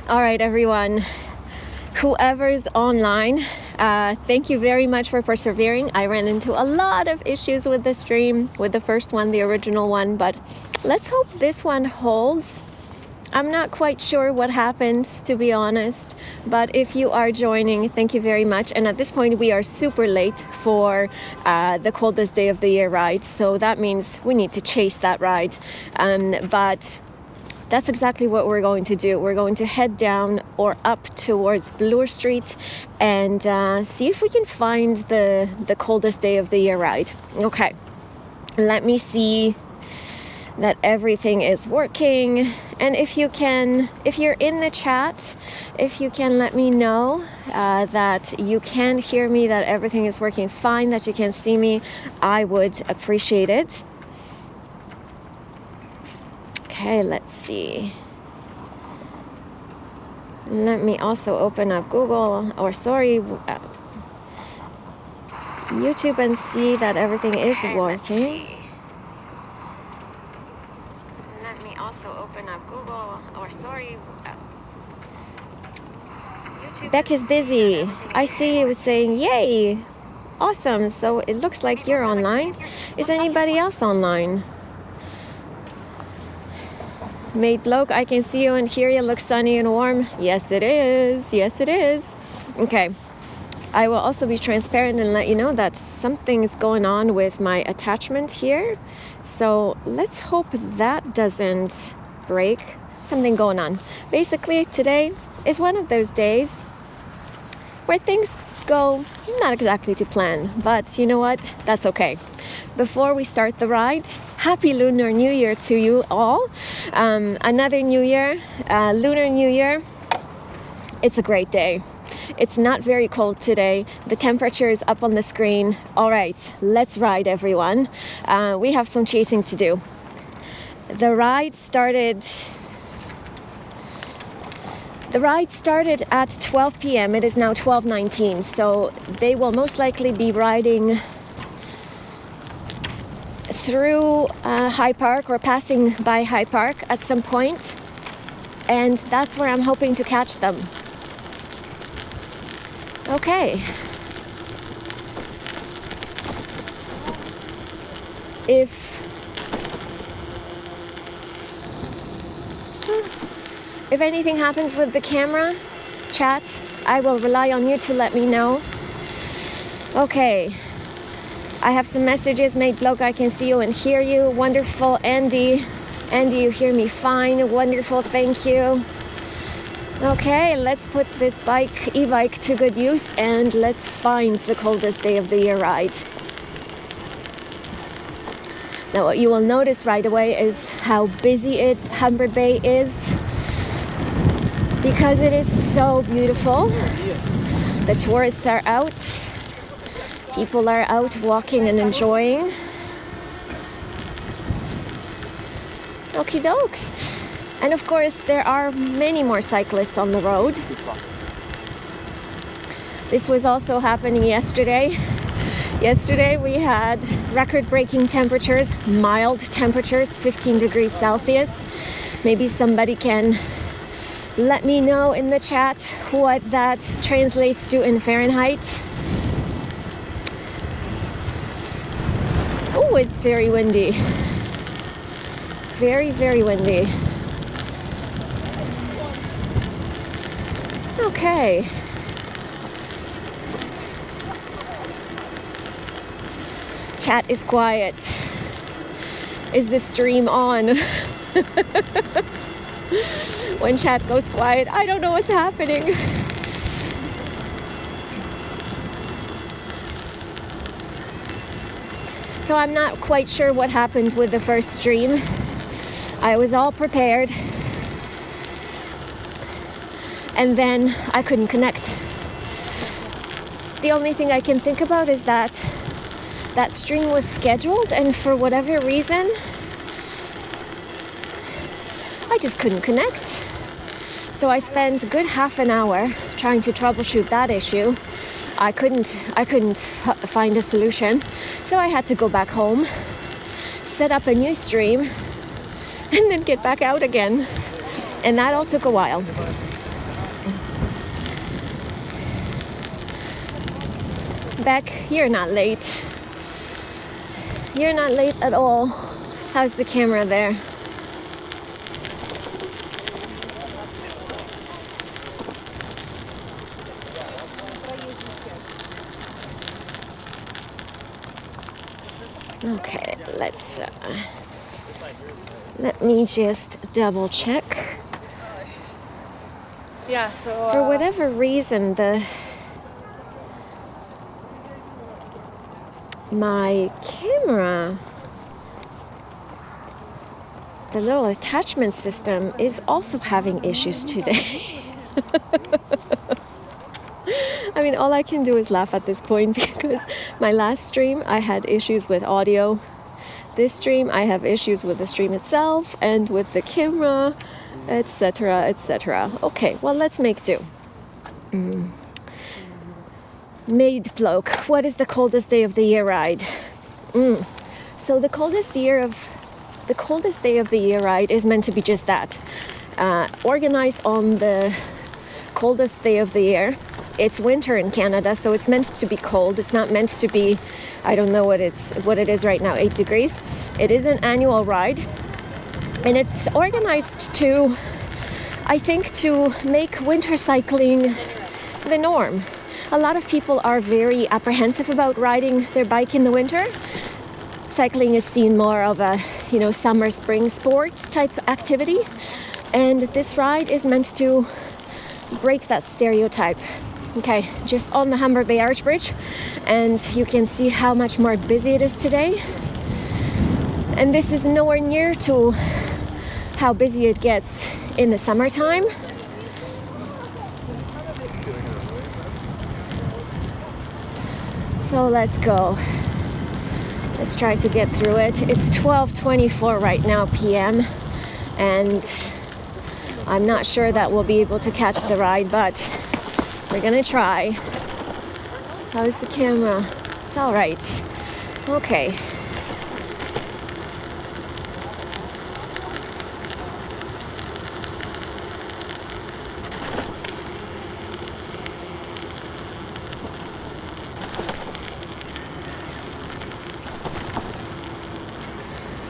All right, everyone, whoever's online, thank you very much for persevering. I ran into a lot of issues with the stream, with the first one, the original one, but let's hope this one holds. I'm not quite sure what happened, to be honest, but if you are joining, thank you very much. And at this point, we are super late for the coldest day of the year ride, so that means we need to chase that ride. But that's exactly what we're going to do. We're going to head down or up towards Bloor Street and see if we can find the coldest day of the year ride. Okay, let me see that everything is working. And if you're in the chat, if you can let me know that you can hear me, that everything is working fine, that you can see me, I would appreciate it. Okay, let's see. Let me also open up Google, YouTube and see that everything is working. Let me also open up Google, YouTube. Beck is busy. I see you saying, yay, awesome. So it looks like you're online. Is anybody else online? Mate bloke, I can see you and hear you. Looks sunny and warm. Yes, it is. Yes, it is. Okay. I will also be transparent and let you know that something's going on with my attachment here. So let's hope that doesn't break. Something going on. Basically, today is one of those days where things go not exactly to plan, but you know what? That's okay. Before we start the ride, Happy Lunar New Year to you all. Another New Year, Lunar New Year. It's a great day. It's not very cold today. The temperature is up on the screen. All right, let's ride, everyone. We have some chasing to do. The ride started at 12 p.m. It is now 12:19, so they will most likely be riding through High Park or passing by High Park at some point, and that's where I'm hoping to catch them. Okay. If anything happens with the camera, chat, I will rely on you to let me know. Okay. I have some messages. Mate bloke, I can see you and hear you. Wonderful. Andy, you hear me fine. Wonderful, thank you. Okay, let's put this e-bike to good use and let's find the coldest day of the year ride. Now what you will notice right away is how busy Humber Bay is, because it is so beautiful. The tourists are out. People are out walking and enjoying. Okie dokes. And of course, there are many more cyclists on the road. This was also happening yesterday. Yesterday we had record-breaking temperatures, mild temperatures, 15 degrees Celsius. Maybe somebody can let me know in the chat what that translates to in Fahrenheit. Oh, it's very windy. Very, very windy. Okay. Chat is quiet. Is the stream on? When chat goes quiet, I don't know what's happening. So I'm not quite sure what happened with the first stream. I was all prepared, and then I couldn't connect. The only thing I can think about is that that stream was scheduled, and for whatever reason, I just couldn't connect. So I spent a good half an hour trying to troubleshoot that issue. I couldn't find a solution, so I had to go back home, set up a new stream, and then get back out again. And that all took a while. Beck, you're not late. You're not late at all. How's the camera there? Okay, let me just double check. Yeah, so for whatever reason, my camera, the little attachment system, is also having issues today. I mean, all I can do is laugh at this point because my last stream I had issues with audio. This stream I have issues with the stream itself and with the camera, etc., etc. Okay, well, let's make do. Maidbloke, what is the coldest day of the year ride? So the coldest day of the year ride is meant to be just that. Organized on the coldest day of the year. It's winter in Canada, so it's meant to be cold. It's not meant to be, I don't know what it is right now, 8 degrees. It is an annual ride, and it's organized to, I think, to make winter cycling the norm. A lot of people are very apprehensive about riding their bike in the winter. Cycling is seen more of a, summer, spring sport type activity, and this ride is meant to break that stereotype. Okay, just on the Humber Bay Arch Bridge, and you can see how much more busy it is today. And this is nowhere near to how busy it gets in the summertime. So let's go. Let's try to get through it. It's 12:24 right now p.m. and I'm not sure that we'll be able to catch the ride, but we're gonna try. How's the camera? It's all right. Okay.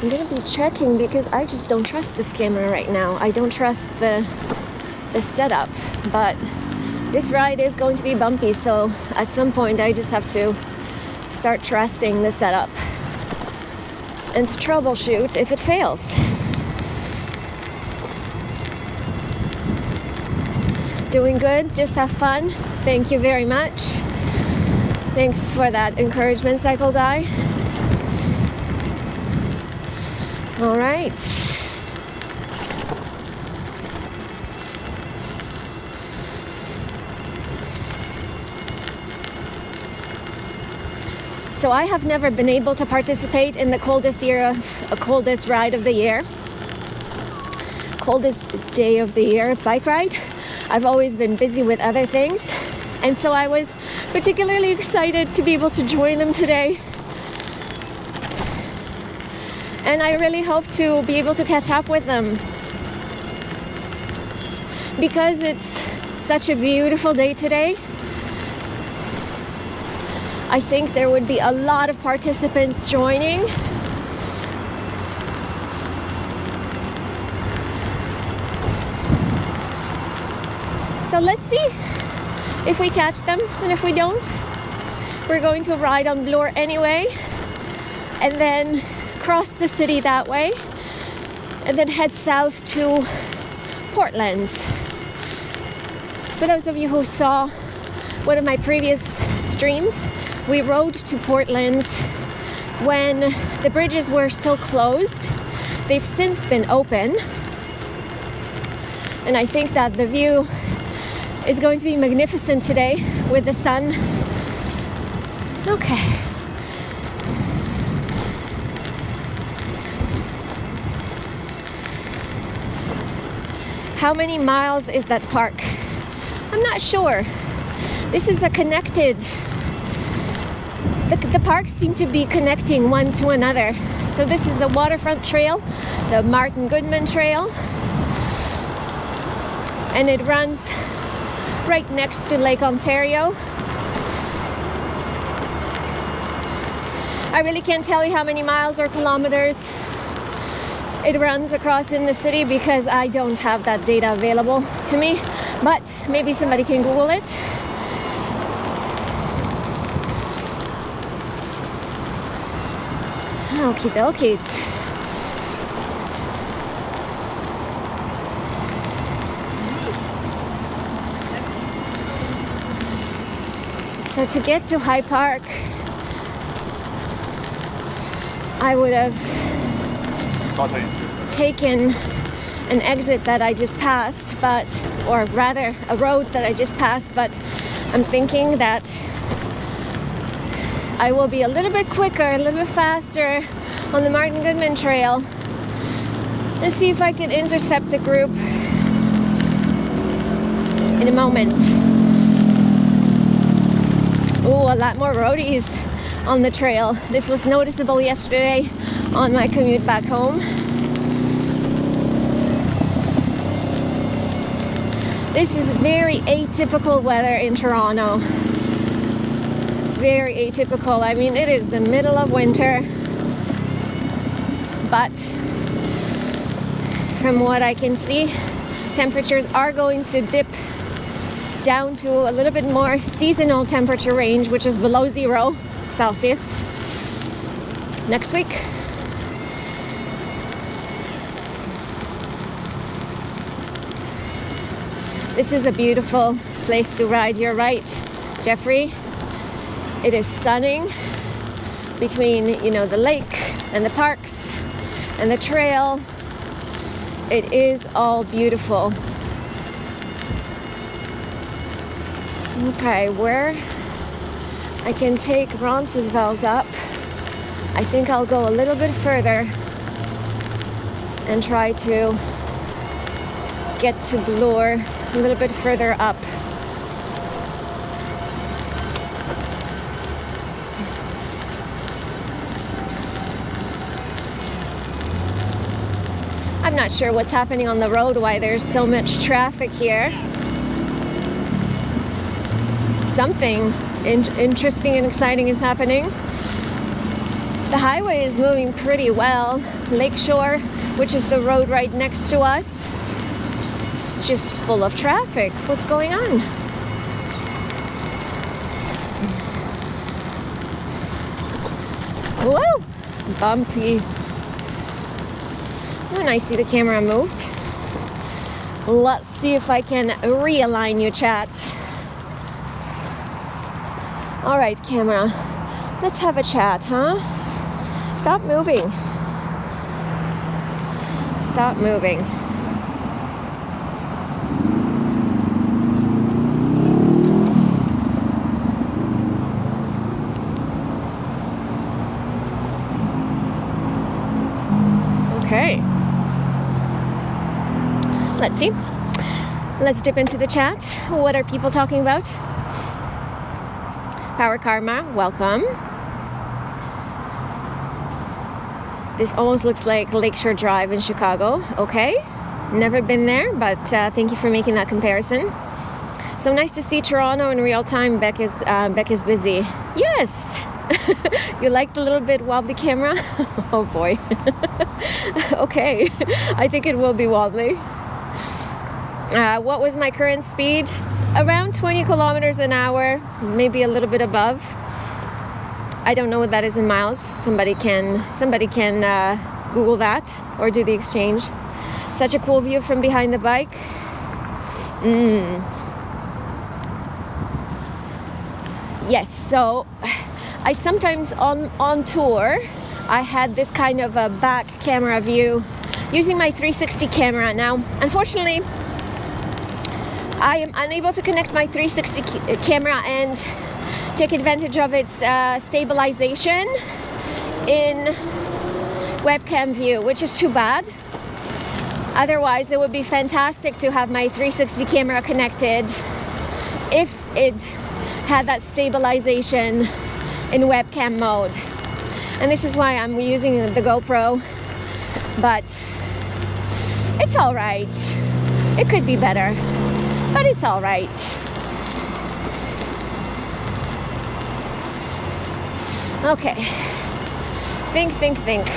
I'm gonna be checking because I just don't trust this camera right now. I don't trust the setup, but this ride is going to be bumpy, so at some point I just have to start trusting the setup and troubleshoot if it fails. Doing good, just have fun. Thank you very much. Thanks for that encouragement, cycle guy. All right. So I have never been able to participate in the coldest ride of the year. Coldest day of the year bike ride. I've always been busy with other things. And so I was particularly excited to be able to join them today. And I really hope to be able to catch up with them. Because it's such a beautiful day today, I think there would be a lot of participants joining. So let's see if we catch them, and if we don't, we're going to ride on Bloor anyway, and then cross the city that way, and then head south to Portlands. For those of you who saw one of my previous streams, we rode to Portlands when the bridges were still closed. They've since been open, and I think that the view is going to be magnificent today with the sun. Okay. How many miles is that park? I'm not sure. This is a connected... The parks seem to be connecting one to another. So this is the Waterfront Trail, the Martin Goodman Trail. And it runs right next to Lake Ontario. I really can't tell you how many miles or kilometers it runs across in the city because I don't have that data available to me, but maybe somebody can Google it. Okie dokies. So to get to High Park, I would have taken an exit that I just passed, or rather a road that I just passed, but I'm thinking that I will be a little bit quicker, a little bit faster on the Martin Goodman Trail. Let's see if I can intercept the group in a moment. Oh, a lot more roadies on the trail. This was noticeable yesterday on my commute back home. This is very atypical weather in Toronto. Very atypical. I mean, it is the middle of winter, but from what I can see, temperatures are going to dip down to a little bit more seasonal temperature range, which is below 0 Celsius next week. This is a beautiful place to ride. You're right, Jeffrey. It is stunning between, the lake and the parks and the trail. It is all beautiful. Okay, where I can take Roncesvalles up, I think I'll go a little bit further and try to get to Bloor a little bit further up. I'm not sure what's happening on the road, why there's so much traffic here. Something interesting and exciting is happening. The highway is moving pretty well. Lakeshore, which is the road right next to us, it's just full of traffic. What's going on? Whoa! Bumpy. And I see the camera moved. Let's see if I can realign you, chat. All right, camera. Let's have a chat, huh? Stop moving. Stop moving. Okay. Let's see. Let's dip into the chat. What are people talking about? Power Karma, welcome. This almost looks like Lakeshore Drive in Chicago. Okay, never been there, but thank you for making that comparison. So nice to see Toronto in real time. Beck is busy. Yes. You like the little bit wobbly camera? Oh boy. Okay, I think it will be wobbly. What was my current speed? Around 20 kilometers an hour, maybe a little bit above. I don't know what that is in miles. Somebody can Google that or do the exchange. Such a cool view from behind the bike. Yes, so I sometimes on tour, I had this kind of a back camera view using my 360 camera. Now, unfortunately, I am unable to connect my 360 camera and take advantage of its stabilization in webcam view, which is too bad. Otherwise, it would be fantastic to have my 360 camera connected if it had that stabilization in webcam mode. And this is why I'm using the GoPro, but it's all right. It could be better, but it's all right. Okay, Think.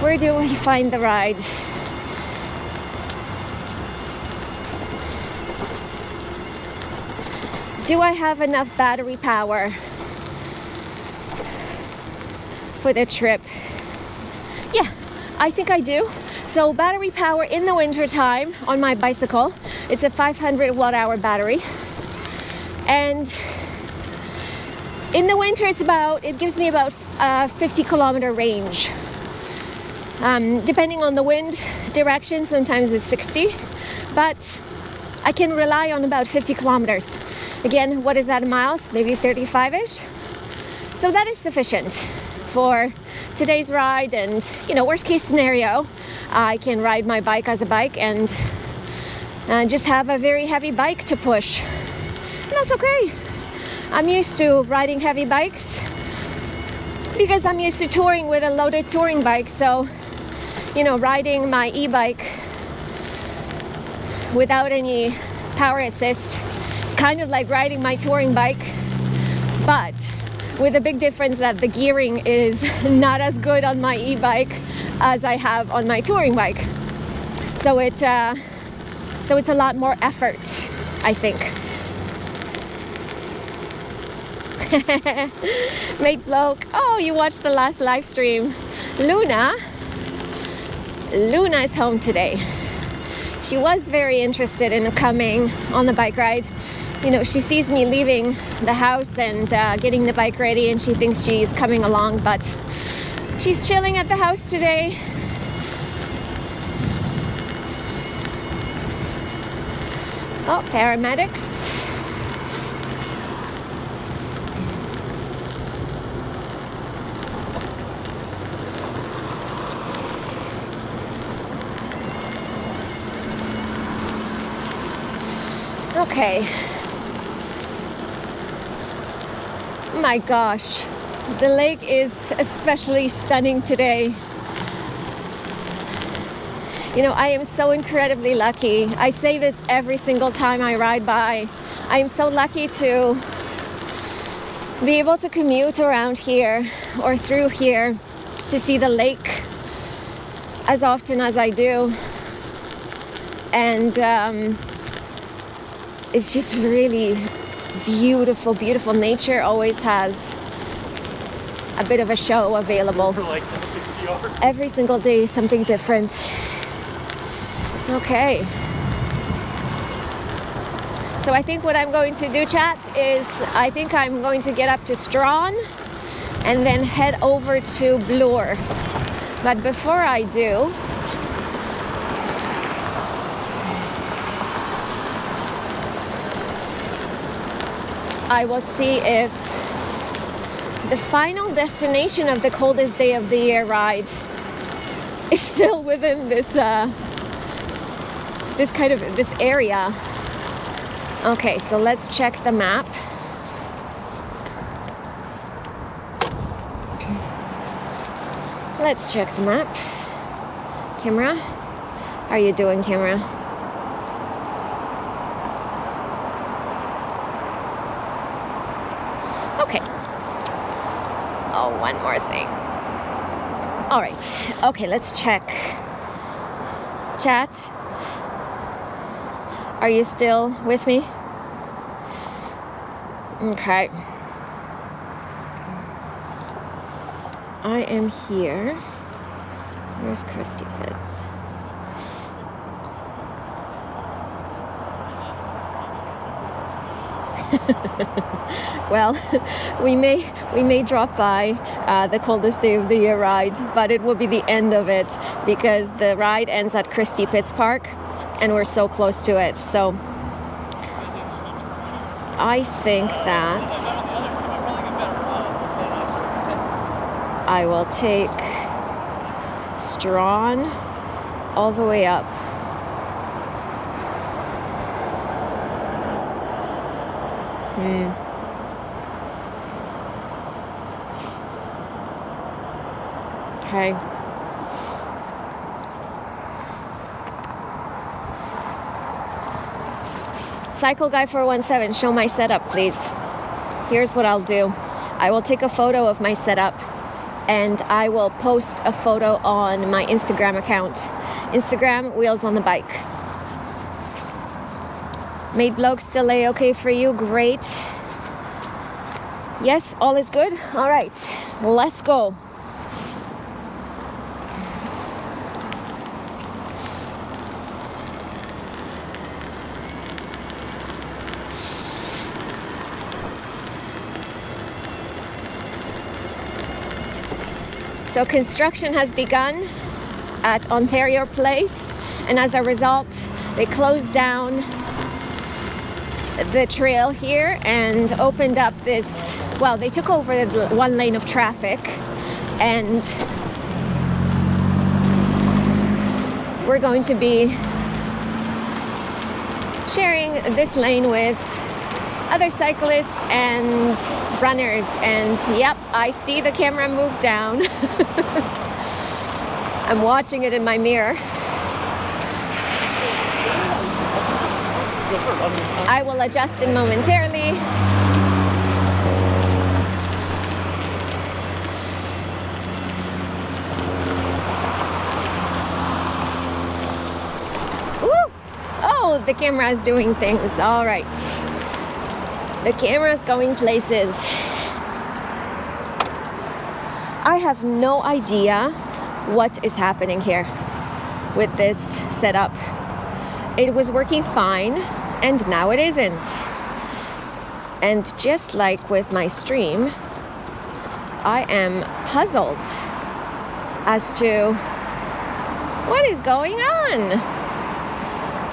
Where do we find the ride? Do I have enough battery power for the trip? Yeah, I think I do. So battery power in the winter time on my bicycle, it's a 500 watt-hour battery. And in the winter, it gives me about 50 kilometer range. Depending on the wind direction, sometimes it's 60, but I can rely on about 50 kilometers. Again, what is that in miles? Maybe 35-ish. So that is sufficient for today's ride, and worst case scenario, I can ride my bike as a bike and just have a very heavy bike to push. And that's okay. I'm used to riding heavy bikes because I'm used to touring with a loaded touring bike. So, riding my e-bike without any power assist, it's kind of like riding my touring bike, but with a big difference that the gearing is not as good on my e-bike as I have on my touring bike. So it's a lot more effort, I think. Mate bloke, oh, you watched the last live stream. Luna is home today. She was very interested in coming on the bike ride. She sees me leaving the house and getting the bike ready, and she thinks she's coming along, but she's chilling at the house today. Oh, paramedics. Okay. My gosh, the lake is especially stunning today. I am so incredibly lucky. I say this every single time I ride by. I am so lucky to be able to commute around here or through here to see the lake as often as I do. And it's just really beautiful. Nature always has a bit of a show available. Every single day, something different. Okay. So I think what I'm going to do, chat, is I think I'm going to get up to Strawn and then head over to Bloor. But before I do, I will see if the final destination of the coldest day of the year ride is still within this area. Okay, so let's check the map. Let's check the map. Camera, how are you doing, camera? Okay. Oh, one more thing. All right. Okay, let's check. Chat, are you still with me? Okay. I am here. Where's Christy Pitts? Well, we may drop by the coldest day of the year ride, but it will be the end of it because the ride ends at Christy Pitts Park and we're so close to it. So I think that I will take Strawn all the way up. Okay. Cycle Guy 417, show my setup, please. Here's what I'll do. I will take a photo of my setup and I will post a photo on my Instagram account. Instagram, Wheels on the Bike. Made vlog still okay for you? Great. Yes, all is good? All right, let's go. So construction has begun at Ontario Place, and as a result, they closed down the trail here and opened up this, well, they took over the one lane of traffic, and we're going to be sharing this lane with other cyclists and runners. And yep, I see the camera move down. I'm watching it in my mirror. I will adjust it momentarily. Woo! Oh, the camera is doing things. All right. The camera's going places. I have no idea what is happening here with this setup. It was working fine, and now it isn't. And just like with my stream, I am puzzled as to what is going on.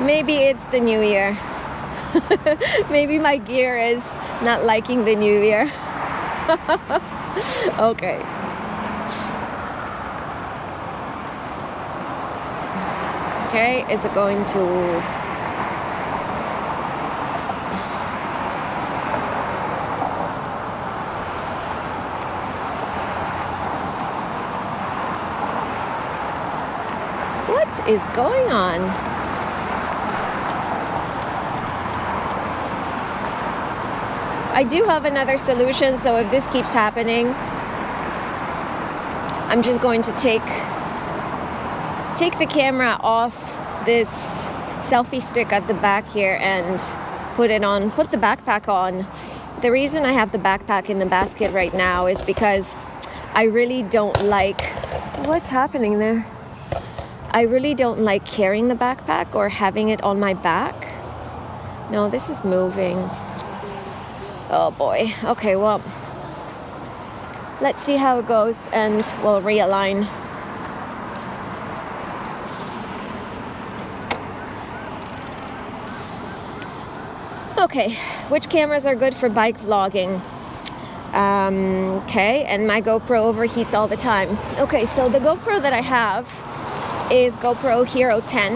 Maybe it's the new year. Maybe my gear is not liking the new year. Okay. Okay, is it going to... What is going on? I do have another solution, so if this keeps happening, I'm just going to take the camera off this selfie stick at the back here and put the backpack on. The reason I have the backpack in the basket right now is because I really don't like... What's happening there? I really don't like carrying the backpack or having it on my back. No, this is moving. Oh boy. Okay, well, let's see how it goes and we'll realign. Okay, which cameras are good for bike vlogging? Okay, and my GoPro overheats all the time. Okay, so the GoPro that I have is GoPro Hero 10.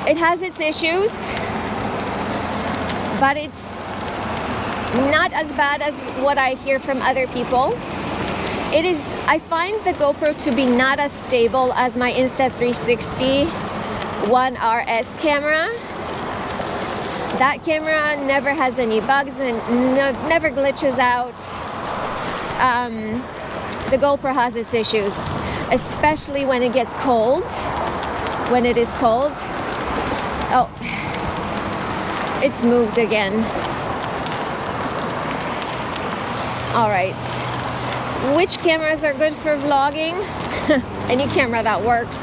It has its issues, but it's not as bad as what I hear from other people. I find the GoPro to be not as stable as my Insta360 One RS camera. That camera never has any bugs and never glitches out. The GoPro has its issues, especially when it gets cold. When it is cold. Oh, it's moved again. All right. Which cameras are good for vlogging? Any camera that works.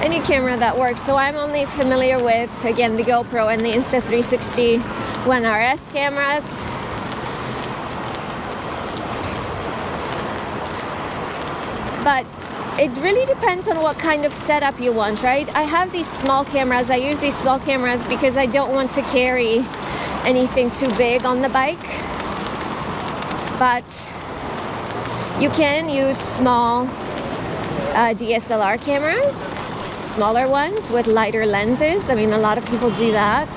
Any camera that works. So I'm only familiar with, again, the GoPro and the Insta360 One RS cameras. But it really depends on what kind of setup you want, right? I have these small cameras. I use these small cameras because I don't want to carry anything too big on the bike. But you can use small DSLR cameras, smaller ones with lighter lenses. I mean, a lot of people do that.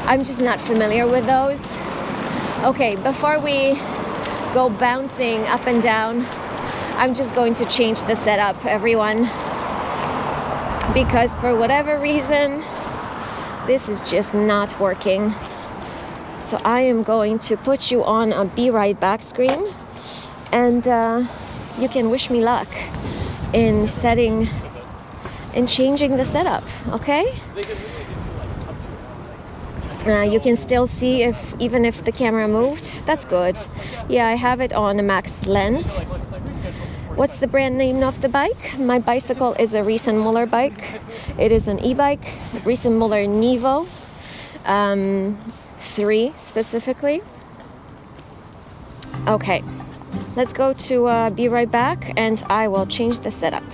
I'm just not familiar with those. Okay, before we go bouncing up and down, I'm just going to change the setup, everyone, because for whatever reason, this is just not working. So I am going to put you on a Be Right Back screen, and you can wish me luck in changing the setup, okay? You can still see even if the camera moved. That's good. Yeah, I have it on a max lens. What's the brand name of the bike? My bicycle is a Riesenmuller bike. It is an e-bike, Riesenmuller Nivo 3 specifically. Okay, let's go to Be Right Back, and I will change the setup.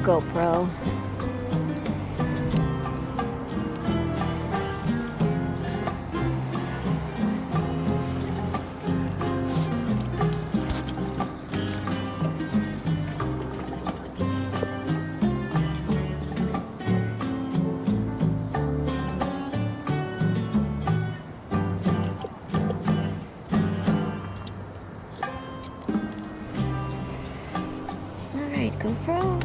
GoPro. All right, GoPro.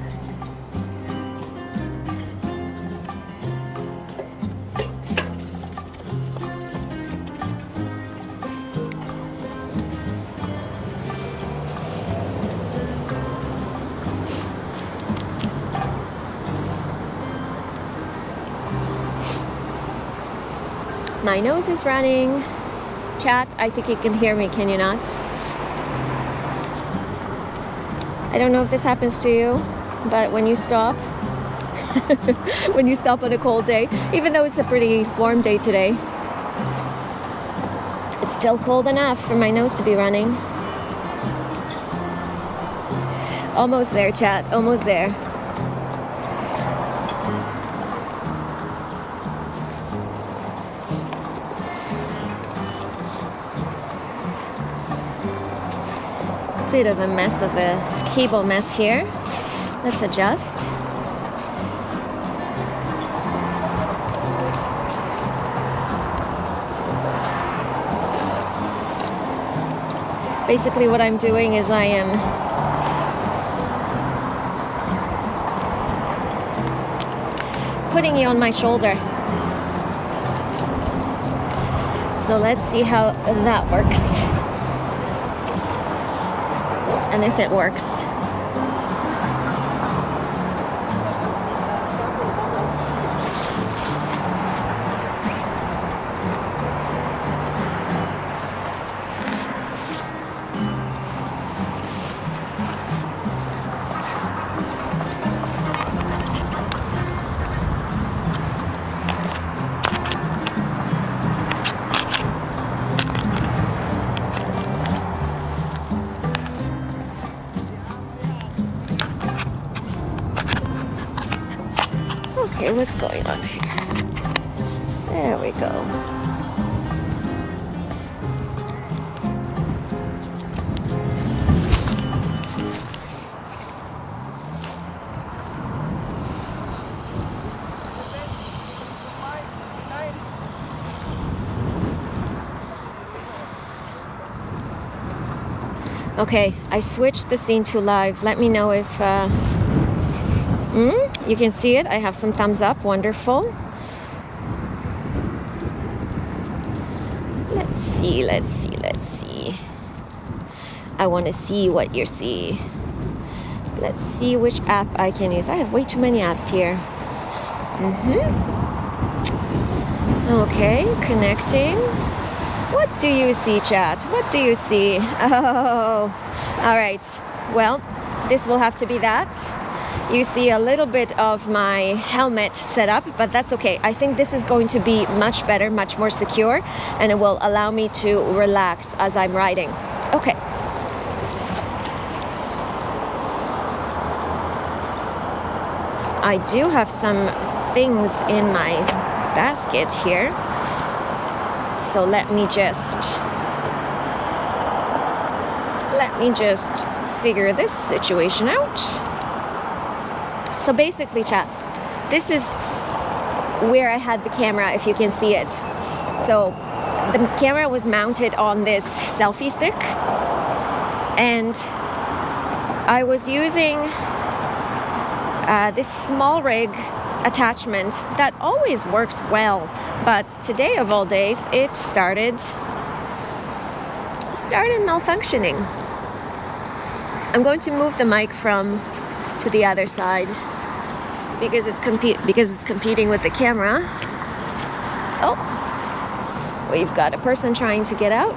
My nose is running. Chat, I think you can hear me, can you not? I don't know if this happens to you, but when you stop, when you stop on a cold day, even though it's a pretty warm day today, it's still cold enough for my nose to be running. Almost there, chat, almost there. Bit of a mess of a cable mess here. Let's adjust. Basically what I'm doing is I am putting you on my shoulder. So let's see how that works. And if it works. Okay, what's going on here? There we go. Okay, I switched the scene to live. Let me know if you can see it. I have some thumbs up. Wonderful. Let's see. I want to see what you see. Let's see which app I can use. I have way too many apps here. Okay, connecting. What do you see, chat? What do you see? Oh, all right. Well, this will have to be that. You see a little bit of my helmet setup, but that's okay. I think this is going to be much better, much more secure, and it will allow me to relax as I'm riding. Okay. I do have some things in my basket here. So let me just figure this situation out. So basically, chat, this is where I had the camera, if you can see it. So the camera was mounted on this selfie stick, and I was using this small rig attachment that always works well, but today of all days it started malfunctioning. I'm going to move the mic to the other side because it's competing with the camera. Oh, we've got a person trying to get out.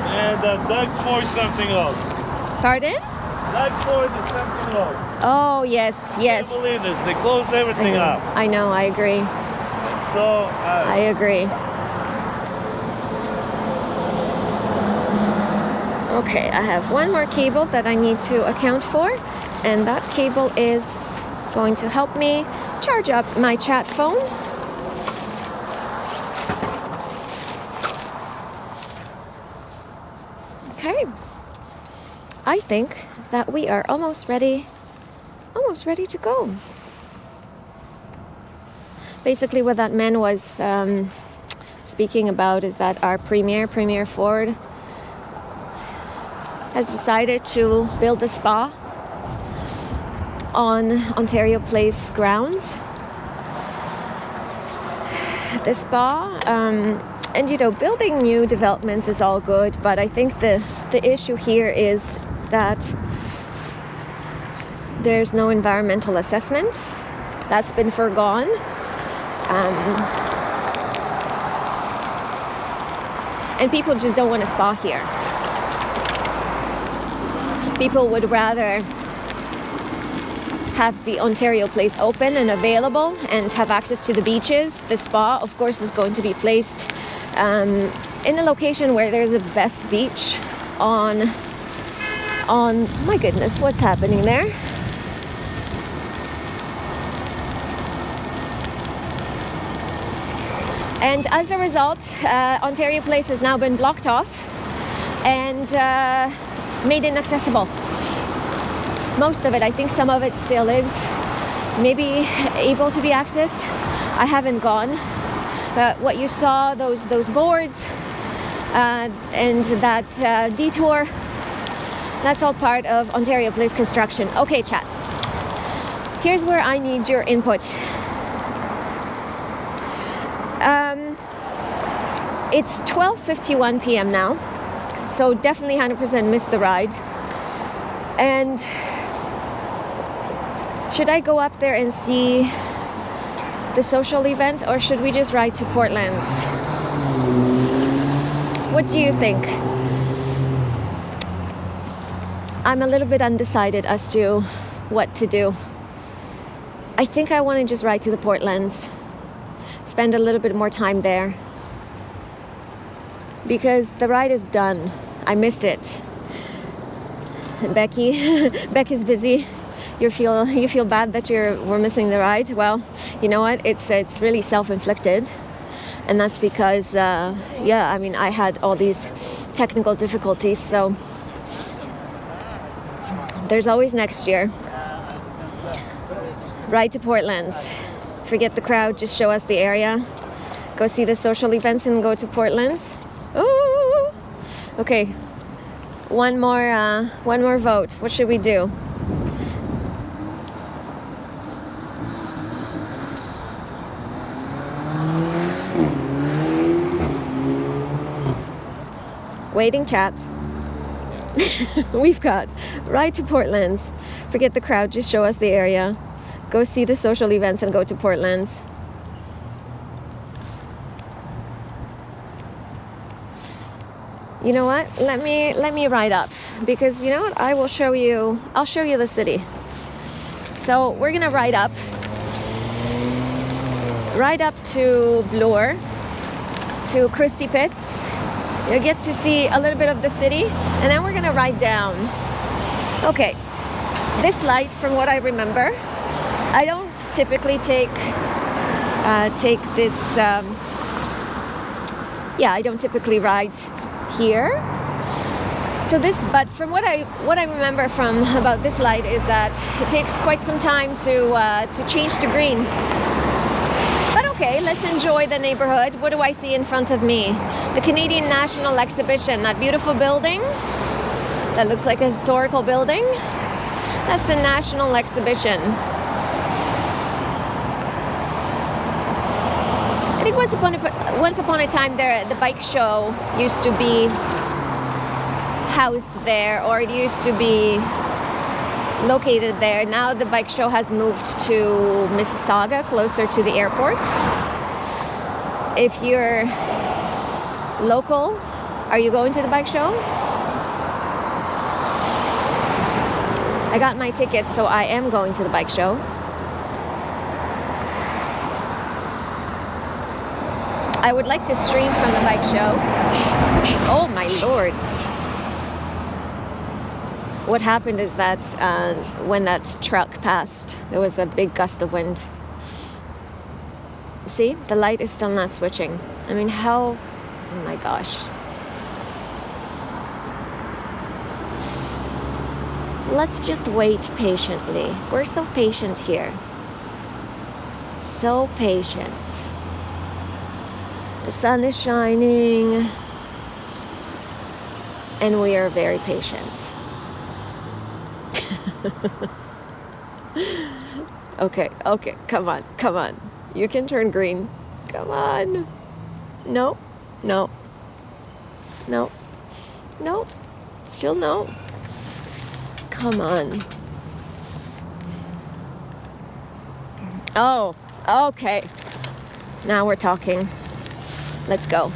And Doug for something else. Pardon? Doug for is something else. Oh, yes. I can't believe this. They closed everything up. I know, I agree. And so I agree. Okay, I have one more cable that I need to account for, and that cable is going to help me charge up my chat phone. Okay. I think that we are almost ready to go. Basically what that man was speaking about is that our Premier Ford has decided to build a spa on Ontario Place grounds. The spa, and you know, building new developments is all good, but I think the issue here is that there's no environmental assessment. That's been forgone. And people just don't want a spa here. People would rather have the Ontario Place open and available and have access to the beaches. The spa, of course, is going to be placed in a location where there's the best beach on my goodness, what's happening there? And as a result, Ontario Place has now been blocked off and made inaccessible. Most of it, I think some of it still is maybe able to be accessed. I haven't gone, but what you saw, those boards and that detour, that's all part of Ontario Place construction. Okay, chat. Here's where I need your input. It's 12:51 p.m. now, so definitely 100% missed the ride. And should I go up there and see the social event, or should we just ride to Portland's? What do you think? I'm a little bit undecided as to what to do. I think I want to just ride to the Portlands, spend a little bit more time there, because the ride is done. I missed it. Becky's busy you feel bad that we're missing the ride. Well, you know what? It's really self-inflicted, and that's because yeah, I mean, I had all these technical difficulties. So there's always next year. Ride to Portland's. Forget the crowd. Just show us the area. Go see the social events and go to Portland's. Ooh. Okay. One more vote. What should we do? Waiting chat. We've got ride to Portland's. Forget the crowd, just show us the area. Go see the social events and go to Portland's. You know what? Let me ride up, because you know what? I'll show you the city. So we're gonna ride up to Bloor, to Christie Pitts. You'll get to see a little bit of the city, and then we're gonna ride down. Okay, this light, from what I remember, I don't typically take this. Yeah, I don't typically ride here. So but from what I remember from about this light is that it takes quite some time to change to green. But okay, let's enjoy the neighborhood. What do I see in front of me? The Canadian National Exhibition, that beautiful building that looks like a historical building. That's the National Exhibition. I think once upon a time the bike show used to be housed there, or it used to be located there. Now the bike show has moved to Mississauga, closer to the airport. If you're local, are you going to the bike show? I got my tickets, so I am going to the bike show. I would like to stream from the bike show. Oh my lord. What happened is that when that truck passed, there was a big gust of wind. See, the light is still not switching. I mean, how? Oh my gosh. Let's just wait patiently. We're so patient here. So patient. The sun is shining, and we are very patient. Okay, come on. You can turn green. Come on. No. Still no. Come on. Oh, okay. Now we're talking. Let's go.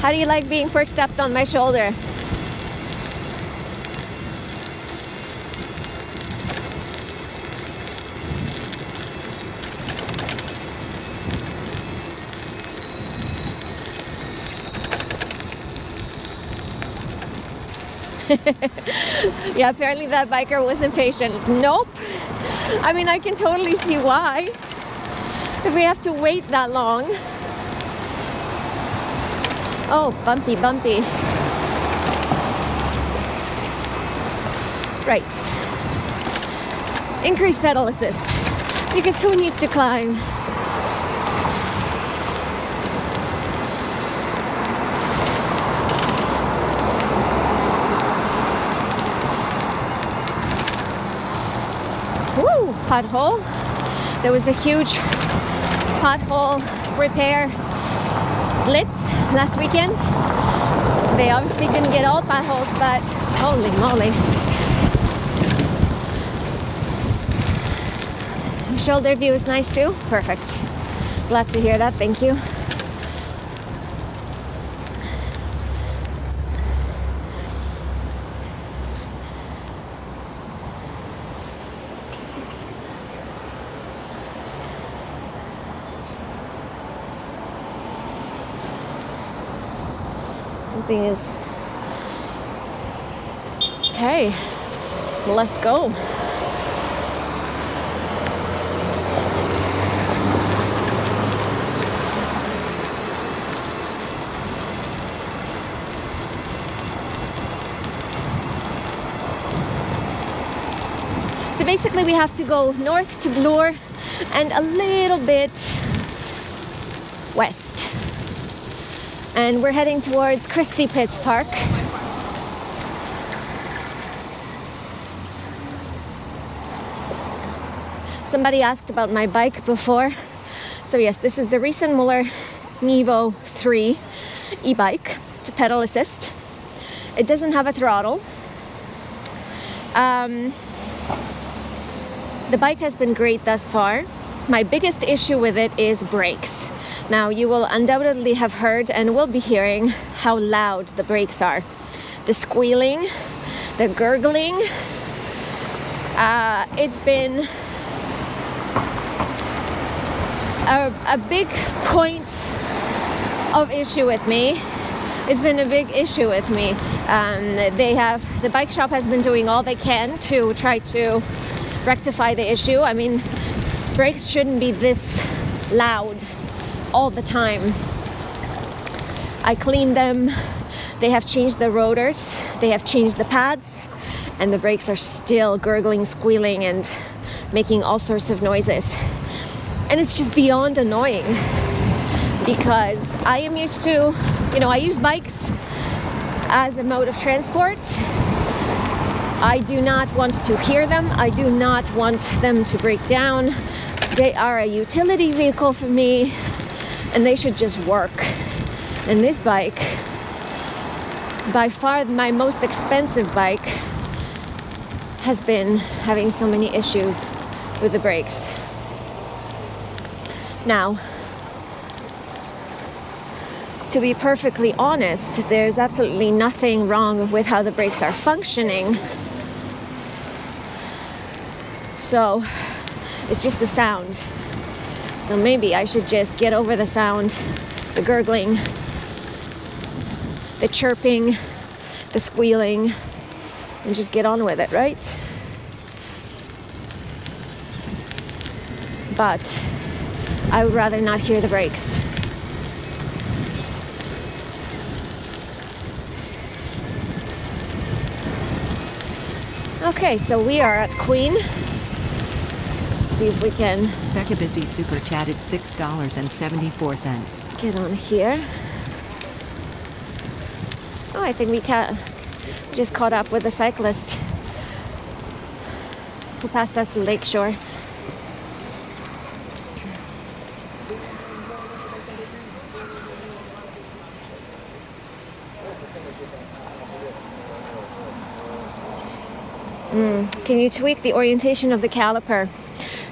How do you like being perched up on my shoulder? Yeah, apparently that biker was impatient. Nope. I mean, I can totally see why. If we have to wait that long. Oh, bumpy. Right. Increase pedal assist. Because who needs to climb? Woo! Pothole. There was a huge pothole repair blitz last weekend. They obviously didn't get all potholes, but holy moly. Shoulder view is nice too. Perfect. Glad to hear that. Thank you. Something is... Okay, let's go. So basically we have to go north to Bloor and a little bit west. And we're heading towards Christie Pitts Park. Somebody asked about my bike before. So yes, this is the recent Muller Nevo 3 e-bike. It's a pedal assist. It doesn't have a throttle. The bike has been great thus far. My biggest issue with it is brakes. Now, you will undoubtedly have heard and will be hearing how loud the brakes are. The squealing, the gurgling. It's been a big point of issue with me. It's been a big issue with me. The bike shop has been doing all they can to try to rectify the issue. I mean, brakes shouldn't be this loud all the time. I cleaned them. They have changed the rotors. They have changed the pads, and the brakes are still gurgling, squealing, and making all sorts of noises. And it's just beyond annoying because I am used to, I use bikes as a mode of transport. I do not want to hear them. I do not want them to break down. They are a utility vehicle for me, and they should just work. And this bike, by far my most expensive bike, has been having so many issues with the brakes. Now, to be perfectly honest, there's absolutely nothing wrong with how the brakes are functioning. So it's just the sound. So maybe I should just get over the sound, the gurgling, the chirping, the squealing, and just get on with it, right? But I would rather not hear the brakes. Okay, so we are at Queen. Let's see if we can... Becca Busy super chatted $6.74. Get on here. Oh, I think we just caught up with a cyclist who passed us in Lakeshore. Can you tweak the orientation of the caliper?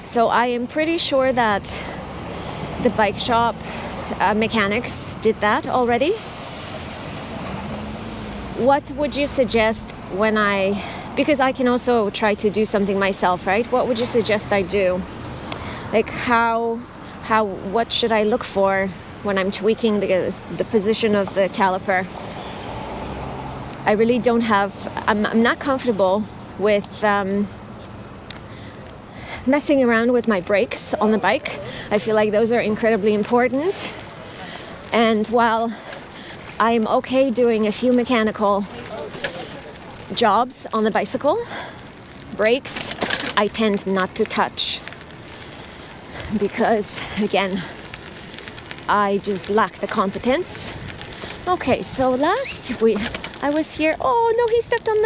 So I am pretty sure that the bike shop mechanics did that already. What would you suggest because I can also try to do something myself, right? What would you suggest I do? Like what should I look for when I'm tweaking the position of the caliper? I really don't have, I'm not comfortable with messing around with my brakes on the bike. I feel like those are incredibly important. And while I'm okay doing a few mechanical jobs on the bicycle, brakes I tend not to touch because, again, I just lack the competence. Okay, so I was here. Oh no, he stepped on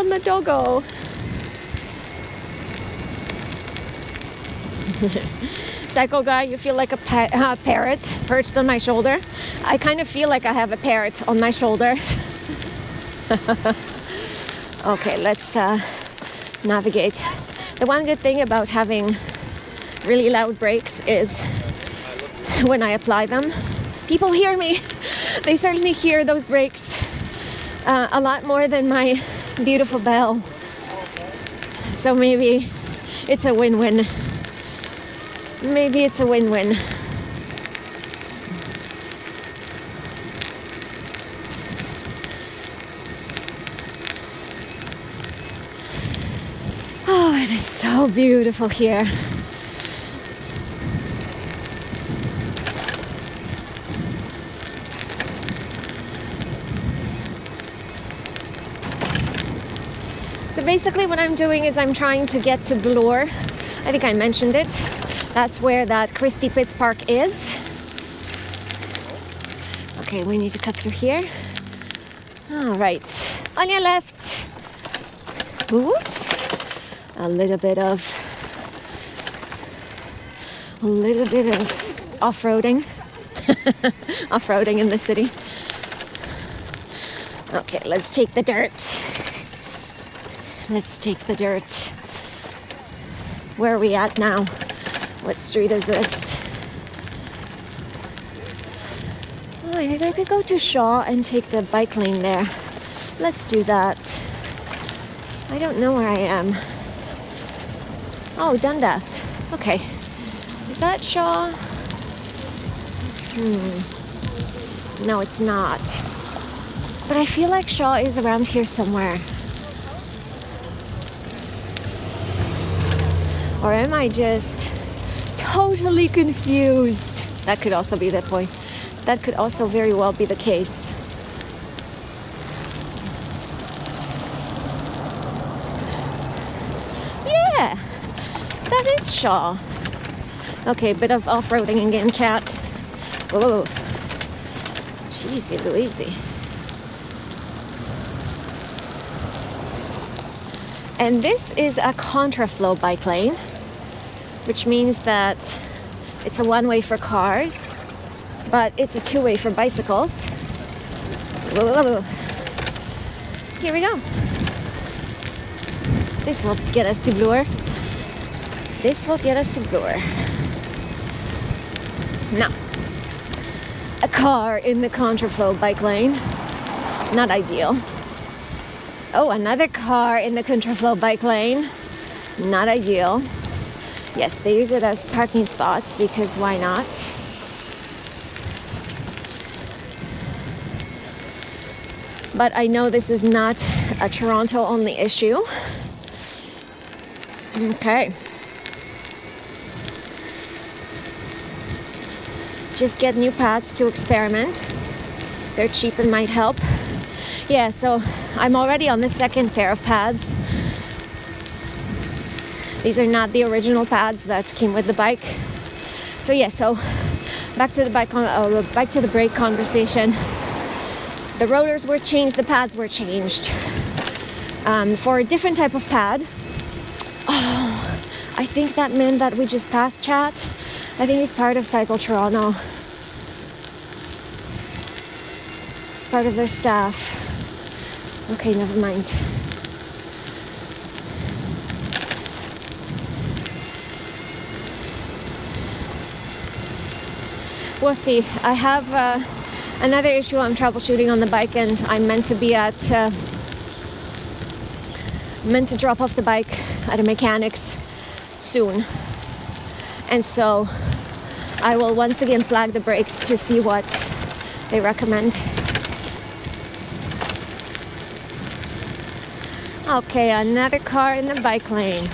the doggo. Cycle guy, you feel like a parrot perched on my shoulder. I kind of feel like I have a parrot on my shoulder. Okay, let's navigate. The one good thing about having really loud brakes is when I apply them, people hear me. They certainly hear those brakes a lot more than my beautiful bell. So maybe it's a win-win. Maybe it's a win-win. it is so beautiful here. So basically what I'm doing is I'm trying to get to Bloor. I think I mentioned it. That's where that Christie Pitts Park is. Okay, we need to cut through here. All right, on your left. Whoops. A little bit of off-roading. Off-roading in the city. Okay, let's take the dirt. Let's take the dirt. Where are we at now? What street is this? Oh, I think I could go to Shaw and take the bike lane there. Let's do that. I don't know where I am. Oh, Dundas. Okay. Is that Shaw? No, it's not. But I feel like Shaw is around here somewhere. Or am I just totally confused? That could also be the point. That could also very well be the case. Yeah, that is Shaw. Okay, bit of off-roading again, chat. Whoa. Jeezy Louisey. And this is a Contraflow bike lane, which means that it's a one-way for cars, but it's a two-way for bicycles. Whoa. Here we go. This will get us to Bloor. This will get us to Bloor. Now, a car in the Contraflow bike lane, not ideal. Oh, another car in the Contraflow bike lane. Not ideal. Yes, they use it as parking spots because why not? But I know this is not a Toronto only issue. Okay. Just get new pads to experiment. They're cheap and might help. Yeah, so I'm already on the second pair of pads. These are not the original pads that came with the bike. So yeah, so back to the back to the brake conversation. The rotors were changed, the pads were changed for a different type of pad. Oh, I think that man that we just passed, chat, I think he's part of Cycle Toronto. Part of their staff. Okay, never mind. We'll see. I have another issue I'm troubleshooting on the bike, and I'm meant to be at meant to drop off the bike at a mechanic's soon. And so I will once again flag the brakes to see what they recommend. Okay, another car in the bike lane.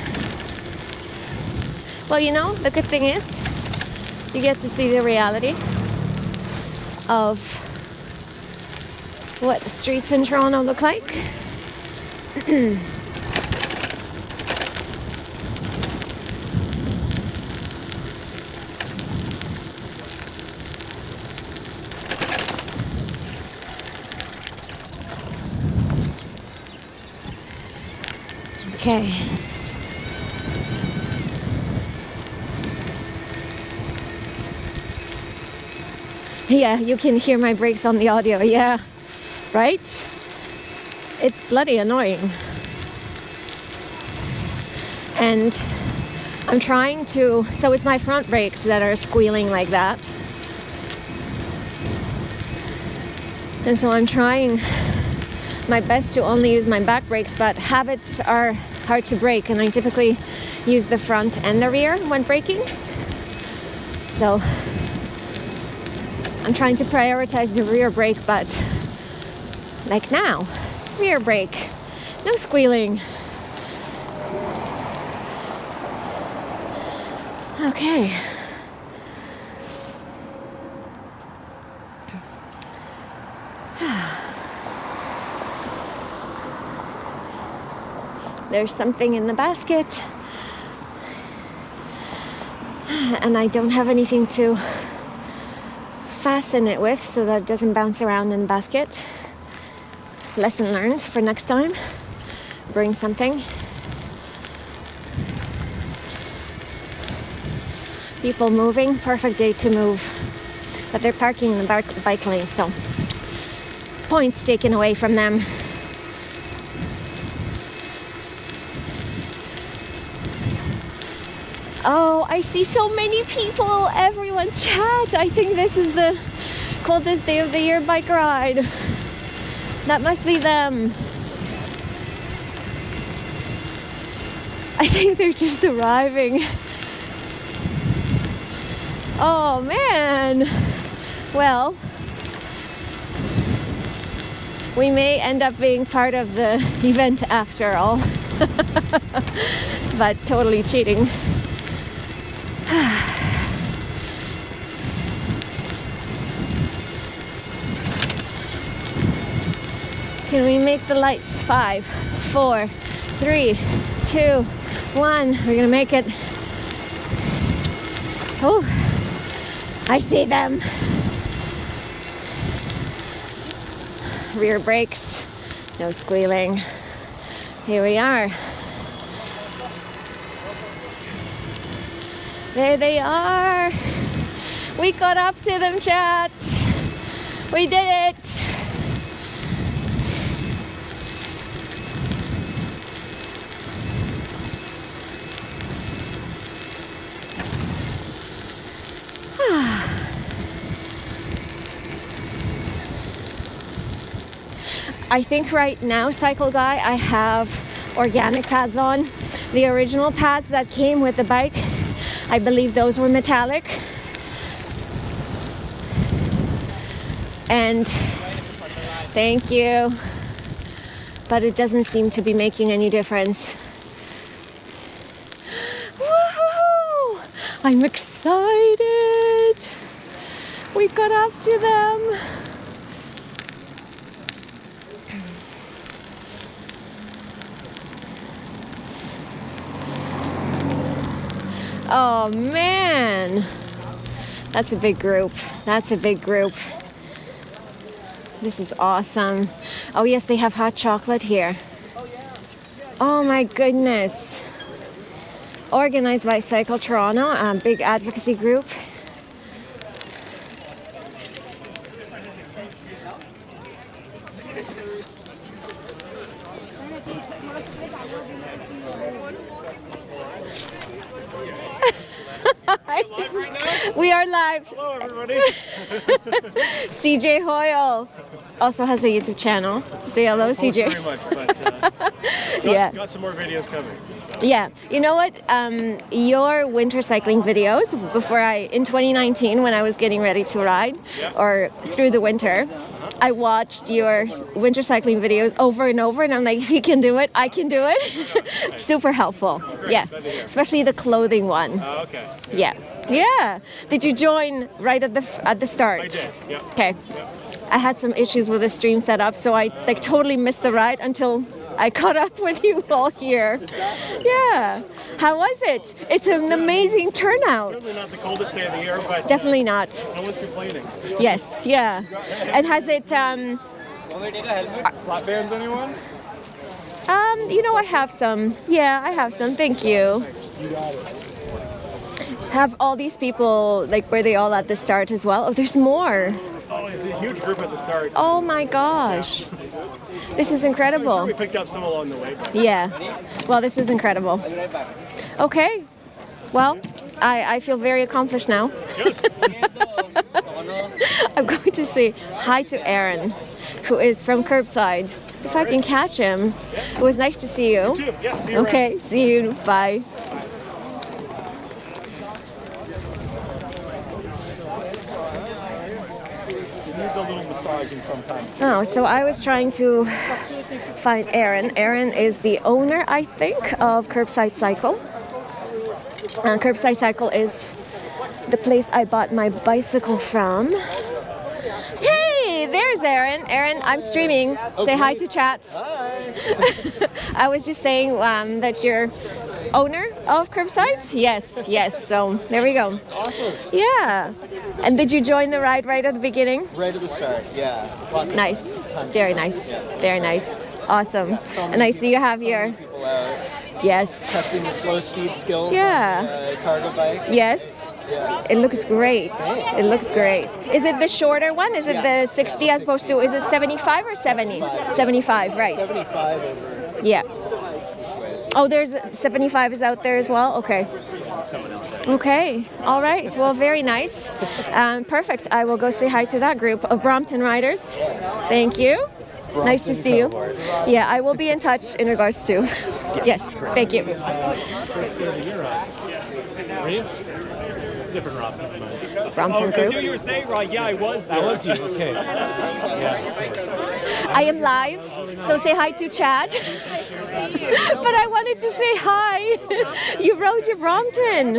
Well, you know, the good thing is you get to see the reality of what the streets in Toronto look like. Okay. Yeah, you can hear my brakes on the audio. Yeah, right? It's bloody annoying. And I'm trying to, so it's my front brakes that are squealing like that. And so I'm trying my best to only use my back brakes, but habits are hard to break, and I typically use the front and the rear when braking. So I'm trying to prioritize the rear brake, but like now, rear brake, no squealing. Okay. There's something in the basket. And I don't have anything to fasten it with so that it doesn't bounce around in the basket. Lesson learned for next time. Bring something. People moving, perfect day to move. But they're parking in the bike lane, so points taken away from them. Oh, I see so many people. Everyone chat. I think this is the coldest day of the year bike ride. That must be them. I think they're just arriving. Oh man. Well, we may end up being part of the event after all. But totally cheating. Can we make the lights? 5, 4, 3, 2, 1. We're gonna make it. Oh, I see them. Rear brakes, no squealing. Here we are. There they are. We got up to them, chat. We did it. I think right now, Cycle Guy, I have organic pads on. The original pads that came with the bike, I believe those were metallic. And thank you. But it doesn't seem to be making any difference. Woohoo! I'm excited. We got up to them. Oh man, that's a big group. That's a big group. This is awesome. Oh yes, they have hot chocolate here. Oh my goodness. Organized by Cycle Toronto, a big advocacy group. We are live. Hello, everybody. CJ Hoyle also has a YouTube channel. Say hello, Post CJ. very much, but Yeah. got some more videos coming. So. Yeah, you know what? Your winter cycling videos in 2019 when I was getting ready to ride, Yeah. or through the winter, I watched your winter cycling videos over and over, and I'm like, if you can do it, I can do it. Super helpful. Great. Yeah, Glad to hear. especially the clothing one. Okay. Yeah, yeah. Did you join right at the start? I did. Yeah. Okay. Yeah. I had some issues with the stream setup, so I totally missed the ride until I caught up with you all here. Yeah. How was it? It's an amazing turnout. Certainly not the coldest day of the year, but Definitely not. no one's complaining. Yes. Yeah. And has it? Slap bands, anyone? You know, I have some. Yeah, I have some. Thank you. Have all these people, like, were they all at the start as well? Oh, there's more. Oh, it's a huge group at the start. Oh my gosh. This is I'm incredible. sure we picked up some along the way. But Yeah. Well, this is incredible. Okay. Well, I feel very accomplished now. I'm going to say hi to Aaron, who is from Curbside. If I can catch him. It was nice to see you. too. Yeah, see you around. Okay, see you. Bye. It needs a little massaging sometimes. Oh, so I was trying to find Aaron. Aaron is the owner, I think, of Curbside Cycle. Curbside Cycle is the place I bought my bicycle from. Hey, there's Aaron. Aaron, I'm streaming. Say hi to chat. Hi. I was just saying that you're owner of Curbside? Yes, yes. So there we go. Awesome. Yeah. And did you join the ride right at the beginning? Right at the start, yeah. Lots of Nice. fun. Very nice. Yeah. Very nice. Awesome. So many And I see you have so your, many people out yes, testing the slow speed skills Yeah. on the cargo bike. yes. Yeah. It looks great. It looks great. Is it the shorter one? Is it Yeah. the 60 as opposed to, is it 75 or 70? 75, right. 75 over Yeah. each way. Oh, there's 75 is out there as well? Okay. Someone else out. Okay. All right. Well, very nice. Perfect. I will go say hi to that group of Brompton riders. Thank you. Nice to see you. Yeah, I will be in touch in regards to. Yes. Thank you. Different Rob. Brompton group. You were saying, right? Yeah, I was. That was you. Okay. I am live, so say hi to chat. But I wanted to say hi. You rode your Brompton.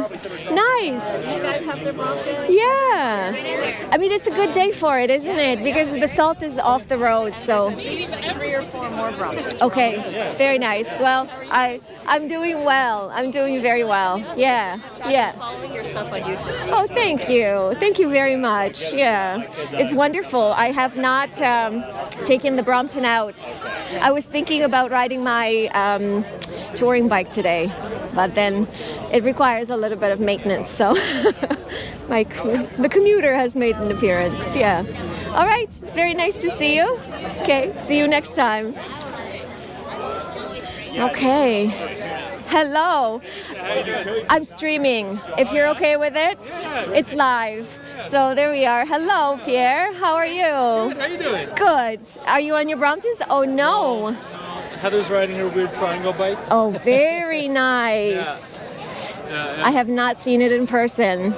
Nice. These guys have their Brompton. Yeah. I mean, it's a good day for it, isn't it? Because the salt is off the road, so. Maybe 3 or 4 more Bromptons. Okay, very nice. Well, I'm doing well. I'm doing very well. Yeah, yeah. Following your stuff on YouTube. Oh, thank you. Thank you very much. Yeah, it's wonderful. I have not taken the Brompton out. I was thinking about riding my touring bike today, but then it requires a little bit of maintenance. So the commuter has made an appearance. Yeah. All right. Very nice to see you. Okay. See you next time. Okay. Hello. I'm streaming. If you're okay with it, it's live. So there we are. Hello, Pierre. How are you? How you doing? Good. Are you on your Bromptons? Oh no. Heather's riding her weird triangle bike. Oh, very nice. I have not seen it in person.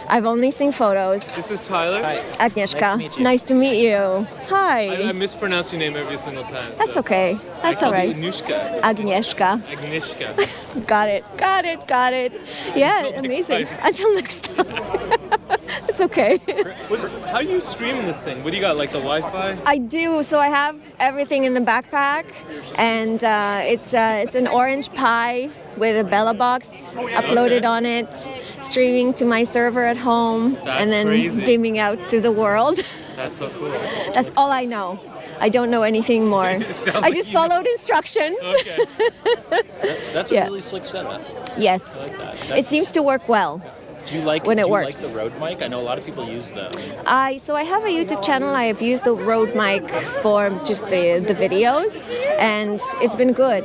I've only seen photos. This is Tyler. Hi. Agnieszka. Nice to meet you. Hi. I mispronounce your name every single time. That's so. okay. That's all right. Agnieszka. Agnieszka. Agnieszka. Got it. Got it. Got it. Yeah, Until next amazing. time. Until next time. It's okay. How do you stream this thing? What do you got, like the Wi-Fi? I do. So I have everything in the backpack, and it's an orange Pi with a Belabox uploaded on it, streaming to my server at home, and then crazy. beaming out to the world. That's so cool. That's all I know. I don't know anything more. Sounds I like just you know. followed instructions. Okay. That's Yeah. a really slick setup. Yes. I like that. It That's- seems to work well. Do you like when it do you works. like the Rode mic? I know a lot of people use them. So I have a YouTube channel. I have used the Rode mic for just the videos, and it's been good.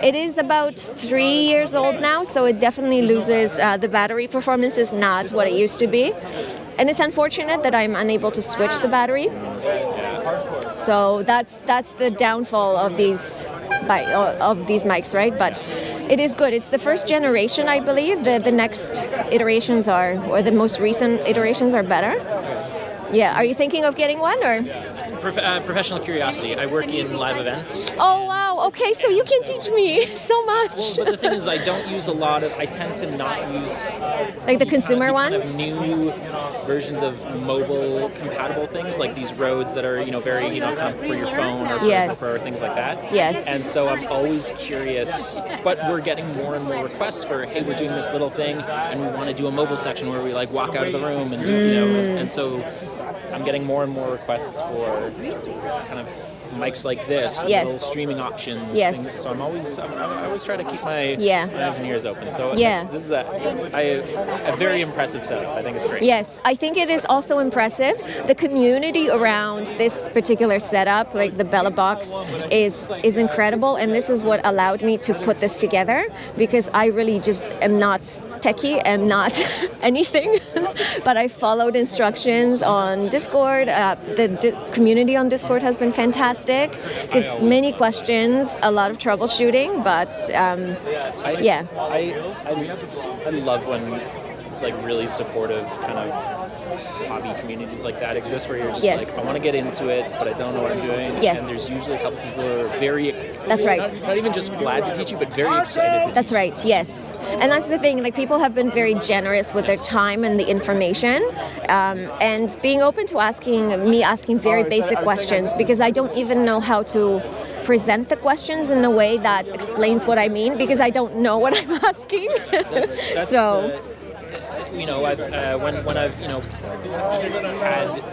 It is about 3 years old now, so it definitely loses. The battery performance is not what it used to be, and it's unfortunate that I'm unable to switch the battery. So that's the downfall of these mics, right? But it is good. It's the first generation, I believe. The next iterations or the most recent iterations are better. Yeah. Are you thinking of getting one or? Professional curiosity. I work in live events. Oh wow. Okay, so you can teach me so much. But the thing is, I don't use a lot of. I tend to not use Like the consumer kind ones. of new versions of mobile compatible things, like these Rodes that are very kind of for your phone or Yes. for things like that. Yes. And so I'm always curious. But we're getting more and more requests for, hey, we're doing this little thing, and we want to do a mobile section where we like walk out of the room and do, and so. I'm getting more and more requests for kind of mics like this, Yes. little streaming options. Yes. Things. So I always try to keep my Yeah. eyes and ears open. So Yeah. this is a very impressive setup. I think it's great. Yes, I think it is also impressive. The community around this particular setup, like the Belabox, is incredible, and this is what allowed me to put this together, because I really just am not techie, am not anything, but I followed instructions on Discord. The community on Discord has been fantastic, because many questions, a lot of troubleshooting, but yeah. I love when like really supportive kind of hobby communities like that exist where you're just Yes. like, I want to get into it, but I don't know what I'm doing. Yes. And there's usually a couple people who are very, That's right. not even just glad to teach you, but very excited to That's right, yes. And that's the thing, like people have been very generous with their time and the information, and being open to asking very basic questions, because I don't even know how to present the questions in a way that explains what I mean, because I don't know what I'm asking. That's So, I've when I've had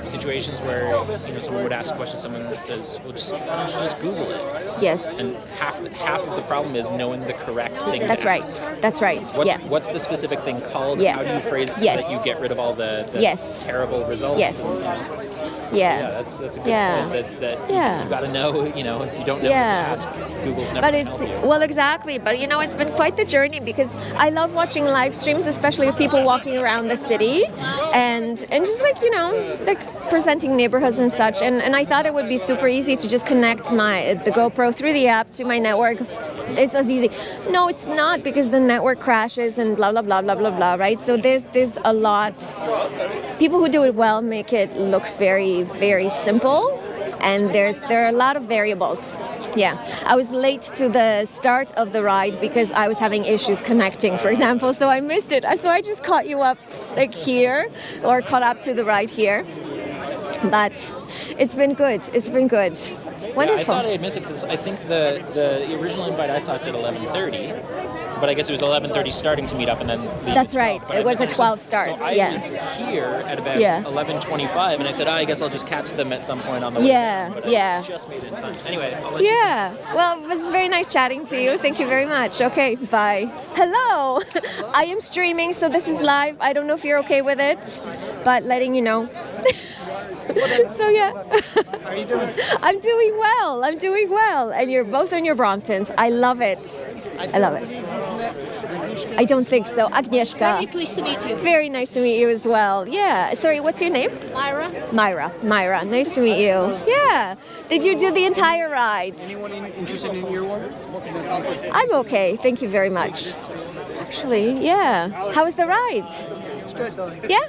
situations where someone would ask a question, someone that says, "Well, why don't you just Google it?" yes. And half of the problem is knowing the correct thing. That's to right. ask. That's right. What's Yeah. what's the specific thing called? Yeah. How do you phrase it so Yes. that you get rid of all the Yes. terrible results? Yes. Yeah, Yeah. that's a good Yeah. point. That Yeah. you've got to know. If you don't know Yeah. what to ask, Google's never But going it's, to help you. well, exactly. But it's been quite the journey, because I love watching live streams, especially of people walking around the city and just like presenting neighborhoods and such. And I thought it would be super easy to just connect the GoPro through the app to my network. It's as easy. No, it's not, because the network crashes and blah blah blah blah blah blah. Right? So there's a lot. People who do it well make it look very, very simple, and there are a lot of variables. Yeah, I was late to the start of the ride because I was having issues connecting, for example, so I missed it. So I just caught you up like here, or caught up to the ride here. But it's been good. It's been good. Wonderful. Yeah, I thought I had missed it because I think the original invite I saw said 11:30, but I guess it was 11:30 starting to meet up, and then That's right. But It was a 12 So start. I Yeah. was here at about Yeah. 11:25, and I said, I guess I'll just catch them at some point on the way. Yeah, down, but yeah. I just made it in time. Anyway, I'll let you Yeah. Well, it was very nice chatting to you. Thank you very much. Okay, bye. Hello. I am streaming, so this is live. I don't know if you're okay with it, but letting you know. So yeah. How are you doing? I'm doing well. I'm doing well. And you're both on your Bromptons. I love it. I love it. I don't think so. Agnieszka. Very pleased to meet you. Very nice to meet you as well. Yeah. Sorry, what's your name? Myra. Myra. Nice to meet you. Yeah. Did you do the entire ride? Anyone interested in your work? I'm okay. Thank you very much. Actually, yeah. How was the ride? It's good. Yeah?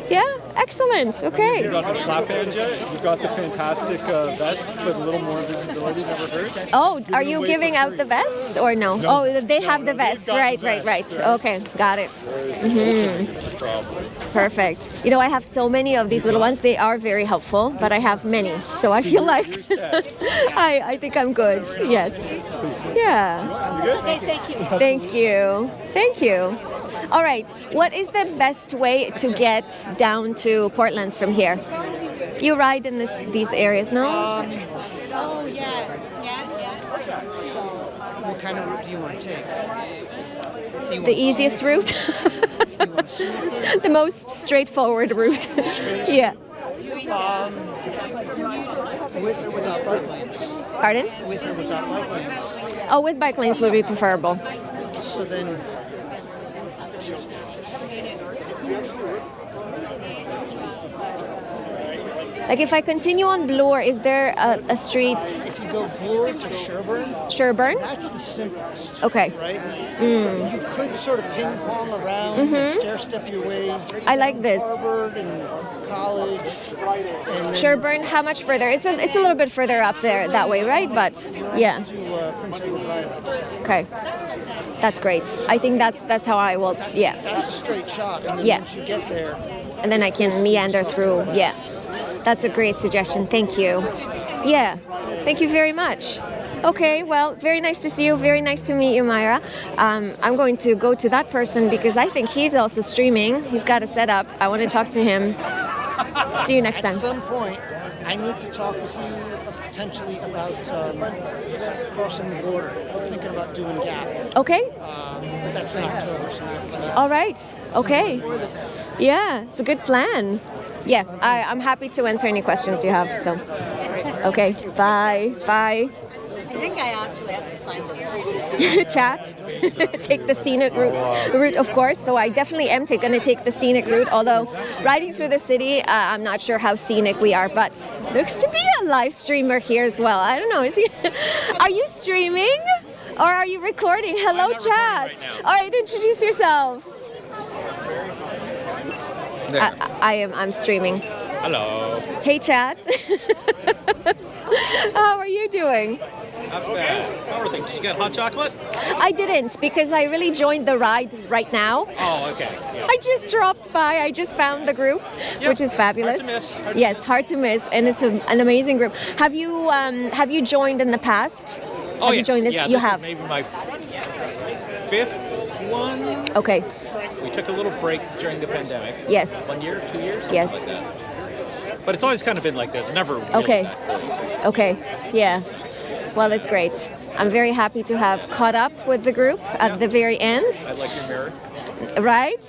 Yeah? Excellent. Okay. You got the slap hand yet? You've got the fantastic vest, but a little more visibility never hurts. Oh, are you giving out the vests or no? Oh, they have the vests. Right. Okay, got it. Perfect. I have so many of these little ones. They are very helpful, but I have many. So I feel like I think I'm good. Yes. Yeah. Okay, thank you. Thank you. All right. What is the best way to get down to Portland from here? You ride in these areas, no? Oh, yeah. What kind of route do you want to take? The easiest route? The most straightforward route. Yeah. With or without bike lanes? Pardon? With or without bike lanes? Oh, with bike lanes would be preferable. So then, Like if I continue on Bloor, is there a street? if you go Bloor to Sherburne, Sherburne? that's the simplest. Okay. Right? You could sort of ping pong around and stair step your way. I like this. Harvard and college. And then Sherburne, how much further? It's a little bit further up there that way, right? But yeah. to Prince Edward Drive. Okay. That's great. I think that's how I will. Yeah. That's a straight shot. And then Yeah. once you get there, And then I can meander through. Yeah. That's a great suggestion. Thank you. Yeah. Thank you very much. Okay, well, very nice to see you. Very nice to meet you, Myra. I'm going to go to that person because I think he's also streaming. He's got a setup. I want to talk to him. See you next at time. some point, I need to talk with you potentially about crossing the border. I'm thinking about doing Gap, Okay. but that's in October, so not All right. Okay. Yeah, it's a good plan. Yeah, I'm happy to answer any questions you have. So, okay. Bye. Bye. I think I actually have to find the Chat. Take the scenic route, of course. So I definitely am going to take the scenic route. Although riding through the city, I'm not sure how scenic we are. But there looks to be a live streamer here as well. I don't know. Is he? Are you streaming or are you recording? Hello, chat. All right, introduce yourself. I'm streaming. Hello. Hey, chat. How are you doing? Not bad. How are things? You got hot chocolate? I didn't because I really joined the ride right now. Oh, okay. Yeah. I just dropped by. I just found the group, which is fabulous. Hard to miss. Yes, hard to miss, and it's an amazing group. Have you joined in the past? Oh, have you yes. joined this? Yeah, You this have. is maybe my 5th one. Okay. We took a little break during the pandemic. Yes. 1 year, 2 years? something Yes. Like that. But it's always kind of been like this. Never really Okay. that full. Okay. Yeah. Well, it's great. I'm very happy to have caught up with the group at the very end. I like your mirror. Right?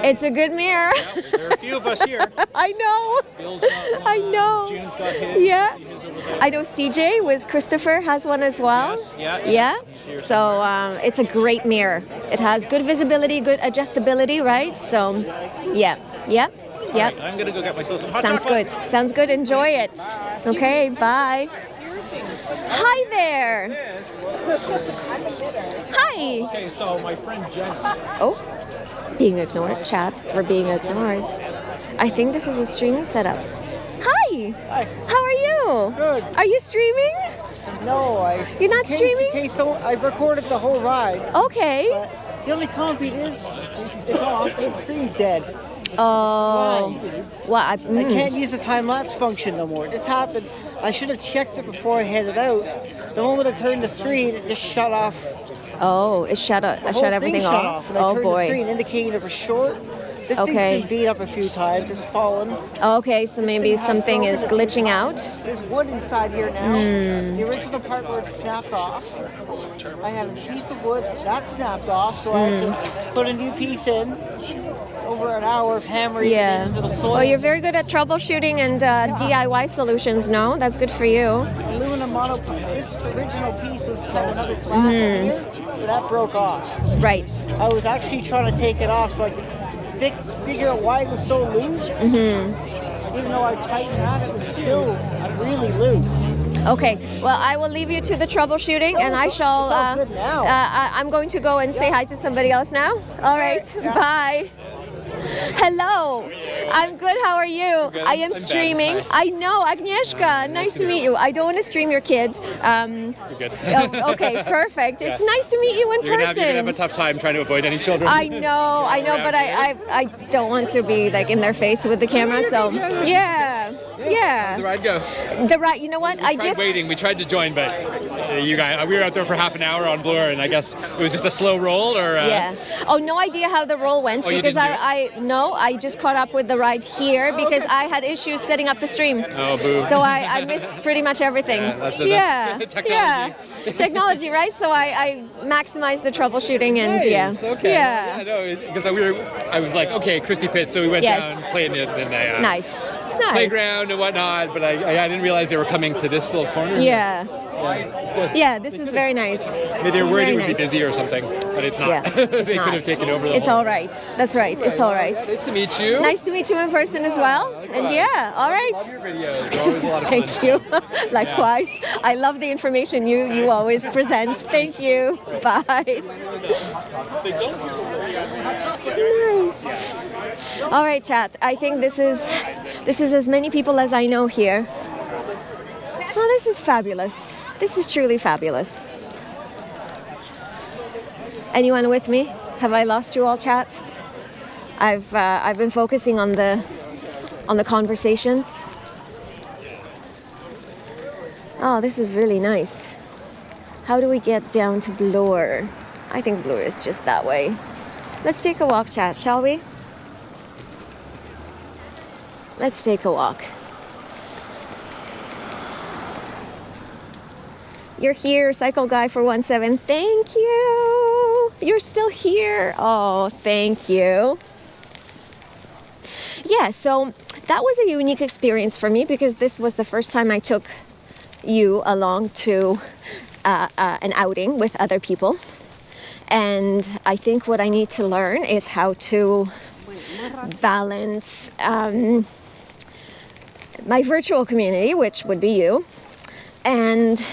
It's a good mirror. There are a few of us here. I know. Bill's got one. I know. June's got his. Yeah. His over there. I know CJ with Christopher has one as well. Yes, yeah. Yeah. He's here So it's a great mirror. It has good visibility, good adjustability, right? So yeah. Yeah. Yeah. Right, I'm gonna go get myself some hot Sounds chocolate. good. Sounds good. Enjoy it. Okay, bye. Hi there. Hi. Okay, so my friend Jen. Oh, being ignored. Chat. We're being ignored. I think this is a streaming setup. Hi. Hi. How are you? Good. Are you streaming? No, You're not streaming? Okay, so I recorded the whole ride. Okay. But the only complaint is it's off. The screen's dead. Oh. Well, I can't use the time lapse function no more. This happened. I should have checked it before I headed out. The moment I turned the screen, it just shut off. Oh, it shut up. The whole Shut everything thing shut off. And I Oh turned the boy. screen indicating it was short. This Okay. thing's been beat up a few times. It's fallen. Okay, so maybe something is glitching out. There's wood inside here now. Hmm. The original part where it snapped off. I have a piece of wood that snapped off, so I had Hmm. to put a new piece in. Over an hour of hammering it Yeah. into the soil. Well, you're very good at troubleshooting and DIY solutions. No, that's good for you. Aluminum mono. This original piece was had another glass in here, but that broke off. Right. I was actually trying to take it off so I could figure out why it was so loose. Even though I tightened that, it was still really loose. Okay. Well, I will leave you to the troubleshooting, and I shall. It's all good now. I'm going to go and say hi to somebody else now. All right. Bye. Hello. I'm good. How are you? I am streaming. I know, Agnieszka. Nice to meet you. I don't want to stream your kid. You're good. Okay, perfect. It's nice to meet you in You're person. gonna have a tough time trying to avoid any children. I know, but I don't want to be like in their face with the camera. So yeah. The ride go. The right. You know what? I Tried just. waiting. We tried to join, but you guys, we were out there for half an hour on Bloor, and I guess it was just a slow roll, or. Yeah. Oh, no idea how the roll went Oh, you because didn't do I just caught up with the ride here because I had issues setting up the stream. Oh, boo. So I missed pretty much everything. That's technology. Yeah. Technology, right? So I maximized the troubleshooting and Nice, Okay. Yeah. No, because I was like, okay, Christy Pitt, so we went Yes. down, played in the Nice. playground and whatnot, but I didn't realize they were coming to this little corner. Yeah. Good. Yeah, this is very nice. Maybe they were worried it would Very be nice. busy or something, but it's not. Yeah, it's They not. could have taken over the It's whole. all right. That's right. It's all right. Nice to meet you. Nice to meet you in person as well. And yeah, all right. Love your videos. They're always a lot of fun. Thank you. Likewise. I love the information you always present. Thank you. Bye. Nice. All right, chat. I think this is as many people as I know here. Well, this is fabulous. This is truly fabulous. Anyone with me? Have I lost you all, chat? I've been focusing on the conversations. Oh, this is really nice. How do we get down to Bloor? I think Bloor is just that way. Let's take a walk, chat, shall we? Let's take a walk. You're here, Cycle Guy for 17. Thank you. You're still here. Oh, thank you. Yeah, so that was a unique experience for me because this was the first time I took you along to an outing with other people. And I think what I need to learn is how to balance my virtual community, which would be you, and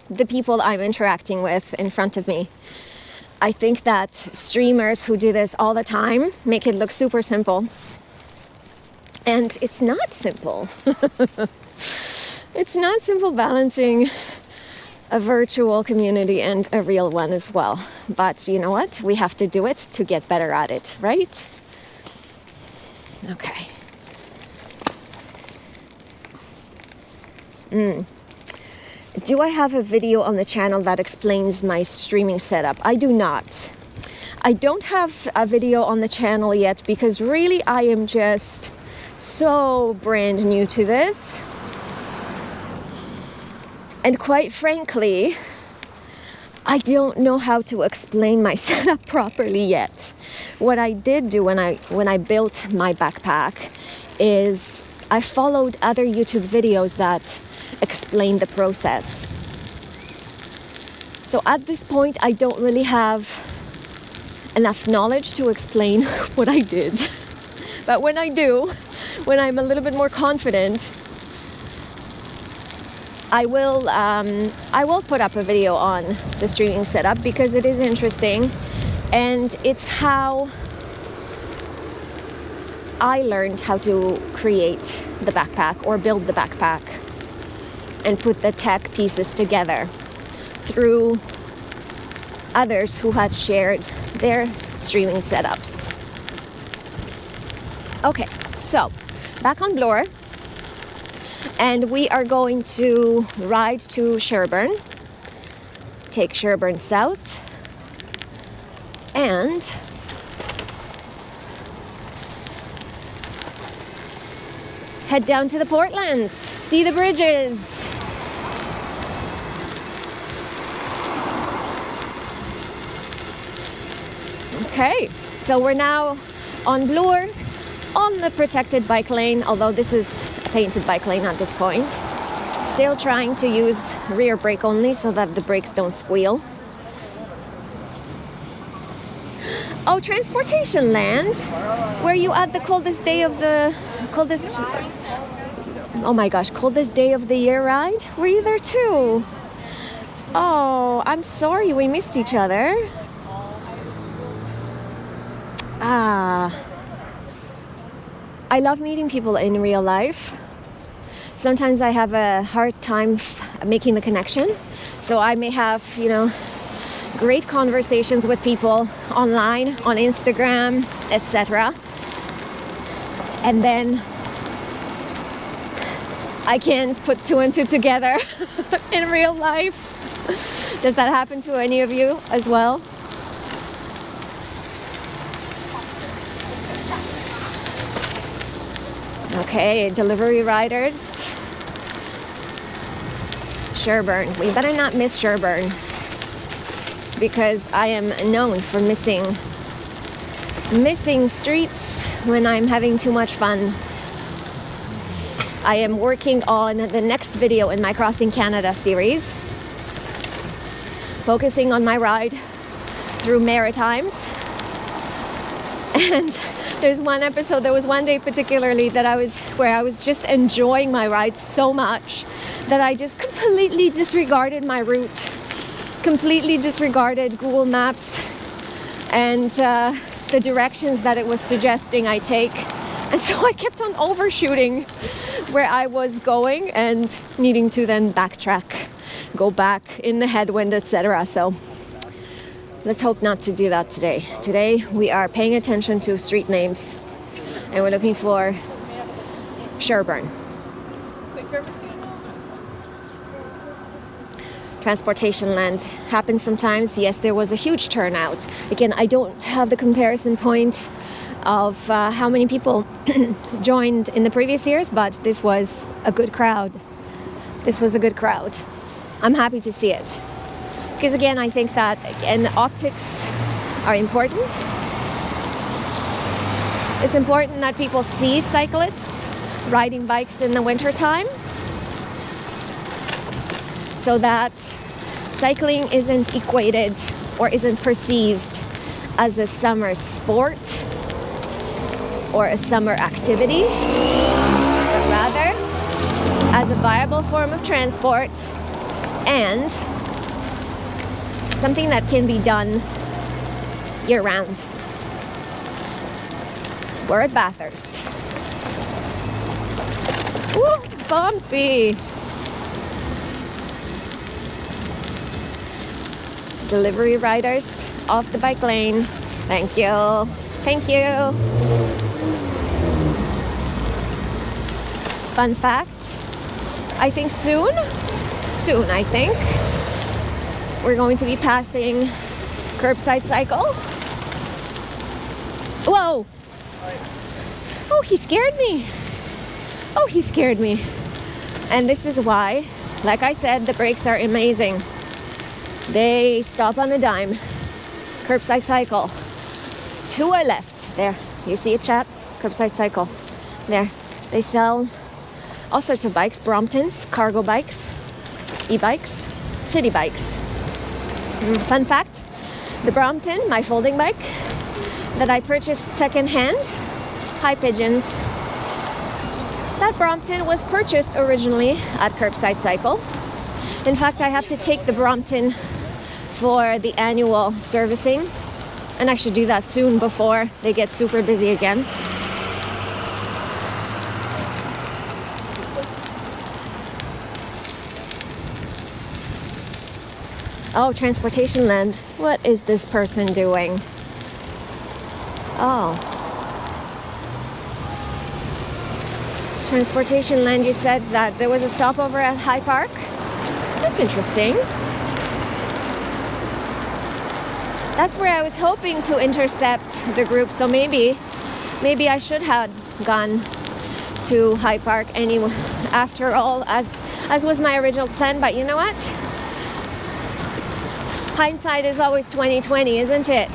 the people I'm interacting with in front of me. I think that streamers who do this all the time make it look super simple. And it's not simple. It's not simple balancing a virtual community and a real one as well. But you know what? We have to do it to get better at it, right? Okay. Do I have a video on the channel that explains my streaming setup? I do not. I don't have a video on the channel yet because really I am just so brand new to this. And quite frankly, I don't know how to explain my setup properly yet. What I did do when I built my backpack is I followed other YouTube videos that explain the process. So at this point, I don't really have enough knowledge to explain what I did. But when I do, when I'm a little bit more confident, I will put up a video on the streaming setup because it is interesting and it's how I learned how to create the backpack or build the backpack and put the tech pieces together through others who had shared their streaming setups. Okay, so back on Bloor, and we are going to ride to Sherburn, take Sherburn south, and head down to the Portlands, see the bridges. Okay, so we're now on Bloor, on the protected bike lane, although this is a painted bike lane at this point. Still trying to use rear brake only so that the brakes don't squeal. Oh, transportation land. Were you at the coldest day of the oh my gosh, coldest day of the year ride? Were you there too? Oh, I'm sorry we missed each other. I love meeting people in real life. Sometimes I have a hard time making the connection. So I may have, great conversations with people online, on Instagram, etc. And then I can't put two and two together in real life. Does that happen to any of you as well? Okay, delivery riders. Sherburn. We better not miss Sherburn because I am known for missing streets when I'm having too much fun. I am working on the next video in my Crossing Canada series, focusing on my ride through Maritimes. And there's one episode, there was one day particularly where I was just enjoying my ride so much that I just completely disregarded my route, completely disregarded Google Maps and the directions that it was suggesting I take. And so I kept on overshooting where I was going and needing to then backtrack, go back in the headwind, etc. So let's hope not to do that today. Today we are paying attention to street names and we're looking for Sherburn. Transportation land happens sometimes. Yes, there was a huge turnout. Again, I don't have the comparison point of how many people joined in the previous years, but this was a good crowd. This was a good crowd. I'm happy to see it. Because again, I think that optics are important. It's important that people see cyclists riding bikes in the wintertime so that cycling isn't equated or isn't perceived as a summer sport or a summer activity, but rather as a viable form of transport and something that can be done year round. We're at Bathurst. Woo, bumpy. Delivery riders off the bike lane. Thank you. Thank you. Fun fact, I think soon, I think, we're going to be passing Curbside Cycle. Whoa! Oh, he scared me. Oh, he scared me. And this is why, like I said, the brakes are amazing. They stop on a dime. Curbside Cycle. To our left. There. You see it, chat? Curbside Cycle. There. They sell all sorts of bikes. Bromptons, cargo bikes, e-bikes, city bikes. Fun fact, the Brompton, my folding bike, that I purchased secondhand, High Pigeons. That Brompton was purchased originally at Curbside Cycle. In fact, I have to take the Brompton for the annual servicing, and I should do that soon before they get super busy again. Oh, Transportation Land. What is this person doing? Oh. Transportation Land, you said that there was a stopover at High Park? That's interesting. That's where I was hoping to intercept the group, so maybe I should have gone to High Park anyway, after all, as was my original plan, but you know what? Hindsight is always 20/20, isn't it?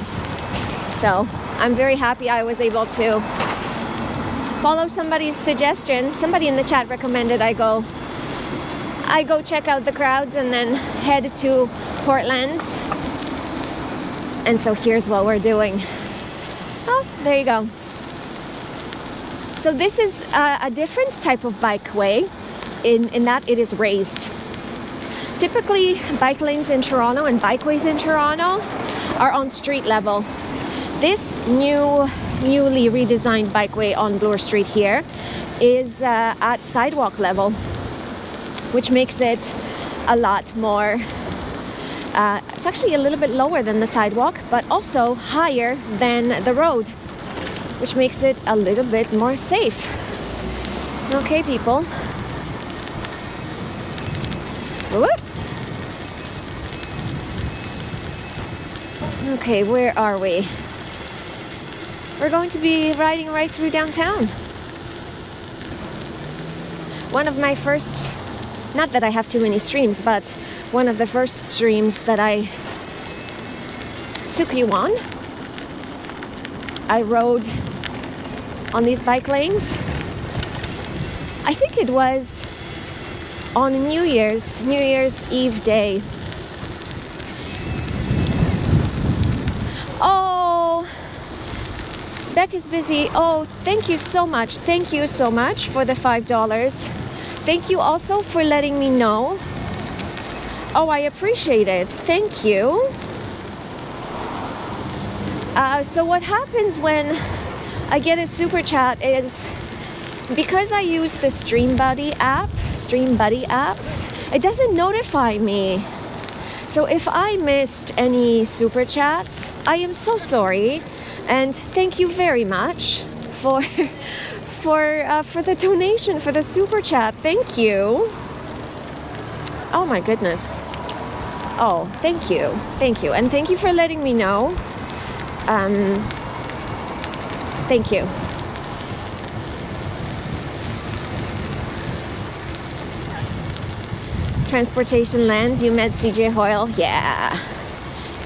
So I'm very happy I was able to follow somebody's suggestion. Somebody in the chat recommended I go check out the crowds and then head to Portland's. And so here's what we're doing. Oh, there you go. So this is a different type of bikeway in that it is raised. Typically, bike lanes in Toronto and bikeways in Toronto are on street level. This newly redesigned bikeway on Bloor Street here is at sidewalk level, which makes it a lot more, it's actually a little bit lower than the sidewalk, but also higher than the road, which makes it a little bit more safe. Okay, people. Whoop. Okay, where are we? We're going to be riding right through downtown. One of my first, not that I have too many streams, but one of the first streams that I took you on, I rode on these bike lanes. I think it was on New Year's Eve day. Oh, Beck is busy. Oh, thank you so much. Thank you so much for the $5. Thank you also for letting me know. Oh, I appreciate it. Thank you. So what happens when I get a super chat is, because I use the Stream Buddy app, it doesn't notify me. So if I missed any super chats, I am so sorry, and thank you very much for the donation, for the super chat. Thank you. Oh my goodness. Oh, thank you, and thank you for letting me know. Thank you. Transportation Land, you met CJ Hoyle? Yeah.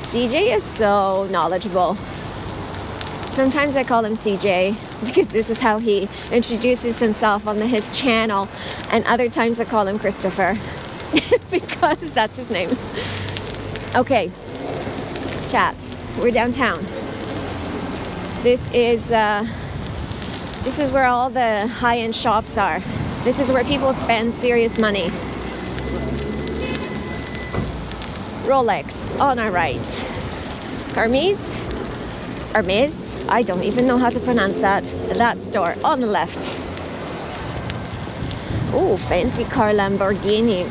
CJ is so knowledgeable. Sometimes I call him CJ because this is how he introduces himself on his channel, and other times I call him Christopher because that's his name. Okay, chat, we're downtown. This is where all the high-end shops are. This is where people spend serious money. Rolex on our right. Hermes, Hermes, I don't even know how to pronounce that. That store on the left. Oh, fancy car Lamborghini.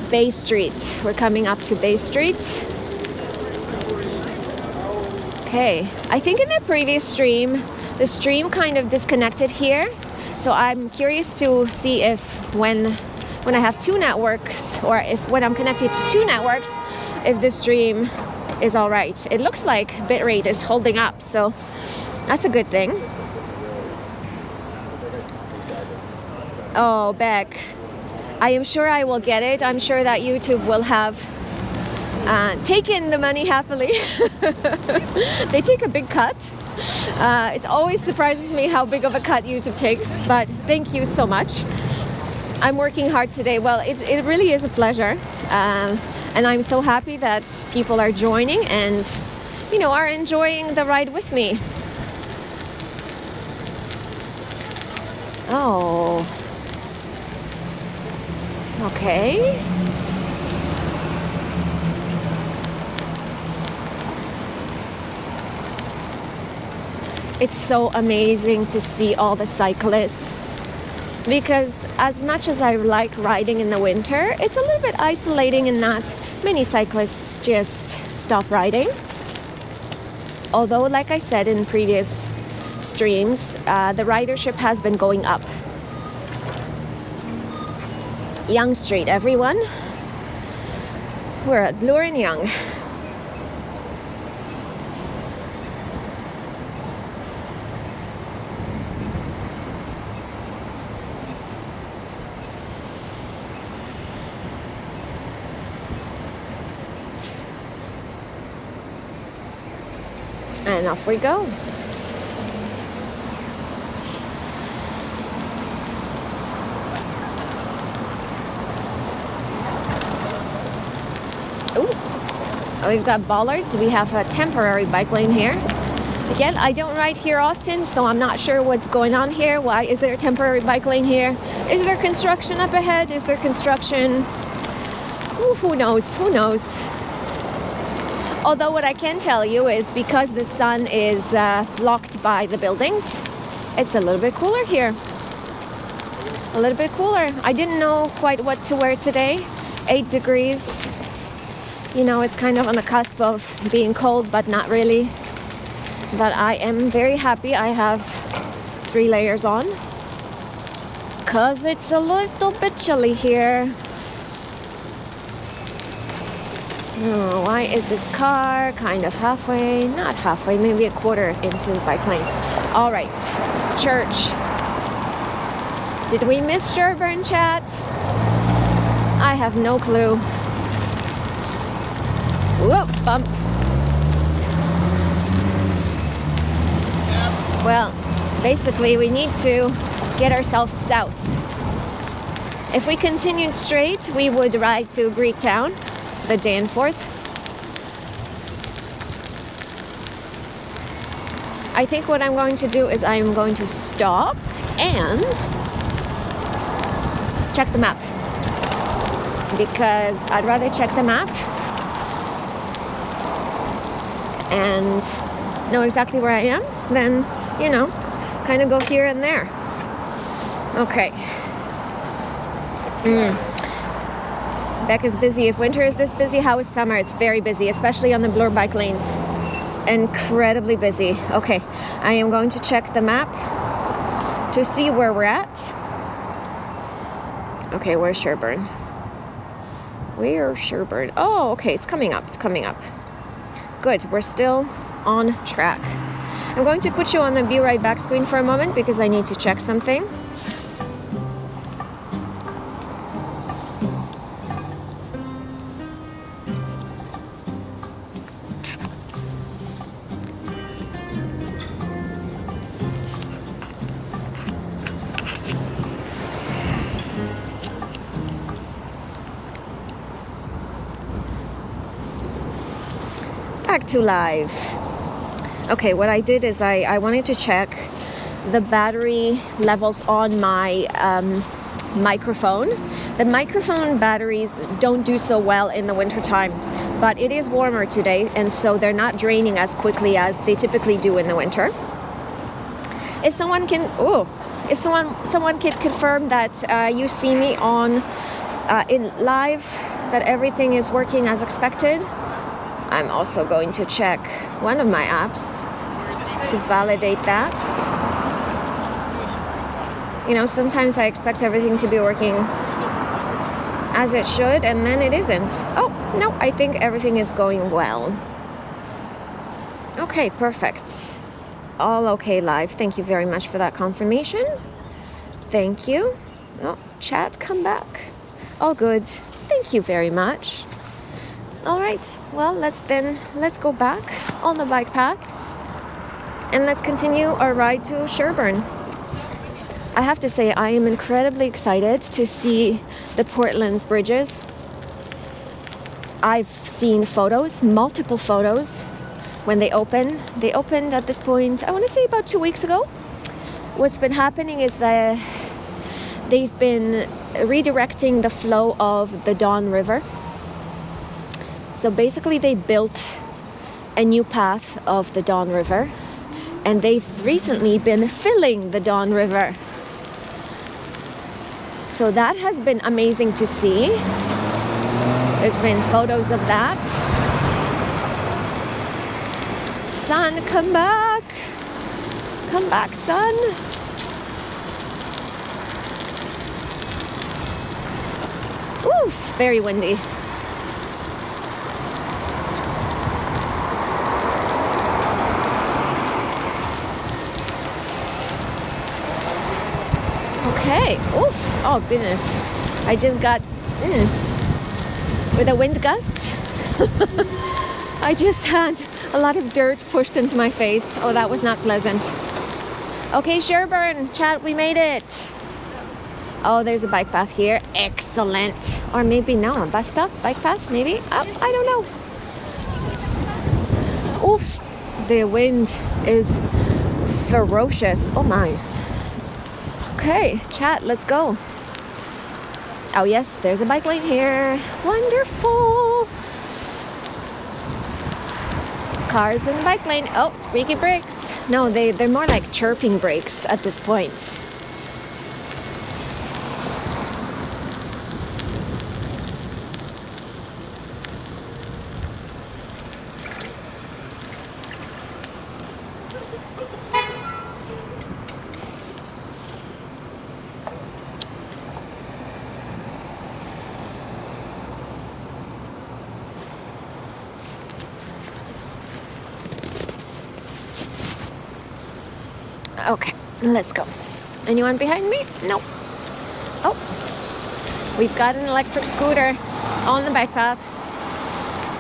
Bay Street. We're coming up to Bay Street. Okay, I think in the previous stream, the stream kind of disconnected here. So I'm curious to see if when I have two networks, or if when I'm connected to two networks, if the stream is all right. It looks like bitrate is holding up, so that's a good thing. Oh, Beck, I am sure I will get it. I'm sure that YouTube will have taken the money happily. They take a big cut. It always surprises me how big of a cut YouTube takes, but thank you so much. I'm working hard today. Well, it really is a pleasure. And I'm so happy that people are joining and, you know, are enjoying the ride with me. Oh. Okay. It's so amazing to see all the cyclists, because as much as I like riding in the winter, it's a little bit isolating in that many cyclists just stop riding. Although, like I said in previous streams, the ridership has been going up. Yonge Street, everyone. We're at Bloor and Yonge. And off we go. Ooh, we've got bollards. We have a temporary bike lane here. Again, I don't ride here often, so I'm not sure what's going on here. Why is there a temporary bike lane here? Is there construction up ahead? Is there construction? Ooh, who knows? Who knows? Although what I can tell you is because the sun is blocked by the buildings, it's a little bit cooler here. A little bit cooler. I didn't know quite what to wear today. 8 degrees. You know, it's kind of on the cusp of being cold, but not really. But I am very happy I have 3 layers on, because it's a little bit chilly here. Oh, why is this car kind of halfway? Not halfway, maybe a quarter into the bike lane. All right, church. Did we miss Sherburne, chat? I have no clue. Whoop, bump. Well, basically we need to get ourselves south. If we continued straight, we would ride to Greektown, the Danforth. I think what I'm going to do is I'm going to stop and check the map, because I'd rather check the map and know exactly where I am than, you know, kind of go here and there. Okay. Beck is busy. If winter is this busy, how is summer? It's very busy, especially on the Bloor bike lanes. Incredibly busy. Okay, I am going to check the map to see where we're at. Okay, where's Sherburne? Where's Sherburne? Oh, okay, it's coming up. It's coming up. Good, we're still on track. I'm going to put you on the Be Right Back screen for a moment because I need to check something. Back to live. Okay, what I did is I wanted to check the battery levels on my microphone. The microphone batteries don't do so well in the wintertime, but it is warmer today, and so they're not draining as quickly as they typically do in the winter. If someone can, if someone can confirm that you see me on in live, that everything is working as expected, I'm also going to check one of my apps to validate that. You know, sometimes I expect everything to be working as it should, and then it isn't. Oh, no, I think everything is going well. Okay, perfect. All okay live. Thank you very much for that confirmation. Thank you. Oh, chat, come back. All good. Thank you very much. All right, well, let's go back on the bike path and let's continue our ride to Sherburne. I have to say, I am incredibly excited to see the Portland's bridges. I've seen photos, multiple photos, when they open. They opened at this point, I want to say about 2 weeks ago. What's been happening is that they've been redirecting the flow of the Don River. So basically they built a new path of the Don River, and they've recently been filling the Don River. So that has been amazing to see. There's been photos of that. Sun, come back. Come back, sun. Oof, very windy. Okay, oof, oh goodness. I just got, with a wind gust, I just had a lot of dirt pushed into my face. Oh, that was not pleasant. Okay, Sherburne, chat, we made it. Oh, there's a bike path here. Excellent. Or maybe no, a bus stop, bike path, maybe. I don't know. Oof, the wind is ferocious. Oh my. Okay, chat, let's go. Oh yes, there's a bike lane here. Wonderful. Cars in the bike lane. Oh, squeaky brakes. No, they're more like chirping brakes at this point. Okay, let's go. Anyone behind me? No. Oh, we've got an electric scooter on the bike path.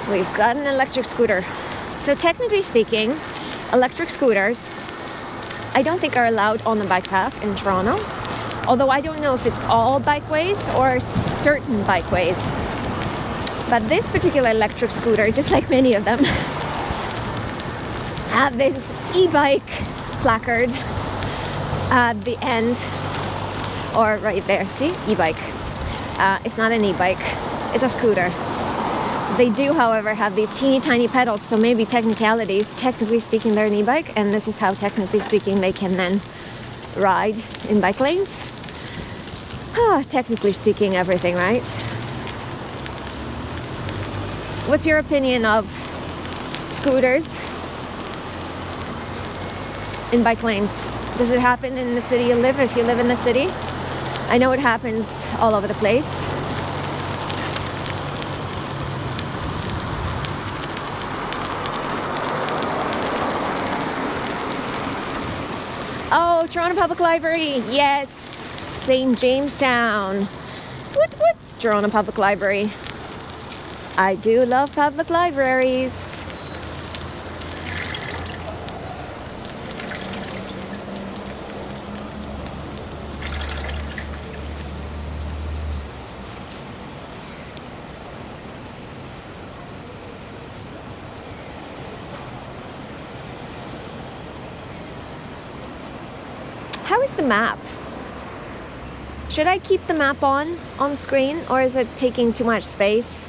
We've got an electric scooter. So technically speaking, electric scooters, I don't think are allowed on the bike path in Toronto. Although I don't know if it's all bikeways or certain bikeways. But this particular electric scooter, just like many of them, have this e-bike placard at the end, or right there, see, e-bike. It's not an e-bike, it's a scooter. They do, however, have these teeny tiny pedals, so maybe technically speaking, they're an e-bike, and this is how, technically speaking, they can then ride in bike lanes. Technically speaking, everything, right? What's your opinion of scooters in bike lanes? Does it happen in the city you live, if you live in the city? I know it happens all over the place. Oh, Toronto Public Library, yes, St. Jamestown. What? Toronto Public Library. I do love public libraries. How is the map? Should I keep the map on screen, or is it taking too much space?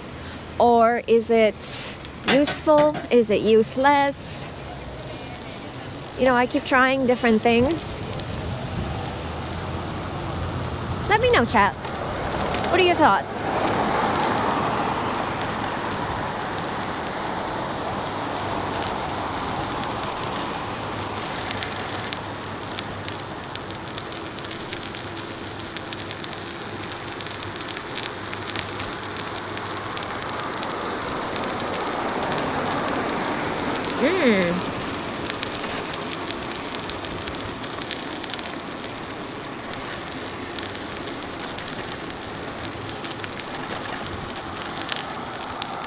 Or is it useful? Is it useless? You know, I keep trying different things. Let me know, chat. What are your thoughts?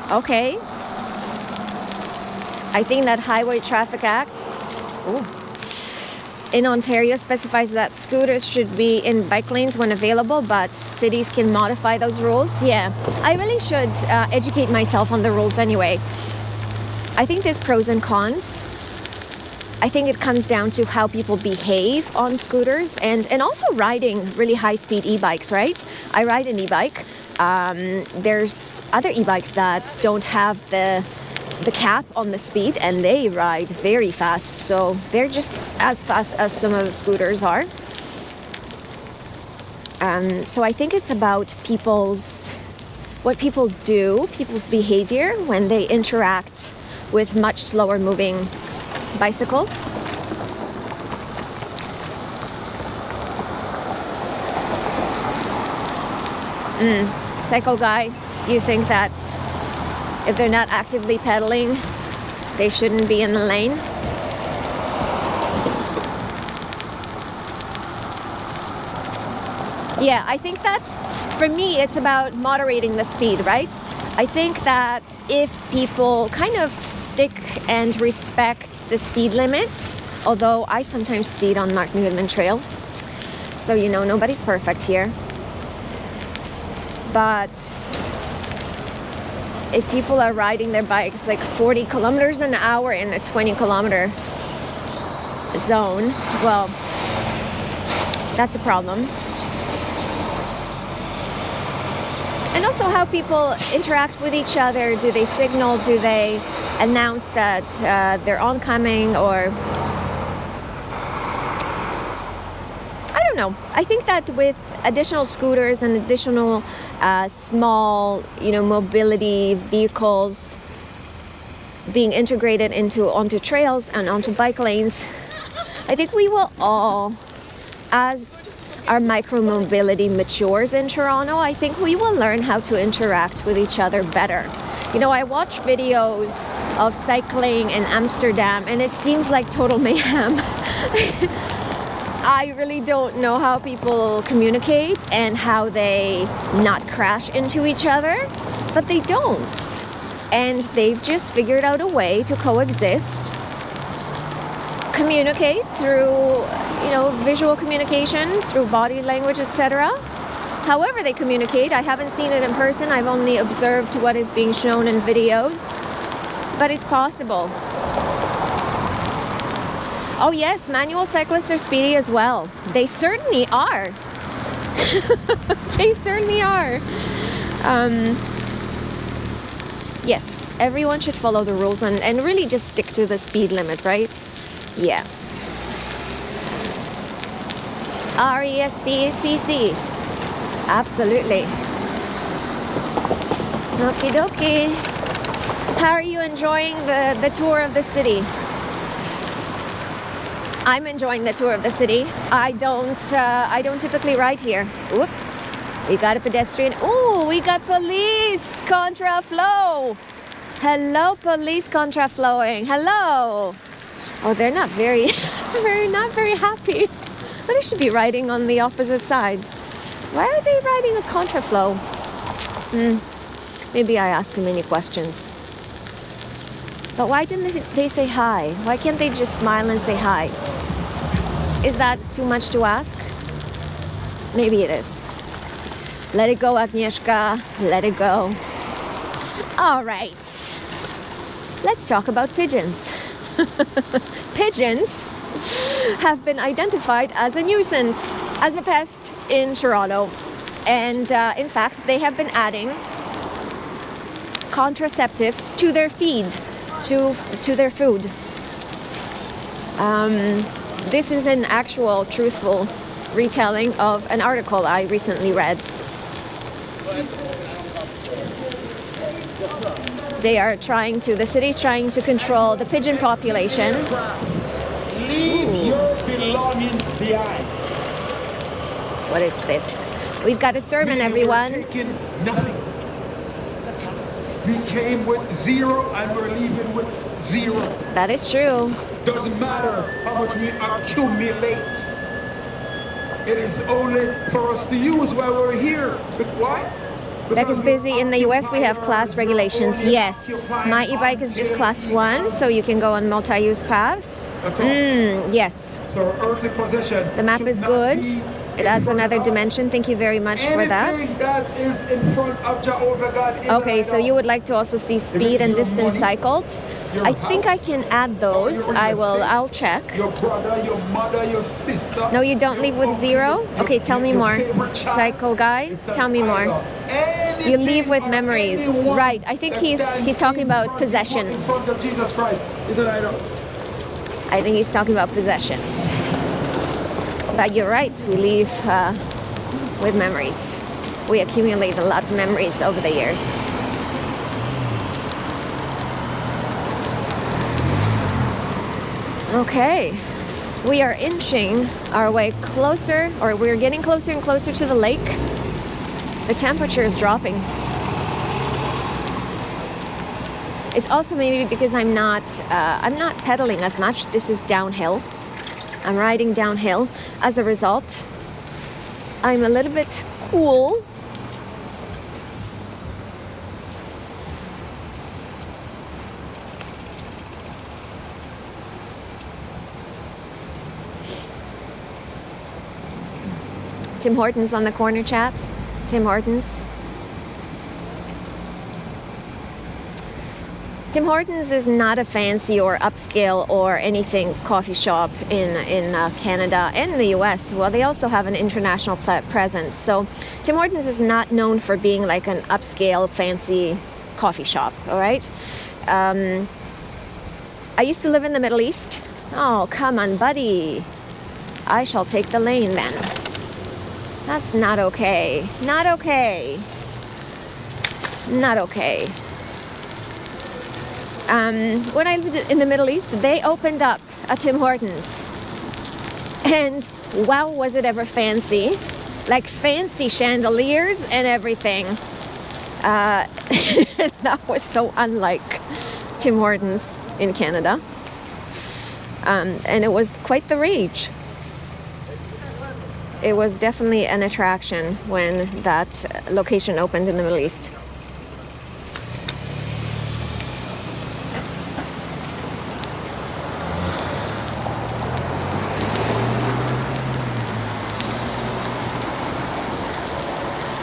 Okay. I think that Highway Traffic Act in Ontario specifies that scooters should be in bike lanes when available, but cities can modify those rules. Yeah, I really should educate myself on the rules anyway. I think there's pros and cons. I think it comes down to how people behave on scooters and also riding really high-speed e-bikes, right? I ride an e-bike. There's other e-bikes that don't have the cap on the speed and they ride very fast. So they're just as fast as some of the scooters are. So I think it's about what people do, people's behavior when they interact with much slower moving bicycles. Cycle guy, you think that if they're not actively pedaling, they shouldn't be in the lane? Yeah, I think that for me, it's about moderating the speed, right? I think that if people kind of stick and respect the speed limit, although I sometimes speed on Martin Goodman Trail, so you know, nobody's perfect here. But if people are riding their bikes like 40 kilometers an hour in a 20 kilometer zone, well, that's a problem. And also how people interact with each other. Do they signal? Do they announce that they're oncoming? Or I don't know. I think that with additional scooters and additional small, mobility vehicles being integrated onto trails and onto bike lanes, I think we will all, as our micro-mobility matures in Toronto, I think we will learn how to interact with each other better. I watch videos of cycling in Amsterdam and it seems like total mayhem. I really don't know how people communicate and how they not crash into each other, but they don't. And they've just figured out a way to coexist, communicate through, visual communication, through body language, etc. However they communicate, I haven't seen it in person. I've only observed what is being shown in videos, but it's possible. Oh yes, manual cyclists are speedy as well. They certainly are. They certainly are. Yes, everyone should follow the rules and really just stick to the speed limit, right? Yeah. RESPCT. Absolutely. Okie dokie. How are you enjoying the tour of the city? I'm enjoying the tour of the city. I don't typically ride here. Whoop. We got a pedestrian. Oh, we got police Contraflow. Hello, police Contraflowing. Hello. Oh, they're not very happy. But they should be riding on the opposite side. Why are they riding a Contraflow? Maybe I asked too many questions. But why didn't they say hi? Why can't they just smile and say hi? Is that too much to ask? Maybe it is. Let it go, Agnieszka. Let it go. All right. Let's talk about pigeons. Pigeons have been identified as a nuisance, as a pest in Toronto. And in fact, they have been adding contraceptives to their feed, to their food. This is an actual truthful retelling of an article I recently read. The city's trying to control the pigeon population. Leave your belongings behind. What is this? We've got a sermon, everyone. We're taking nothing. We came with zero and we're leaving with zero. That is true. Doesn't matter how much we accumulate. It is only for us to use while we're here. But why? Beck is busy. In the US, we have class regulations. Yes. My e-bike is just class 1, so you can go on multi-use paths. That's all. Yes. So earthly possession. The map is good. It adds another dimension. Thank you very much for that. Anything that is in front of Jehovah God is Okay, so you would like to also see speed and distance cycled. I think I can add those. I'll check. Your brother, your mother, your sister. No, you don't leave with 0? Okay, tell me more. Cycle guy, tell me more. You leave with memories. Right, I think he's talking about possessions. In front of Jesus Christ is an idol. I think he's talking about possessions. But you're right, we leave with memories. We accumulate a lot of memories over the years. Okay, we are inching our way closer, or we're getting closer and closer to the lake. The temperature is dropping. It's also maybe because I'm not pedaling as much. This is downhill. I'm riding downhill. As a result, I'm a little bit cool. Tim Hortons on the corner chat. Tim Hortons. Tim Hortons is not a fancy or upscale or anything coffee shop in Canada and in the US. Well, they also have an international presence. So Tim Hortons is not known for being like an upscale, fancy coffee shop, all right? I used to live in the Middle East. Oh, come on, buddy. I shall take the lane then. That's not okay. Not okay. Not okay. When I lived in the Middle East, they opened up a Tim Hortons. And wow, was it ever fancy. Like fancy chandeliers and everything. That was so unlike Tim Hortons in Canada. And it was quite the rage. It was definitely an attraction when that location opened in the Middle East.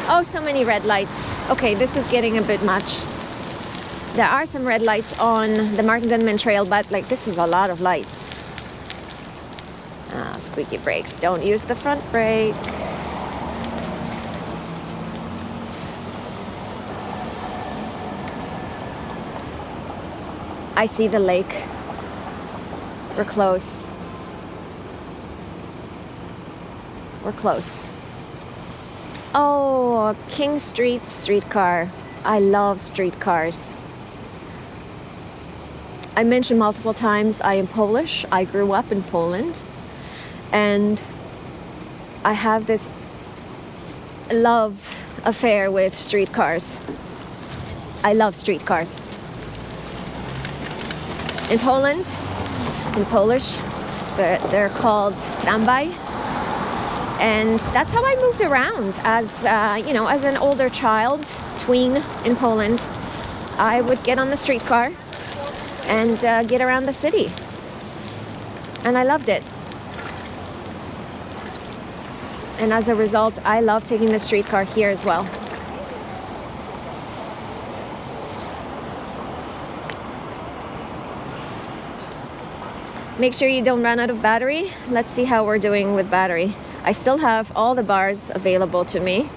Oh, so many red lights. Okay, this is getting a bit much. There are some red lights on the Martin Gunman Trail, but like this is a lot of lights. Ah, squeaky brakes. Don't use the front brake. I see the lake. We're close. We're close. Oh, King Street streetcar. I love streetcars. I mentioned multiple times I am Polish. I grew up in Poland. And I have this love affair with streetcars. I love streetcars. In Poland, in Polish, they're called tramway. And that's how I moved around as, as an older child, tween in Poland. I would get on the streetcar and get around the city. And I loved it. And as a result, I love taking the streetcar here as well. Make sure you don't run out of battery. Let's see how we're doing with battery. I still have all the bars available to me.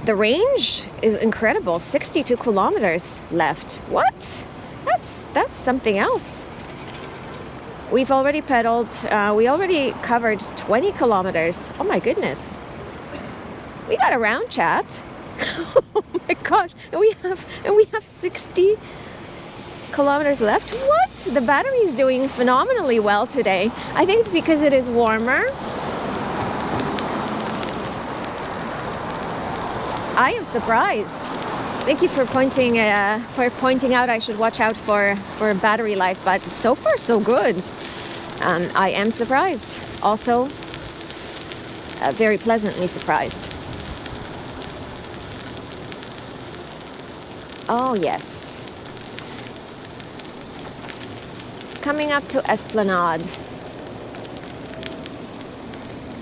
the range is incredible. 62 kilometers left. What? That's something else. We've already pedaled. We already covered 20 kilometers. Oh my goodness. We got around, chat. Oh my gosh. And we have 60 kilometers left. What? The battery is doing phenomenally well today. I think it's because it is warmer. I am surprised. Thank you for pointing out I should watch out for battery life, but so far so good. I am surprised. Also, very pleasantly surprised. Oh yes. Coming up to Esplanade.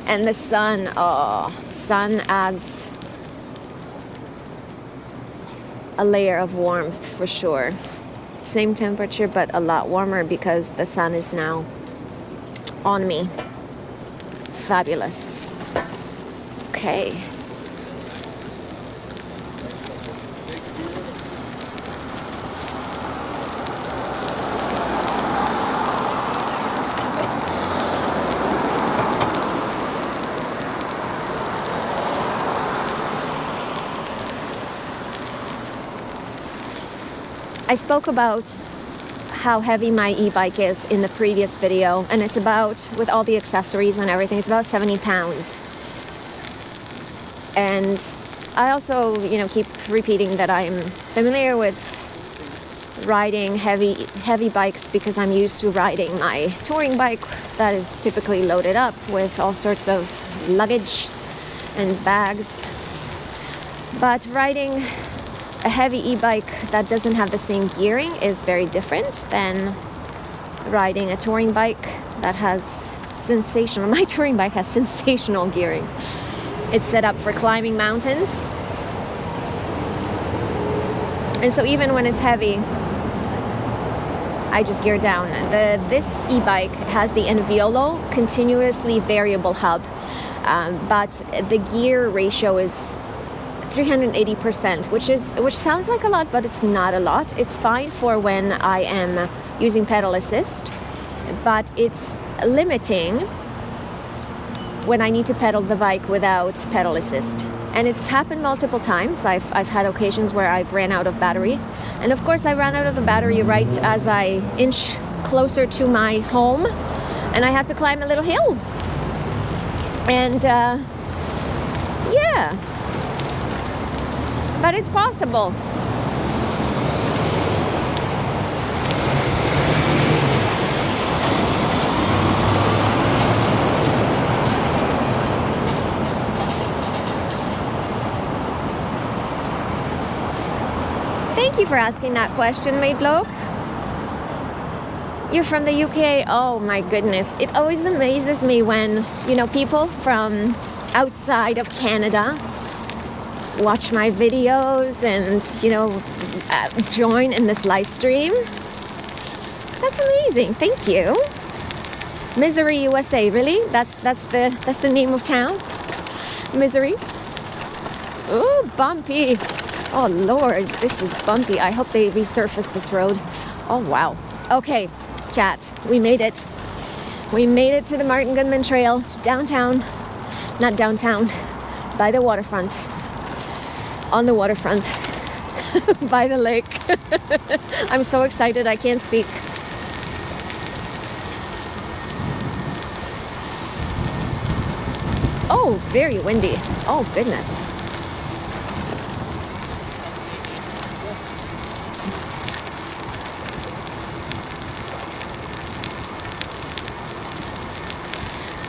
And the sun, sun adds a layer of warmth for sure. Same temperature, but a lot warmer because the sun is now on me. Fabulous. Okay. I spoke about how heavy my e-bike is in the previous video, and it's about, with all the accessories and everything, it's about 70 pounds. And I also, keep repeating that I'm familiar with riding heavy bikes because I'm used to riding my touring bike that is typically loaded up with all sorts of luggage and bags. But riding a heavy e-bike that doesn't have the same gearing is very different than riding a touring bike that has my touring bike has sensational gearing. It's set up for climbing mountains. And so even when it's heavy, I just gear down. This e-bike has the Enviolo continuously variable hub, but the gear ratio is 380%, which sounds like a lot, but it's not a lot. It's fine for when I am using pedal assist, but it's limiting when I need to pedal the bike without pedal assist. And it's happened multiple times. I've had occasions where I've ran out of battery, and of course I ran out of the battery right as I inch closer to my home, and I have to climb a little hill. And yeah. But it's possible. Thank you for asking that question, Maidloak. You're from the UK? Oh my goodness. It always amazes me when, people from outside of Canada watch my videos and join in this live stream. That's amazing. Thank you. Misery, USA. Really? That's the name of town? Misery. Ooh, bumpy. Oh Lord, this is bumpy. I hope they resurface this road. Oh wow. Okay, chat. We made it. We made it to the Martin Goodman Trail, downtown. Not downtown, by the waterfront. On the waterfront, by the lake. I'm so excited I can't speak. Oh, very windy. Oh, goodness.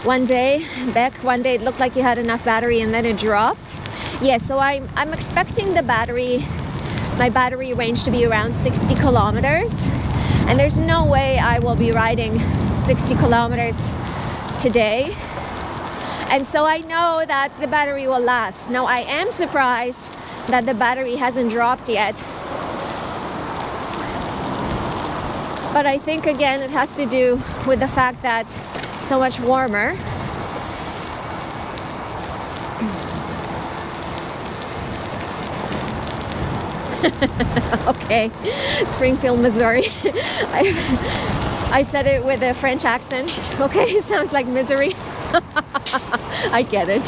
One day it looked like you had enough battery and then it dropped. Yeah, so I'm expecting my battery range to be around 60 kilometers. And there's no way I will be riding 60 kilometers today. And so I know that the battery will last. Now I am surprised that the battery hasn't dropped yet. But I think again it has to do with the fact that it's so much warmer. Okay, Springfield, Missouri. I said it with a French accent. Okay, sounds like misery. I get it.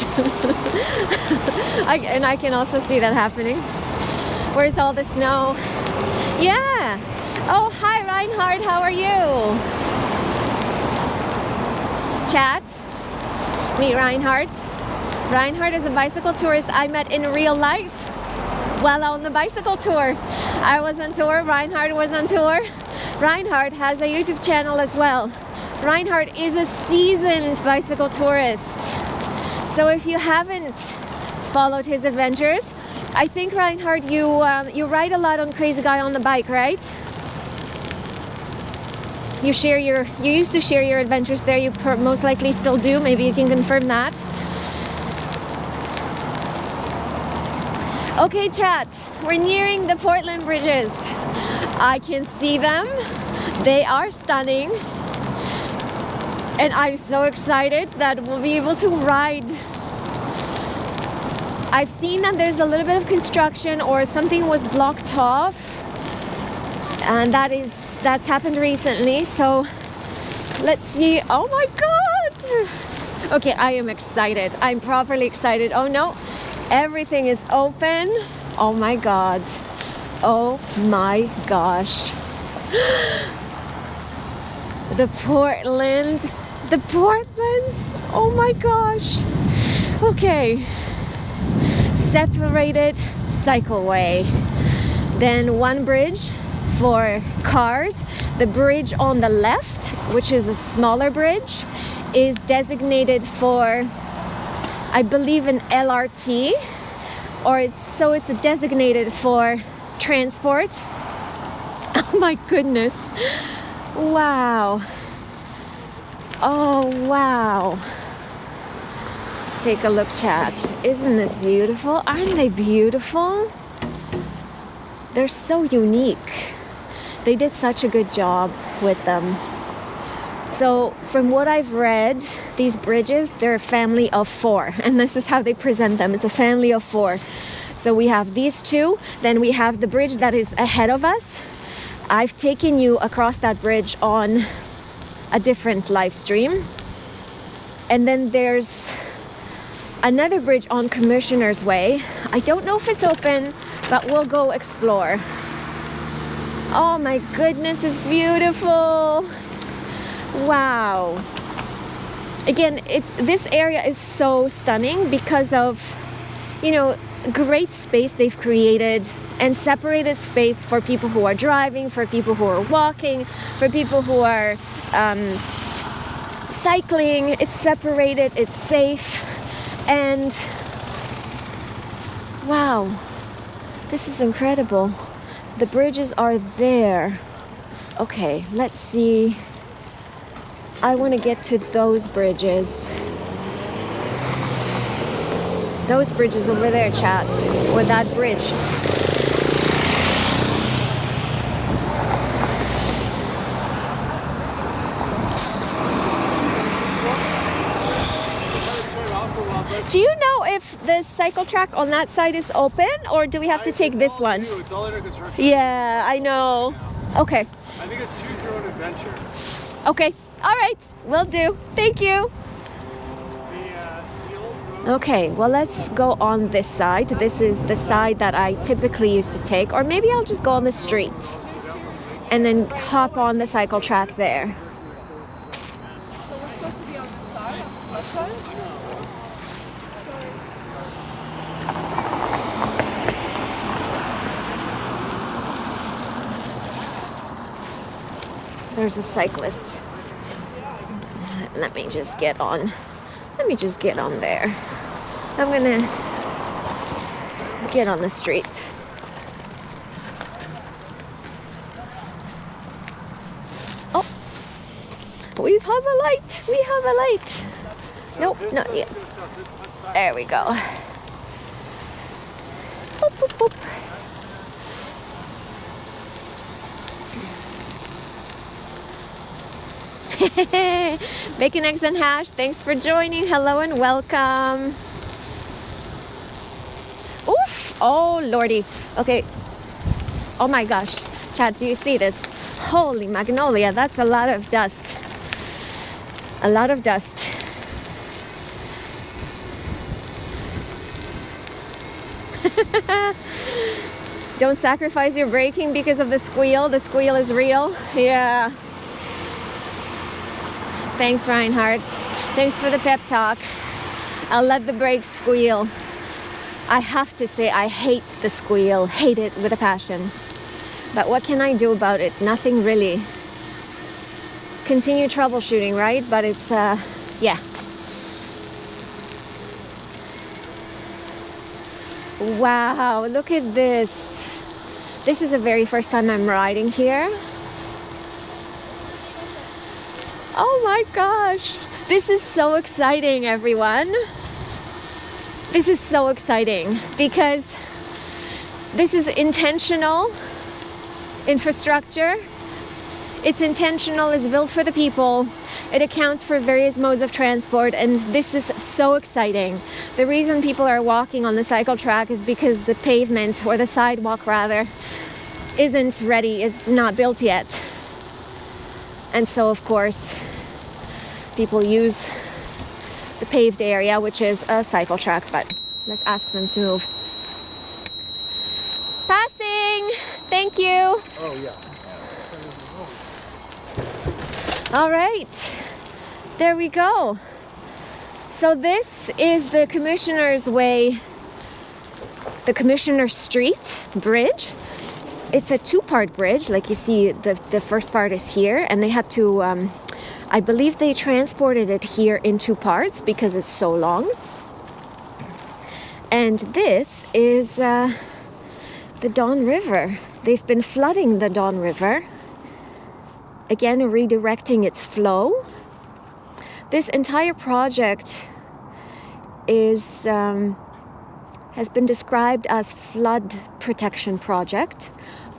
And I can also see that happening. Where's all the snow? Yeah. Oh, hi Reinhard, how are you? Chat. Meet Reinhard. Reinhard is a bicycle tourist I met in real life while on the bicycle tour. I was on tour, Reinhard was on tour. Reinhard has a YouTube channel as well. Reinhard is a seasoned bicycle tourist. So if you haven't followed his adventures, I think Reinhard, you ride a lot on Crazy Guy on the Bike, right? You used to share your adventures there. You most likely still do. Maybe you can confirm that. Okay, chat. We're nearing the Portland bridges. I can see them. They are stunning. And I'm so excited that we'll be able to ride. I've seen that there's a little bit of construction or something was blocked off. And that's happened recently. So let's see. Oh my God. Okay, I am excited. I'm properly excited. Oh no, everything is open. Oh my God. Oh my gosh. The Portlands. Oh my gosh. Okay. Separated cycleway. Then one bridge for cars. The bridge on the left, which is a smaller bridge, is designated for, I believe, an LRT, or it's designated for transport. Oh my goodness. Wow. Oh wow. Take a look, chat. Isn't this beautiful? Aren't they beautiful? They're so unique. They did such a good job with them. So from what I've read, these bridges, they're a family of 4. And this is how they present them. It's a family of 4. So we have these 2. Then we have the bridge that is ahead of us. I've taken you across that bridge on a different live stream. And then there's another bridge on Commissioner's Way. I don't know if it's open, but we'll go explore. Oh my goodness, it's beautiful. Wow. Again, this area is so stunning because of, great space they've created and separated space for people who are driving, for people who are walking, for people who are cycling. It's separated, it's safe, and wow, this is incredible. The bridges are there. Okay, let's see. I want to get to those bridges. Those bridges over there, chat. Or that bridge. Do you know if the cycle track on that side is open, or do we have to take this one? It's all under construction. Yeah, I know. Okay. I think it's choose your own adventure. Okay. All right. Will do. Thank you. Okay, well, let's go on this side. This is the side that I typically used to take, or maybe I'll just go on the street and then hop on the cycle track there. There's a cyclist. Let me just get on there. I'm gonna get on the street. Oh, we have a light. Nope, not yet. There we go. Boop, boop, boop. Bacon, eggs, and hash. Thanks for joining. Hello and welcome. Oof! Oh lordy. Okay. Oh my gosh, Chad, do you see this? Holy magnolia, that's a lot of dust. A lot of dust. Don't sacrifice your braking because of the squeal. The squeal is real. Yeah. Thanks, Reinhardt. Thanks for the pep talk. I'll let the brakes squeal. I have to say, I hate the squeal. Hate it with a passion. But what can I do about it? Nothing really. Continue troubleshooting, right? But it's, yeah. Wow, look at this. This is the very first time I'm riding here. Oh my gosh. This is so exciting, everyone. This is so exciting because this is intentional infrastructure. It's intentional, it's built for the people. It accounts for various modes of transport, and this is so exciting. The reason people are walking on the cycle track is because the pavement, or the sidewalk rather, isn't ready, it's not built yet. And so of course, people use the paved area, which is a cycle track, but let's ask them to move. Passing! Thank you! Oh, yeah. All right, there we go. So this is the Commissioner's Way, the Commissioner Street Bridge. It's a two-part bridge, like you see, the first part is here, and they had to, I believe they transported it here in two parts because it's so long. And this is the Don River. They've been flooding the Don River. Again, redirecting its flow. This entire project is has been described as flood protection project,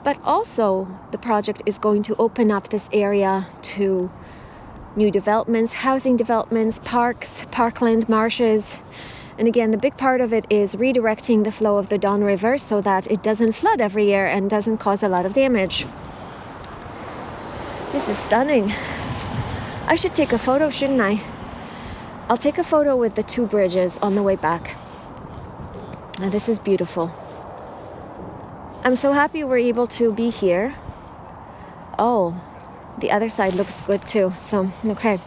but also the project is going to open up this area to new developments, housing developments, parks, parkland, marshes. And again, the big part of it is redirecting the flow of the Don River so that it doesn't flood every year and doesn't cause a lot of damage. This is stunning. I should take a photo, shouldn't I? I'll take a photo with the two bridges on the way back. And this is beautiful. I'm so happy we're able to be here. Oh, the other side looks good too. So, okay.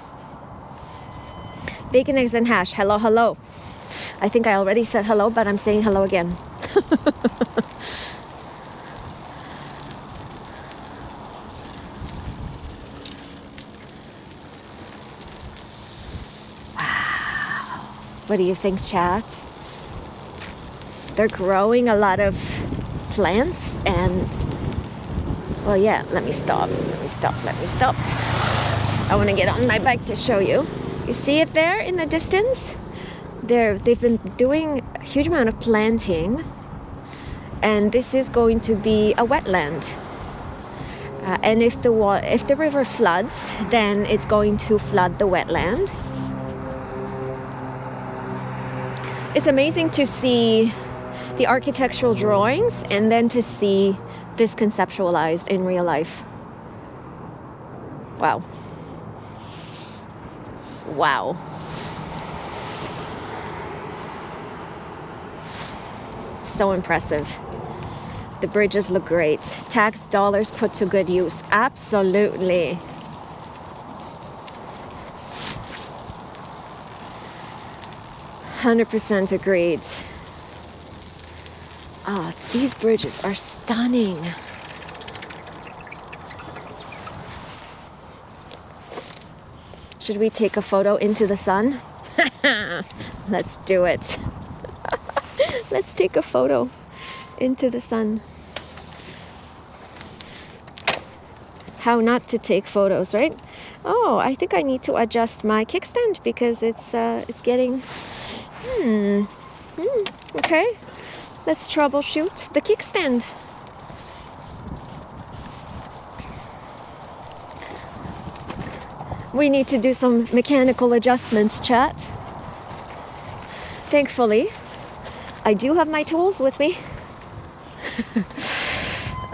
Bacon, eggs, and hash. Hello, hello. I think I already said hello, but I'm saying hello again. What do you think, chat? They're growing a lot of plants and, well, yeah, let me stop. I want to get on my bike to show you. You see it there in the distance? They've been doing a huge amount of planting, and this is going to be a wetland. And if the river floods, then it's going to flood the wetland. It's amazing to see the architectural drawings and then to see this conceptualized in real life. Wow. Wow. So impressive. The bridges look great. Tax dollars put to good use. Absolutely. %100% agreed. Ah, these bridges are stunning. Should we take a photo into the sun? Let's do it. Let's take a photo into the sun. How not to take photos, right? Oh, I think I need to adjust my kickstand because it's getting. Okay, let's troubleshoot the kickstand. We need to do some mechanical adjustments, chat. Thankfully, I do have my tools with me.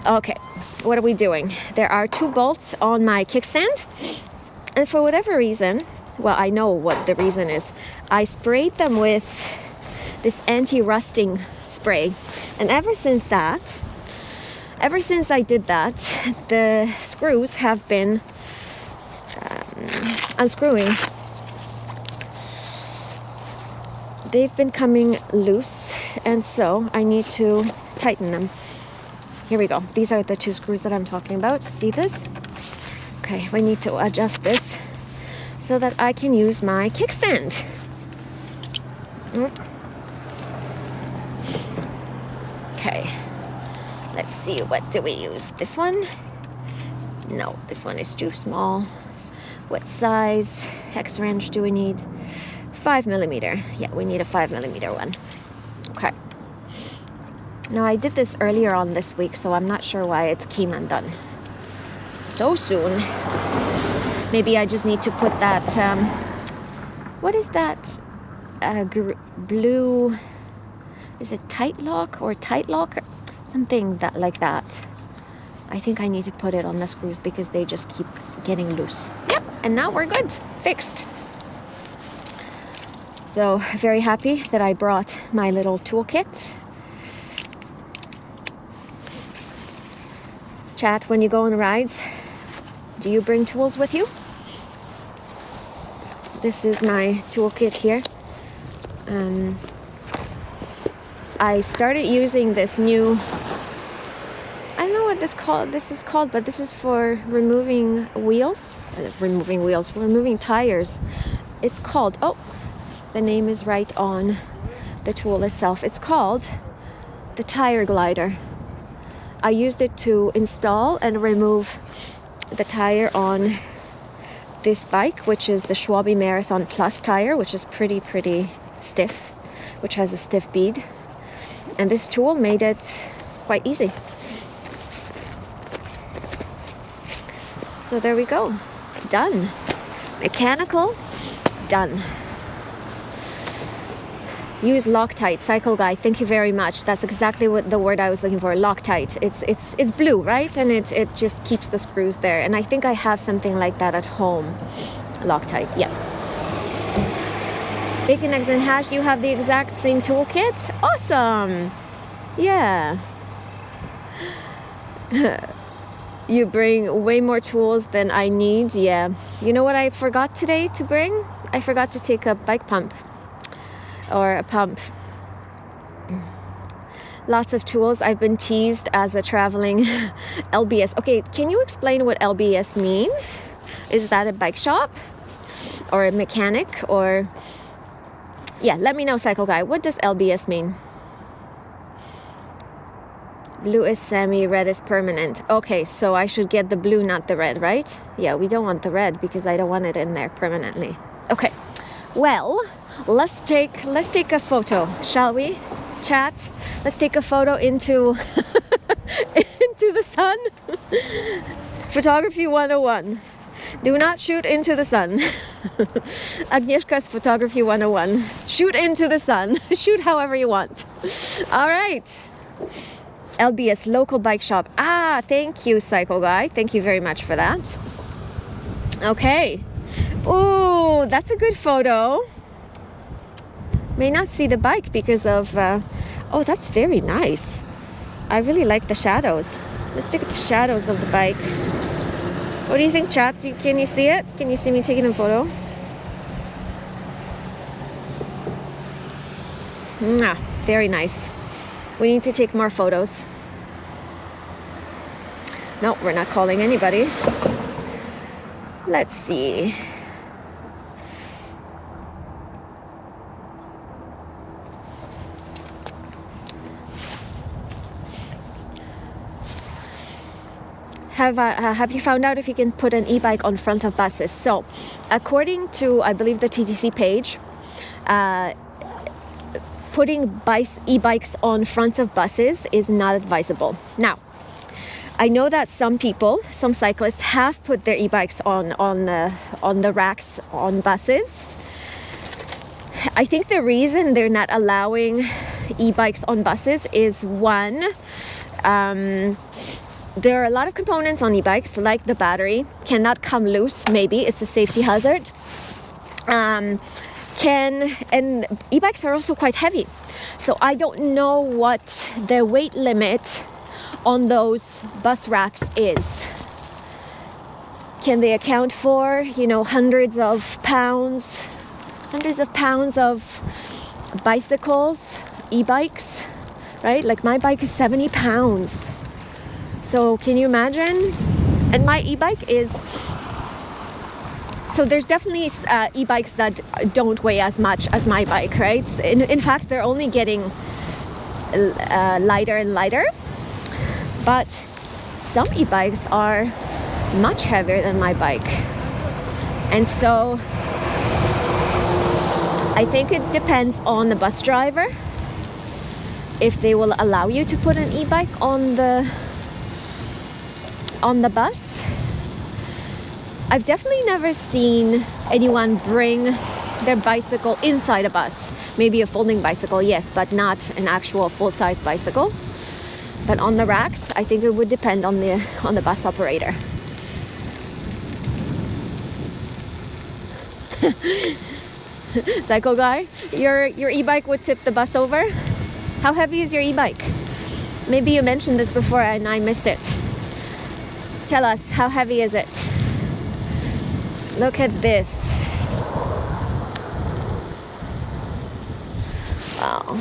Okay, what are we doing? There are 2 bolts on my kickstand, and for whatever reason, well, I know what the reason is. I sprayed them with this anti-rusting spray, and ever since I did that, the screws have been unscrewing. They've been coming loose, and so I need to tighten them. Here we go. These are the 2 screws that I'm talking about. See this? Okay, we need to adjust this so that I can use my kickstand. Okay, let's see, what do we use? This one? No, this one is too small. What size hex wrench do we need? 5mm. Yeah, we need a 5mm one. Okay. Now, I did this earlier on this week, so I'm not sure why it came undone so soon. Maybe I just need to put that, what is that? Blue, is it tight lock or tight lock? Something that like that. I think I need to put it on the screws because they just keep getting loose. Yep, and now we're good, fixed. So very happy that I brought my little toolkit. Chat, when you go on rides, do you bring tools with you? This is my toolkit here. I started using this new, I don't know what this is called, but this is for removing removing tires. It's called, oh, the name is right on the tool itself. It's called the tire glider. I used it to install and remove the tire on this bike, which is the Schwalbe Marathon Plus tire, which is pretty stiff, which has a stiff bead. And this tool made it quite easy. So there we go. Done. Mechanical, done. Use Loctite, Cycle Guy. Thank you very much. That's exactly what the word I was looking for. Loctite. It's blue, right? And it just keeps the screws there. And I think I have something like that at home. Loctite, yeah. Bacon, eggs, and hash. You have the exact same toolkit. Awesome. Yeah. You bring way more tools than I need. Yeah. You know what I forgot today to bring? I forgot to take a bike pump. Or a pump. Lots of tools. I've been teased as a traveling LBS. Okay, can you explain what LBS means? Is that a bike shop? Or a mechanic? Or... yeah, let me know, Cycle Guy. What does LBS mean? Blue is semi, red is permanent. Okay, so I should get the blue, not the red, right? Yeah, we don't want the red because I don't want it in there permanently. Okay, well, let's take a photo, shall we? Chat, let's take a photo into into the sun. Photography 101. Do not shoot into the sun. Agnieszka's Photography 101. Shoot into the sun. Shoot however you want. All right. LBS, local bike shop. Ah, thank you, Cycle Guy. Thank you very much for that. Okay. Ooh, that's a good photo. May not see the bike because of... oh, that's very nice. I really like the shadows. Let's take the shadows of the bike. What do you think, chat? Can you see it? Can you see me taking a photo? Very nice. We need to take more photos. No, we're not calling anybody. Let's see. Have you found out if you can put an e-bike on front of buses? So, according to, I believe, the TTC page, putting e-bikes on front of buses is not advisable. Now, I know that some cyclists have put their e-bikes on the racks on buses. I think the reason they're not allowing e-bikes on buses is one, there are a lot of components on e-bikes, like the battery cannot come loose. Maybe it's a safety hazard. And e-bikes are also quite heavy, so I don't know what the weight limit on those bus racks is. Can they account for, you know, hundreds of pounds of bicycles, e-bikes, right? Like my bike is 70 pounds. So can you imagine? And my e-bike is, so there's definitely e-bikes that don't weigh as much as my bike, right? In fact, they're only getting lighter and lighter. But some e-bikes are much heavier than my bike. And so I think it depends on the bus driver if they will allow you to put an e-bike on the bus. I've definitely never seen anyone bring their bicycle inside a bus. Maybe a folding bicycle, yes, but not an actual full-size bicycle. But on the racks, I think it would depend on the bus operator. Psycho guy, your e-bike would tip the bus over? How heavy is your e-bike? Maybe you mentioned this before and I missed it. Tell us, how heavy is it? Look at this. Wow.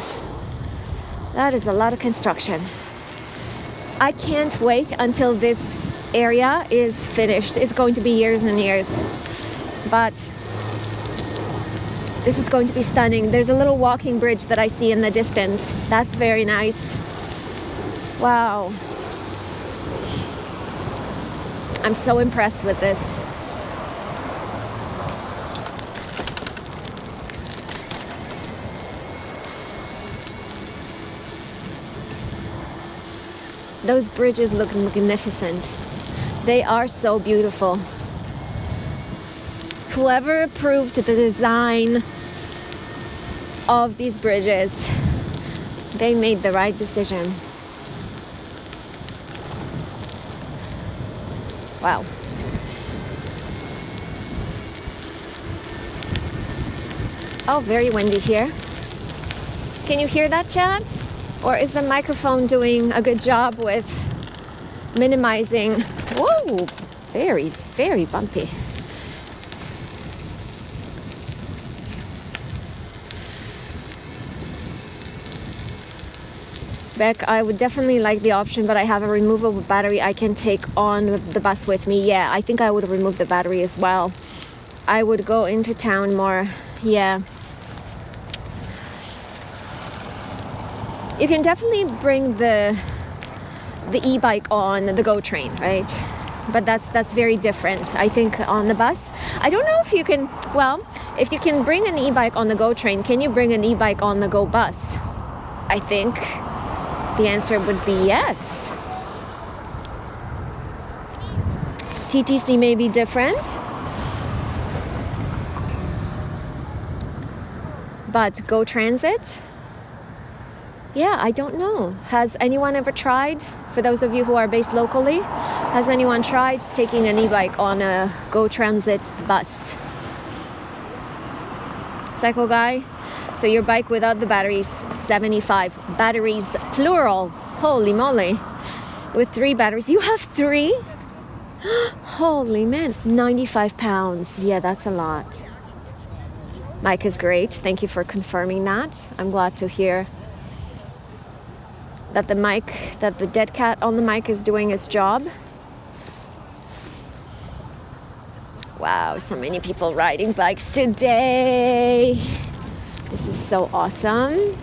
That is a lot of construction. I can't wait until this area is finished. It's going to be years and years. But this is going to be stunning. There's a little walking bridge that I see in the distance. That's very nice. Wow. I'm so impressed with this. Those bridges look magnificent. They are so beautiful. Whoever approved the design of these bridges, they made the right decision. Wow. Oh, very windy here. Can you hear that, chat? Or is the microphone doing a good job with minimizing? Whoa, very, very bumpy. Beck, I would definitely like the option, but I have a removable battery I can take on the bus with me. Yeah, I think I would remove the battery as well. I would go into town more. Yeah. You can definitely bring the e-bike on the GO train, right? But that's very different. I think on the bus, I don't know if you can, well, if you can bring an e-bike on the GO train, can you bring an e-bike on the GO bus? I think the answer would be yes. TTC may be different, but GO Transit, yeah, I don't know. Has anyone ever tried, for those of you who are based locally, has anyone tried taking an e-bike on a GO Transit bus? Cycle guy? So your bike without the batteries, 75. Batteries, plural. Holy moly. With 3 batteries. You have 3? Holy man. 95 pounds. Yeah, that's a lot. Mike is great. Thank you for confirming that. I'm glad to hear that the dead cat on the mic is doing its job. Wow, so many people riding bikes today. This is so awesome.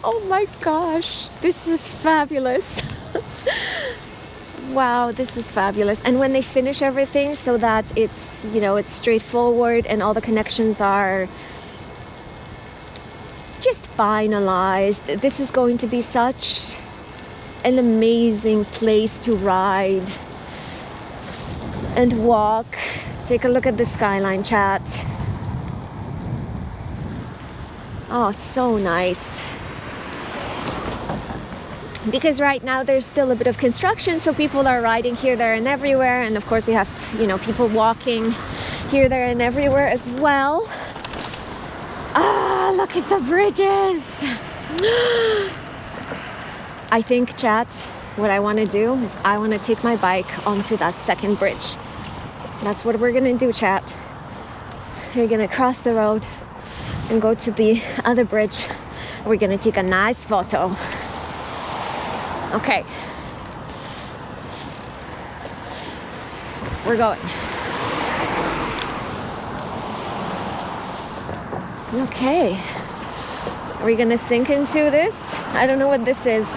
Oh my gosh, this is fabulous. Wow, this is fabulous. And when they finish everything so that it's, you know, it's straightforward and all the connections are just finalized, this is going to be such an amazing place to ride and walk. Take a look at the skyline, chat. Oh, so nice. Because right now there's still a bit of construction, so people are riding here, there, and everywhere. And of course, they have, you know, people walking here, there, and everywhere as well. Ah, look at the bridges. I think, chat, what I want to do is I want to take my bike onto that second bridge. That's what we're going to do, chat. We're going to cross the road and go to the other bridge. We're going to take a nice photo. Okay. We're going. Okay. Are we gonna sink into this? I don't know what this is.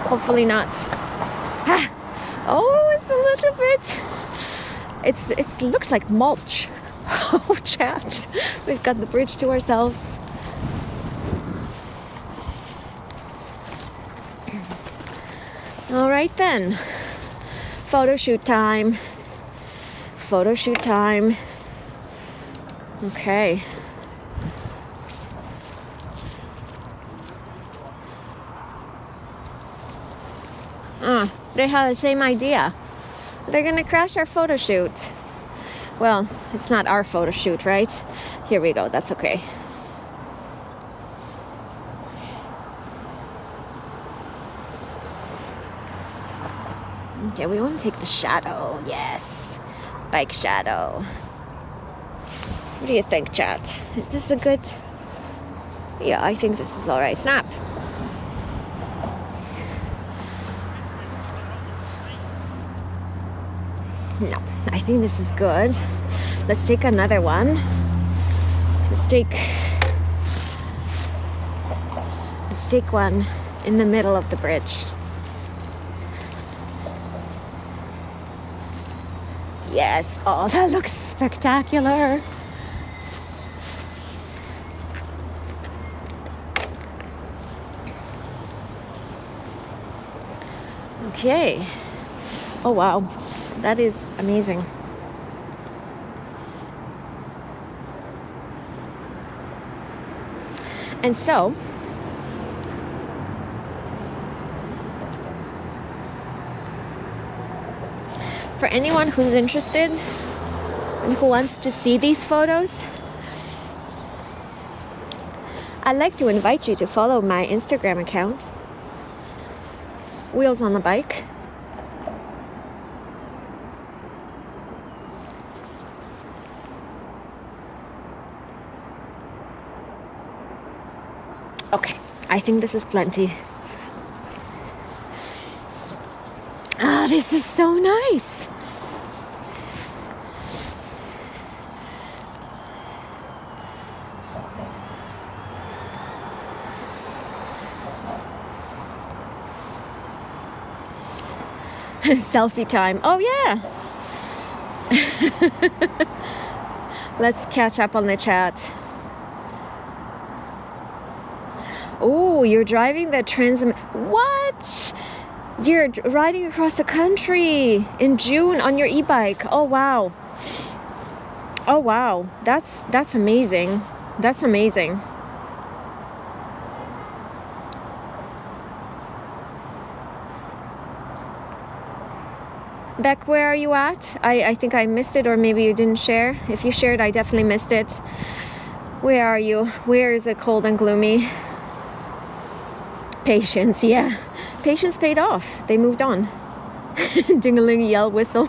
Hopefully not. Ah. Oh, it's a little bit. It looks like mulch. Oh, chat. We've got the bridge to ourselves. All right then. Photo shoot time. Photo shoot time. Okay. They have the same idea. They're gonna crash our photo shoot. Well, it's not our photo shoot, right? Here we go, that's okay. Okay, we want to take the shadow, yes. Bike shadow. What do you think, chat? Is this a good... Yeah, I think this is all right. Snap. No, I think this is good. Let's take another one. Let's take one in the middle of the bridge. Yes, oh, that looks spectacular. Okay. Oh, wow. That is amazing. And so, for anyone who's interested and who wants to see these photos, I'd like to invite you to follow my Instagram account, Wheels on the Bike. Okay, I think this is plenty. Ah, this is so nice. Selfie time. Oh yeah. Let's catch up on the chat. Oh, you're driving the What? You're riding across the country in June on your e-bike. Oh wow. Oh wow. That's amazing. That's amazing. Beck, where are you at? I think I missed it, or maybe you didn't share. If you shared, I definitely missed it. Where are you? Where is it cold and gloomy? Patience, yeah. Patience paid off. They moved on. Ding-a-ling, yell, whistle.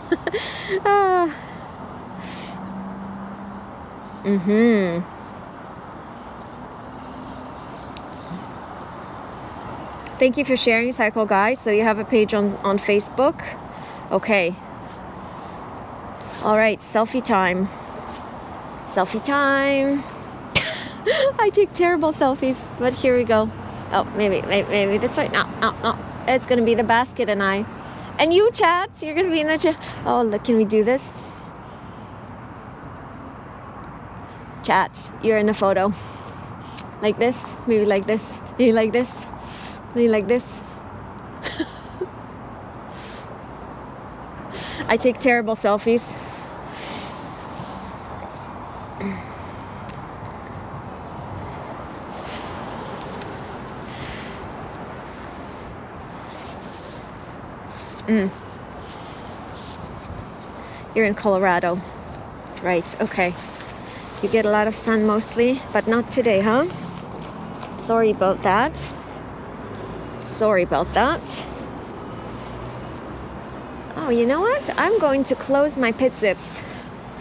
Thank you for sharing, Cycle Guys. So you have a page on Facebook. Okay. All right, selfie time. Selfie time. I take terrible selfies, but here we go. Oh, maybe this way. No. It's gonna be the basket and I. And you, chat, you're gonna be in the chat. Oh, look, can we do this? Chat, you're in a photo. Like this, maybe like this, maybe like this, maybe like this. I take terrible selfies. You're in Colorado. Right, okay. You get a lot of sun mostly, but not today, huh? Sorry about that. Sorry about that. Oh, you know what? I'm going to close my pit zips.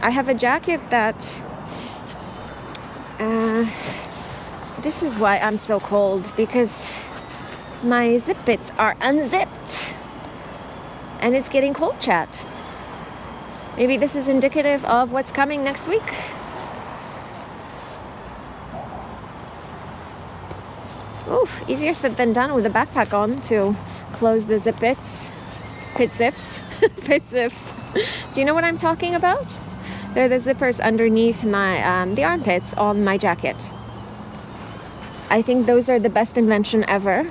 I have a jacket that... this is why I'm so cold, because my zip bits are unzipped. And it's getting cold, chat. Maybe this is indicative of what's coming next week. Oof, easier said than done with the backpack on to close the zip bits. Pit zips. Pit zips. Do you know what I'm talking about? They're the zippers underneath my the armpits on my jacket. I think those are the best invention ever.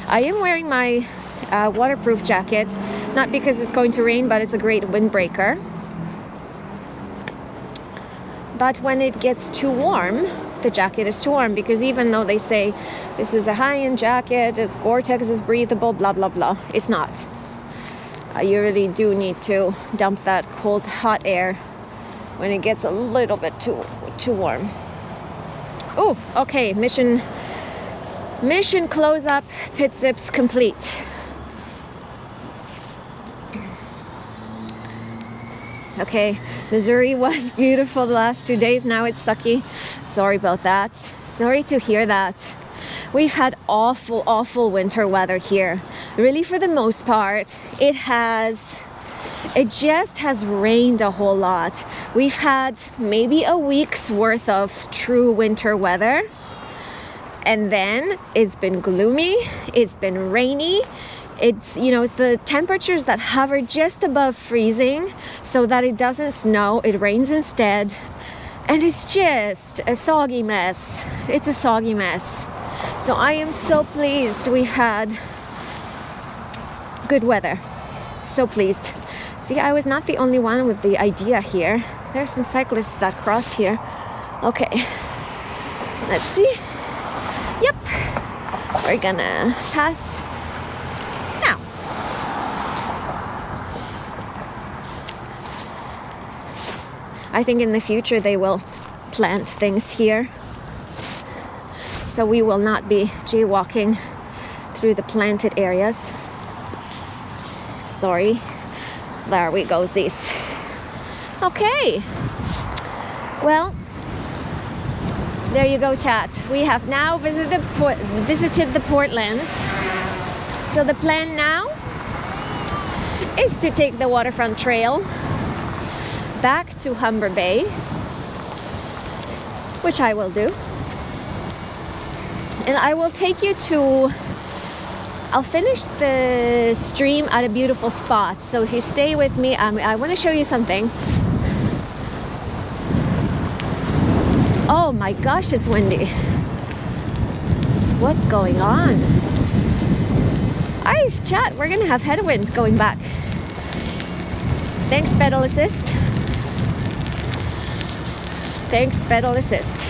I am wearing my waterproof jacket, not because it's going to rain, but it's a great windbreaker. But when it gets too warm, the jacket is too warm, because even though they say this is a high-end jacket, it's Gore-Tex, is breathable, blah blah blah, it's not. You really do need to dump that cold hot air when it gets a little bit too warm. Oh, okay, mission close up, pit zips complete. Okay, Missouri was beautiful the last 2 days. Now it's sucky. Sorry about that. Sorry to hear that. We've had awful winter weather here. Really, for the most part, it just has rained a whole lot. We've had maybe a week's worth of true winter weather. And then it's been gloomy, it's been rainy. It's, you know, it's the temperatures that hover just above freezing so that it doesn't snow, it rains instead. And it's just a soggy mess. It's a soggy mess. So I am so pleased we've had good weather. So pleased. See, I was not the only one with the idea here. There are some cyclists that crossed here. Okay, let's see. Yep, we're gonna pass now. I think in the future they will plant things here, so we will not be jaywalking through the planted areas. Sorry. There we go, this. Okay. Well, there you go, chat. We have now visited the Portlands. So the plan now is to take the Waterfront Trail back to Humber Bay, which I will do. And I will take you to... I'll finish the stream at a beautiful spot. So if you stay with me, I want to show you something. Oh my gosh, it's windy. What's going on? Chat, we're gonna have headwind going back. Thanks, pedal assist. Thanks, pedal assist.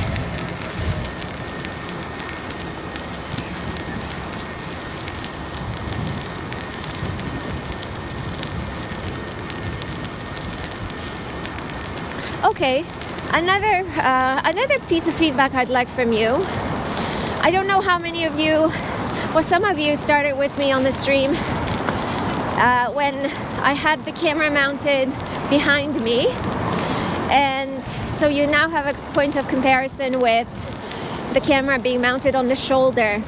Okay, another piece of feedback I'd like from you. I don't know how many of you, well, some of you started with me on the stream when I had the camera mounted behind me, and so you now have a point of comparison with the camera being mounted on the shoulder.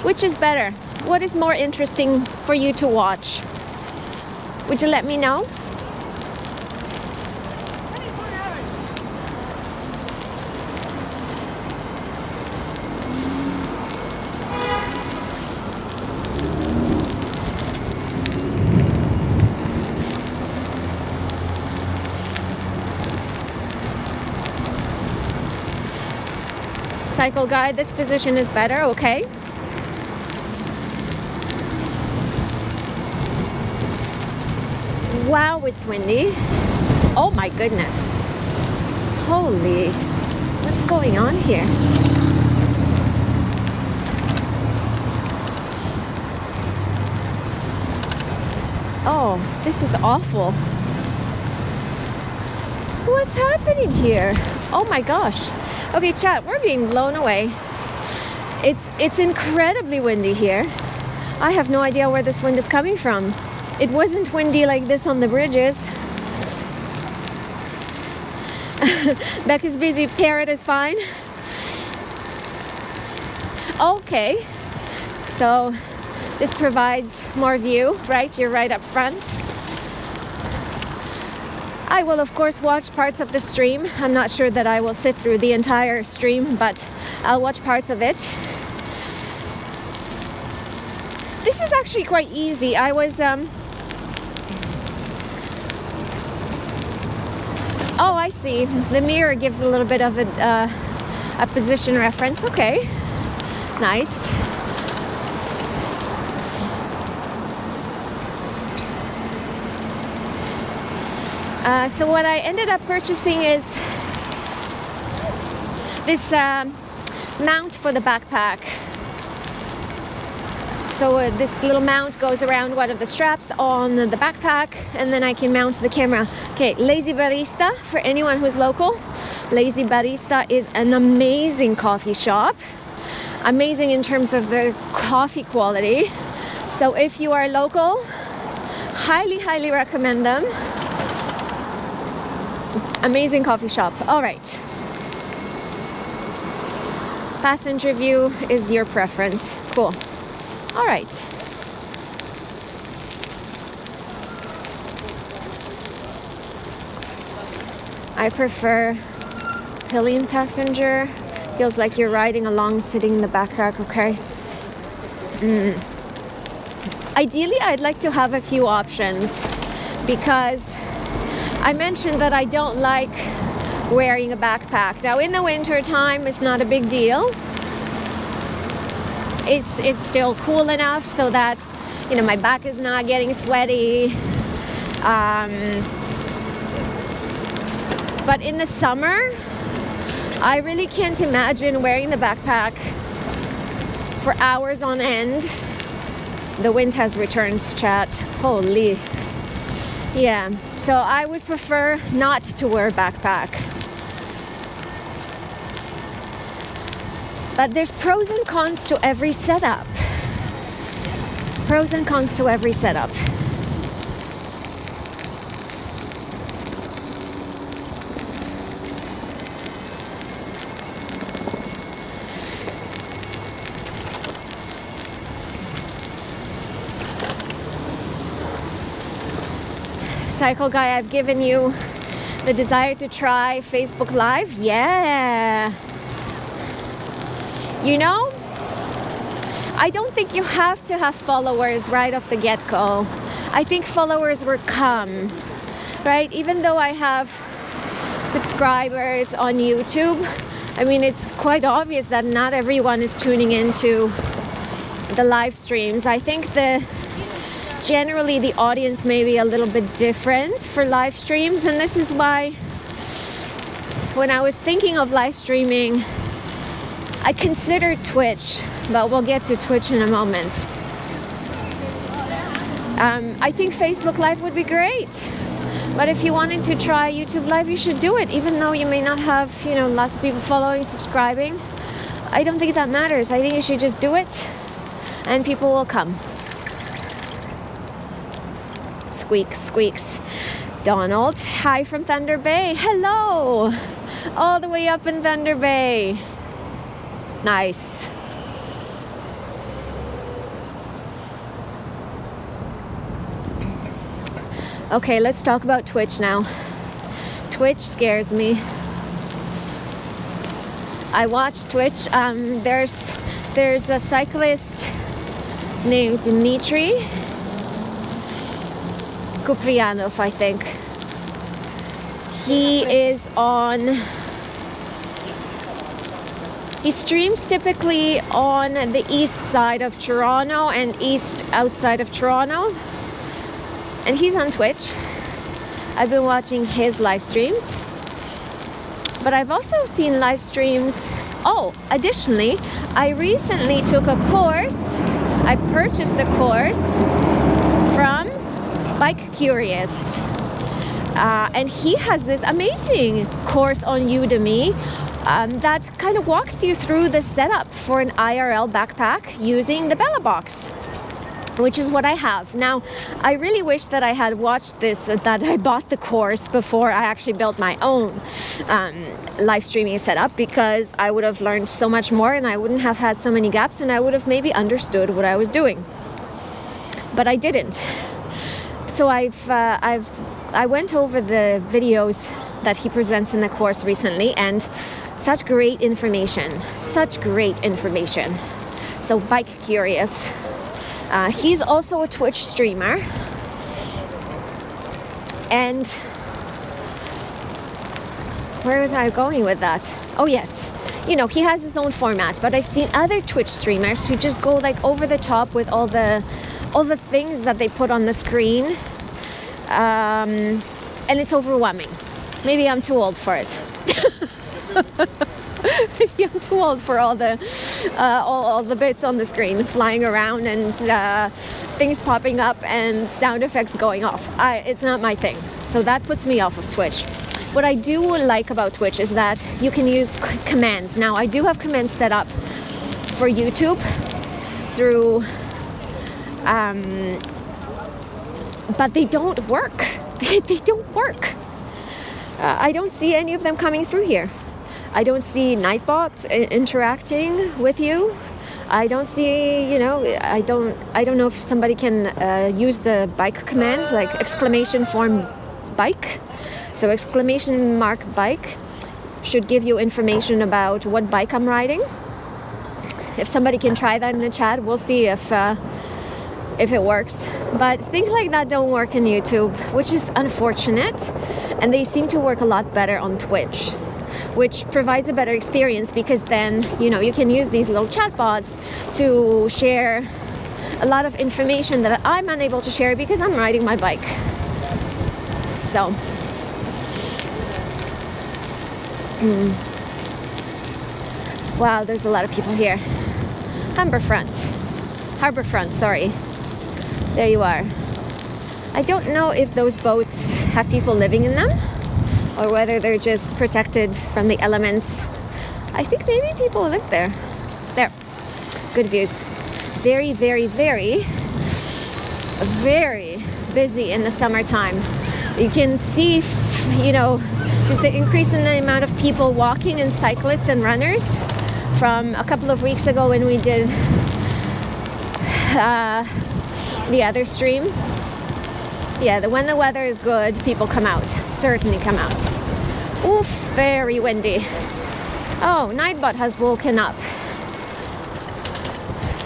Which is better? What is more interesting for you to watch? Would you let me know? Cycle guide, this position is better, okay. Wow, it's windy. Oh my goodness. Holy, what's going on here? Oh, this is awful. What's happening here? Oh my gosh. Okay, chat, we're being blown away. It's incredibly windy here. I have no idea where this wind is coming from. It wasn't windy like this on the bridges. Beck is busy, Parrot is fine. Okay, so this provides more view, right? You're right up front. I will of course watch parts of the stream. I'm not sure that I will sit through the entire stream, but I'll watch parts of it. This is actually quite easy. I was oh, I see. The mirror gives a little bit of a position reference. Okay, nice. So what I ended up purchasing is this mount for the backpack. So this little mount goes around one of the straps on the backpack, and then I can mount the camera. Okay, Lazy Barista, for anyone who's local, Lazy Barista is an amazing coffee shop. Amazing in terms of the coffee quality. So if you are local, highly, highly recommend them. Amazing coffee shop. All right. Passenger view is your preference. Cool. All right. I prefer pillion passenger. Feels like you're riding along, sitting in the backpack. Okay. Ideally, I'd like to have a few options because I mentioned that I don't like wearing a backpack. Now in the winter time, it's not a big deal. It's still cool enough so that, you know, my back is not getting sweaty. But in the summer, I really can't imagine wearing the backpack for hours on end. The wind has returned, chat. Holy. Yeah, so I would prefer not to wear a backpack. But there's pros and cons to every setup. Pros and cons to every setup. Cycle guy, I've given you the desire to try Facebook Live. Yeah. You know, I don't think you have to have followers right off the get-go. I think followers will come, right? Even though I have subscribers on YouTube, I mean, it's quite obvious that not everyone is tuning into the live streams. I think generally the audience may be a little bit different for live streams, and this is why when I was thinking of live streaming, I considered Twitch, but we'll get to Twitch in a moment. I think Facebook Live would be great, but if you wanted to try YouTube Live, you should do it, even though you may not have, you know, lots of people following, subscribing. I don't think that matters. I think you should just do it, and people will come. Squeaks, squeaks. Donald, hi from Thunder Bay. Hello, all the way up in Thunder Bay. Nice. Okay, let's talk about Twitch now. Twitch scares me. I watch Twitch. There's a cyclist named Dmitry Kuprianov, I think. He streams typically on the east side of Toronto and east outside of Toronto. And he's on Twitch. I've been watching his live streams. But I've also seen live streams. Oh, additionally, I recently took a course. I purchased a course from Bike Curious. And he has this amazing course on Udemy that kind of walks you through the setup for an IRL backpack using the Belabox, which is what I have. Now, I really wish that I had watched this, that I bought the course before I actually built my own live streaming setup, because I would have learned so much more and I wouldn't have had so many gaps, and I would have maybe understood what I was doing. But I didn't. So I went over the videos that he presents in the course recently, and such great information. So Bike Curious. He's also a Twitch streamer, and where was I going with that? Oh yes, you know, he has his own format, but I've seen other Twitch streamers who just go like over the top with all the things that they put on the screen, and it's overwhelming. Maybe I'm too old for it. Maybe I'm too old for all the bits on the screen flying around and things popping up and sound effects going off. It's not my thing. So that puts me off of Twitch. What I do like about Twitch is that you can use commands. Now, I do have commands set up for YouTube through, but they don't work. They don't work. I don't see any of them coming through here. I don't see Nightbot interacting with you. I don't see, you know, I don't know if somebody can use the bike command, like !bike. So !bike should give you information about what bike I'm riding. If somebody can try that in the chat, we'll see if it works. But things like that don't work in YouTube, which is unfortunate. And they seem to work a lot better on Twitch, which provides a better experience, because then, you know, you can use these little chatbots to share a lot of information that I'm unable to share because I'm riding my bike. So, wow, there's a lot of people here. Harborfront, sorry. There you are. I don't know if those boats have people living in them, or whether they're just protected from the elements. I think maybe people live there. There. Good views. Very, very, very, very busy in the summertime. You can see, you know, just the increase in the amount of people walking, and cyclists and runners, from a couple of weeks ago when we did the other stream. Yeah, when the weather is good, people come out. Certainly come out. Oof, very windy. Oh, Nightbot has woken up.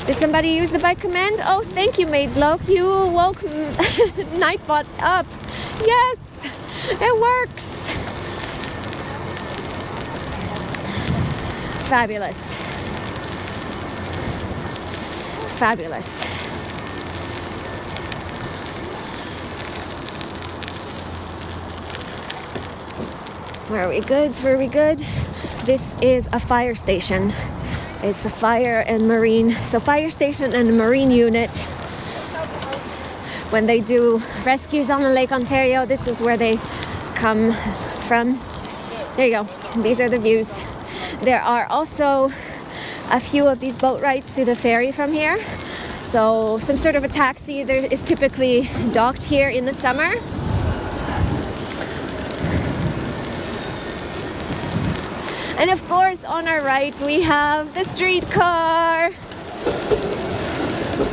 Did somebody use the bike command? Oh, thank you, Maidloak. You woke Nightbot up. Yes, it works. Fabulous. Fabulous. Were we good? Were we good? This is a fire station. It's a fire and marine. So fire station and marine unit. When they do rescues on the Lake Ontario, this is where they come from. There you go. These are the views. There are also a few of these boat rides to the ferry from here. So some sort of a taxi there is typically docked here in the summer. And of course, on our right, we have the streetcar.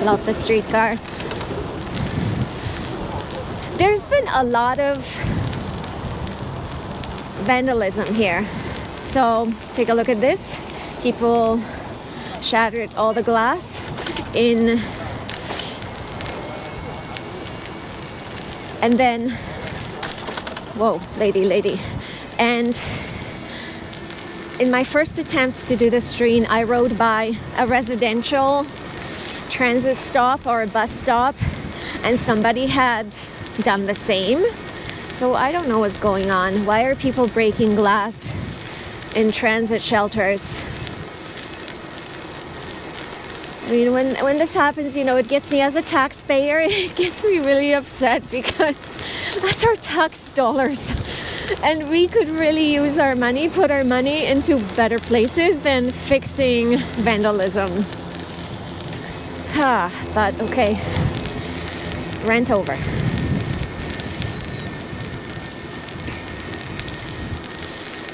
Love the streetcar. There's been a lot of vandalism here. So take a look at this. People shattered all the glass in. And then, whoa, lady. And in my first attempt to do the stream, I rode by a residential transit stop or a bus stop, and somebody had done the same. So I don't know what's going on. Why are people breaking glass in transit shelters? I mean, when this happens, you know, it gets me as a taxpayer, it gets me really upset because that's our tax dollars. And we could really use our money, put our money into better places than fixing vandalism. But okay, rent over.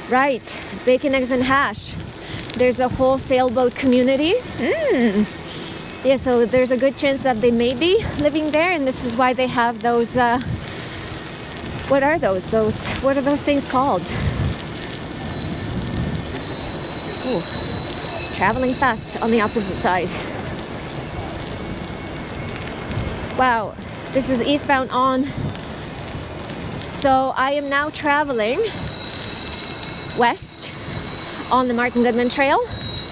Right, bacon, eggs, and hash. There's a whole sailboat community. Yeah, so there's a good chance that they may be living there, and this is why they have those, what are those? What are those things called? Ooh, traveling fast on the opposite side. Wow, this is eastbound on. So I am now traveling west on the Martin Goodman Trail,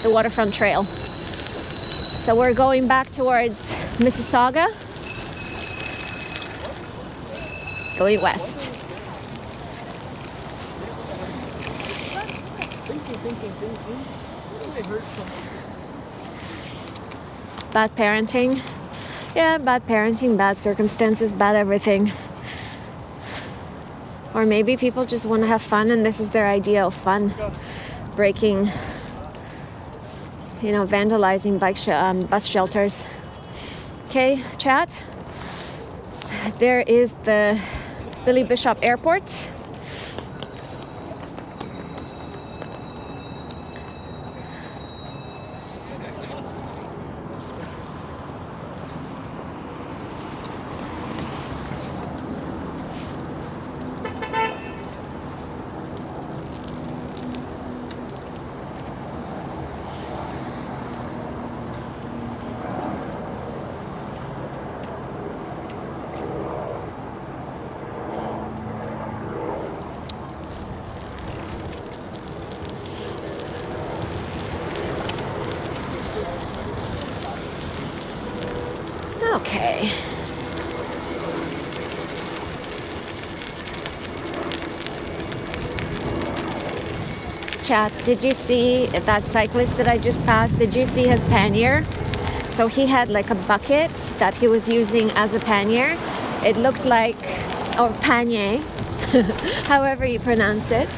the Waterfront Trail. So we're going back towards Mississauga, going west. Bad parenting. Yeah, bad parenting, bad circumstances, bad everything. Or maybe people just want to have fun and this is their idea of fun. Breaking, you know, vandalizing bus shelters. Okay, chat. There is the Billy Bishop Airport. Okay. Chat, did you see that cyclist that I just passed? Did you see his pannier? So he had like a bucket that he was using as a pannier. It looked like, or panier, however you pronounce it.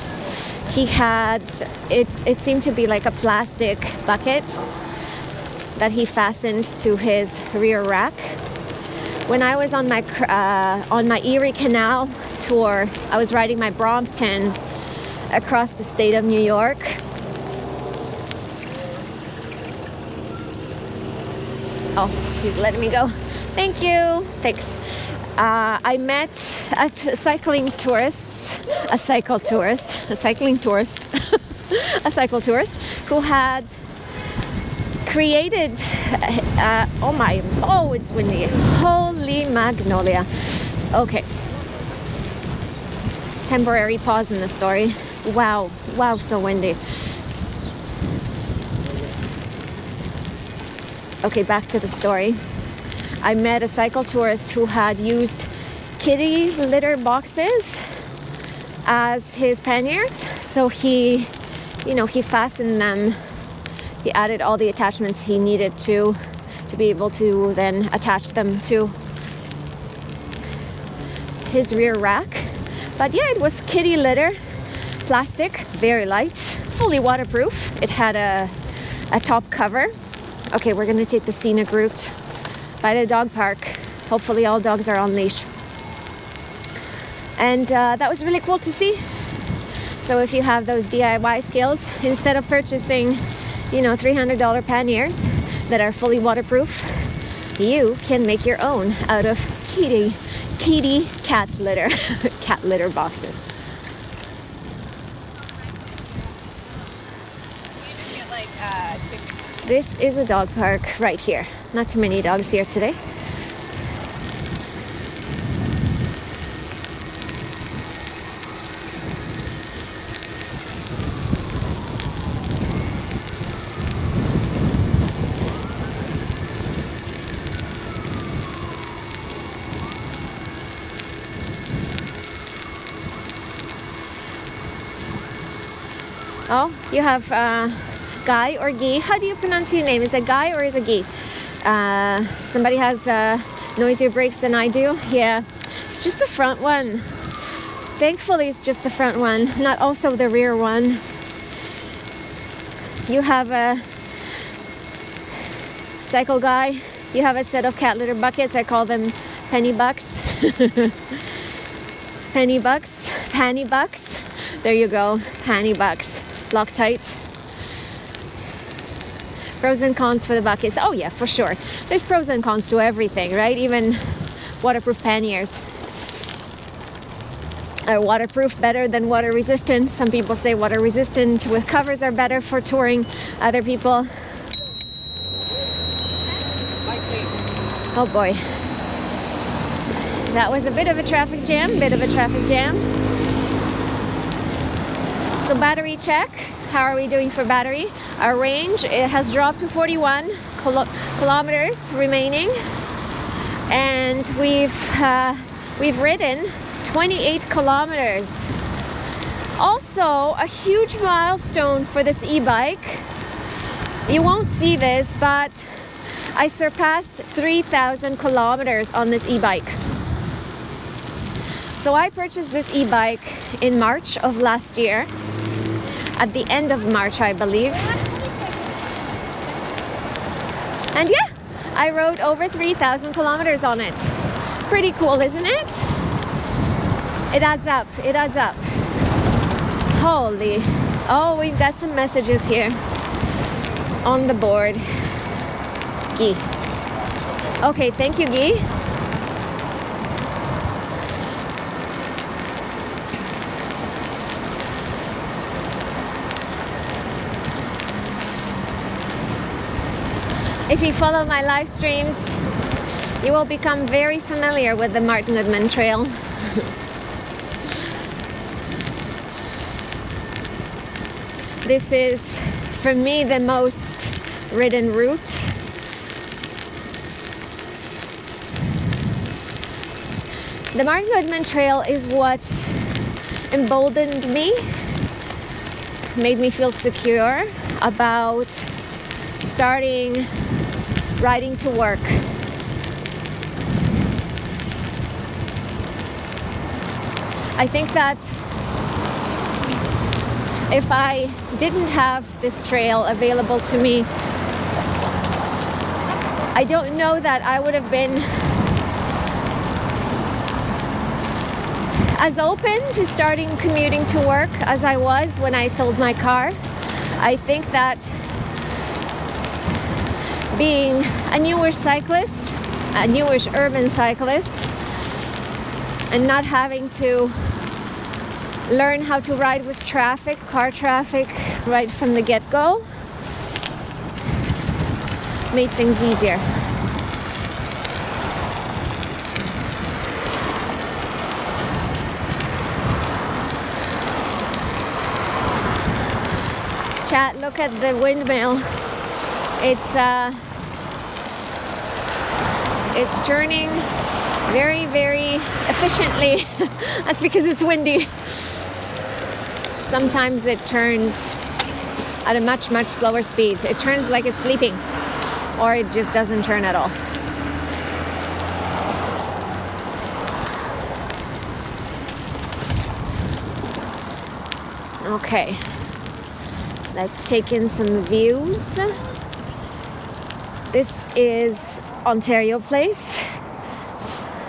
He had, it seemed to be like a plastic bucket that he fastened to his rear rack. When I was on my Erie Canal tour, I was riding my Brompton across the state of New York. Oh, he's letting me go. Thank you. Thanks. I met a cycling tourist who had created, it's windy. Holy magnolia. Okay. Temporary pause in the story. Wow, so windy. Okay, back to the story. I met a cycle tourist who had used kitty litter boxes as his panniers. So he fastened them. He added all the attachments he needed to be able to then attach them to his rear rack. But yeah, it was kitty litter, plastic, very light, fully waterproof. It had a top cover. Okay, we're gonna take the scenic route by the dog park. Hopefully all dogs are on leash. And that was really cool to see. So if you have those DIY skills, instead of purchasing, $300 panniers that are fully waterproof, you can make your own out of cat litter boxes. This is a dog park right here. Not too many dogs here today. Oh, you have Guy or Guy. How do you pronounce your name? Is it Guy or is it Guy? Somebody has noisier brakes than I do. Yeah, it's just the front one. Thankfully, it's just the front one, not also the rear one. You have a cycle guy. You have a set of cat litter buckets. I call them penny bucks. Penny bucks. Panny bucks. There you go. Panny bucks. Loctite. Pros and cons for the buckets. Oh yeah, for sure. There's pros and cons to everything, right? Even waterproof panniers. Are waterproof better than water resistant? Some people say water resistant with covers are better for touring. Other people... Oh boy. That was a bit of a traffic jam, So battery check. How are we doing for battery? Our range, it has dropped to 41 kilometers remaining. And we've ridden 28 kilometers. Also, a huge milestone for this e-bike. You won't see this, but I surpassed 3,000 kilometers on this e-bike. So I purchased this e-bike in March of last year, at the end of March, I believe. And yeah, I rode over 3,000 kilometers on it. Pretty cool, isn't it? It adds up, it adds up. Holy, oh, we've got some messages here on the board. Guy. Okay, thank you, Guy. If you follow my live streams, you will become very familiar with the Martin Goodman Trail. This is, for me, the most ridden route. The Martin Goodman Trail is what emboldened me, made me feel secure about starting riding to work. I think that if I didn't have this trail available to me, I don't know that I would have been as open to starting commuting to work as I was when I sold my car. I think that being a newish cyclist, a newish urban cyclist, and not having to learn how to ride with traffic, car traffic, right from the get-go, made things easier. Chat, look at the windmill. It's turning very, very efficiently. That's because it's windy. Sometimes it turns at a much, much slower speed. It turns like it's sleeping, or it just doesn't turn at all. Okay, let's take in some views. This is Ontario Place.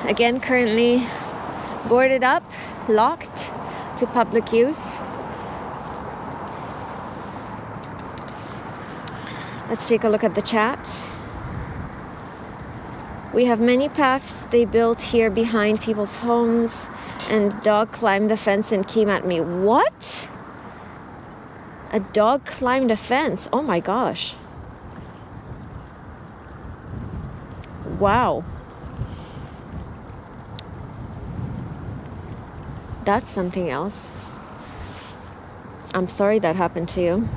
Again, currently boarded up, locked to public use. Let's take a look at the chat. We have many paths they built here behind people's homes, and dog climbed the fence and came at me. What? A dog climbed a fence? Oh my gosh. Wow. That's something else. I'm sorry that happened to you.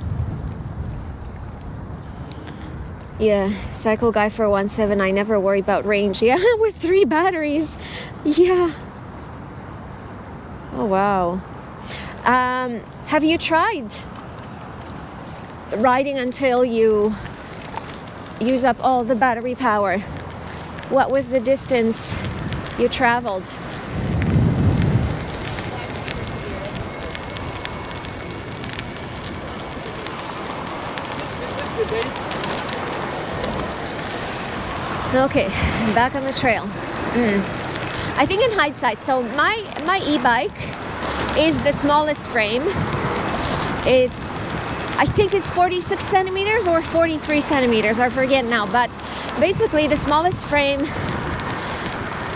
Yeah, cycle guy for 1.7. I never worry about range. Yeah, with 3 batteries. Yeah. Oh, wow. Have you tried riding until you use up all the battery power. What was the distance you traveled? Okay, back on the trail. I think in hindsight, so my e-bike is the smallest frame. I think it's 46 centimeters or 43 centimeters, I forget now, but basically the smallest frame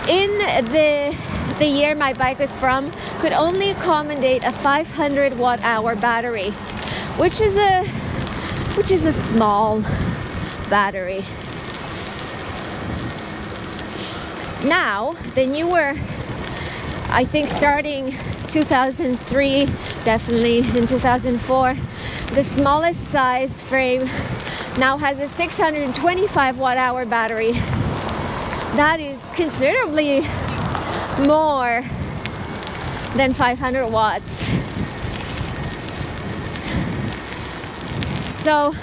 in the year my bike was from could only accommodate a 500 watt-hour battery, which is a small battery. Now, the newer, I think starting 2003, definitely in 2004, the smallest size frame now has a 625 watt-hour battery. That is considerably more than 500 watts. So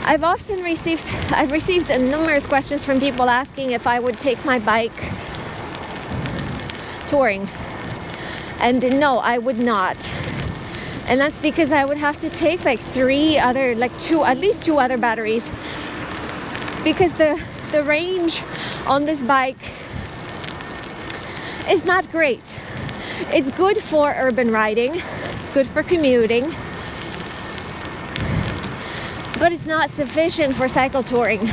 I've received numerous questions from people asking if I would take my bike touring. And no, I would not. And that's because I would have to take like at least two other batteries, because the range on this bike is not great. It's good for urban riding, it's good for commuting, but it's not sufficient for cycle touring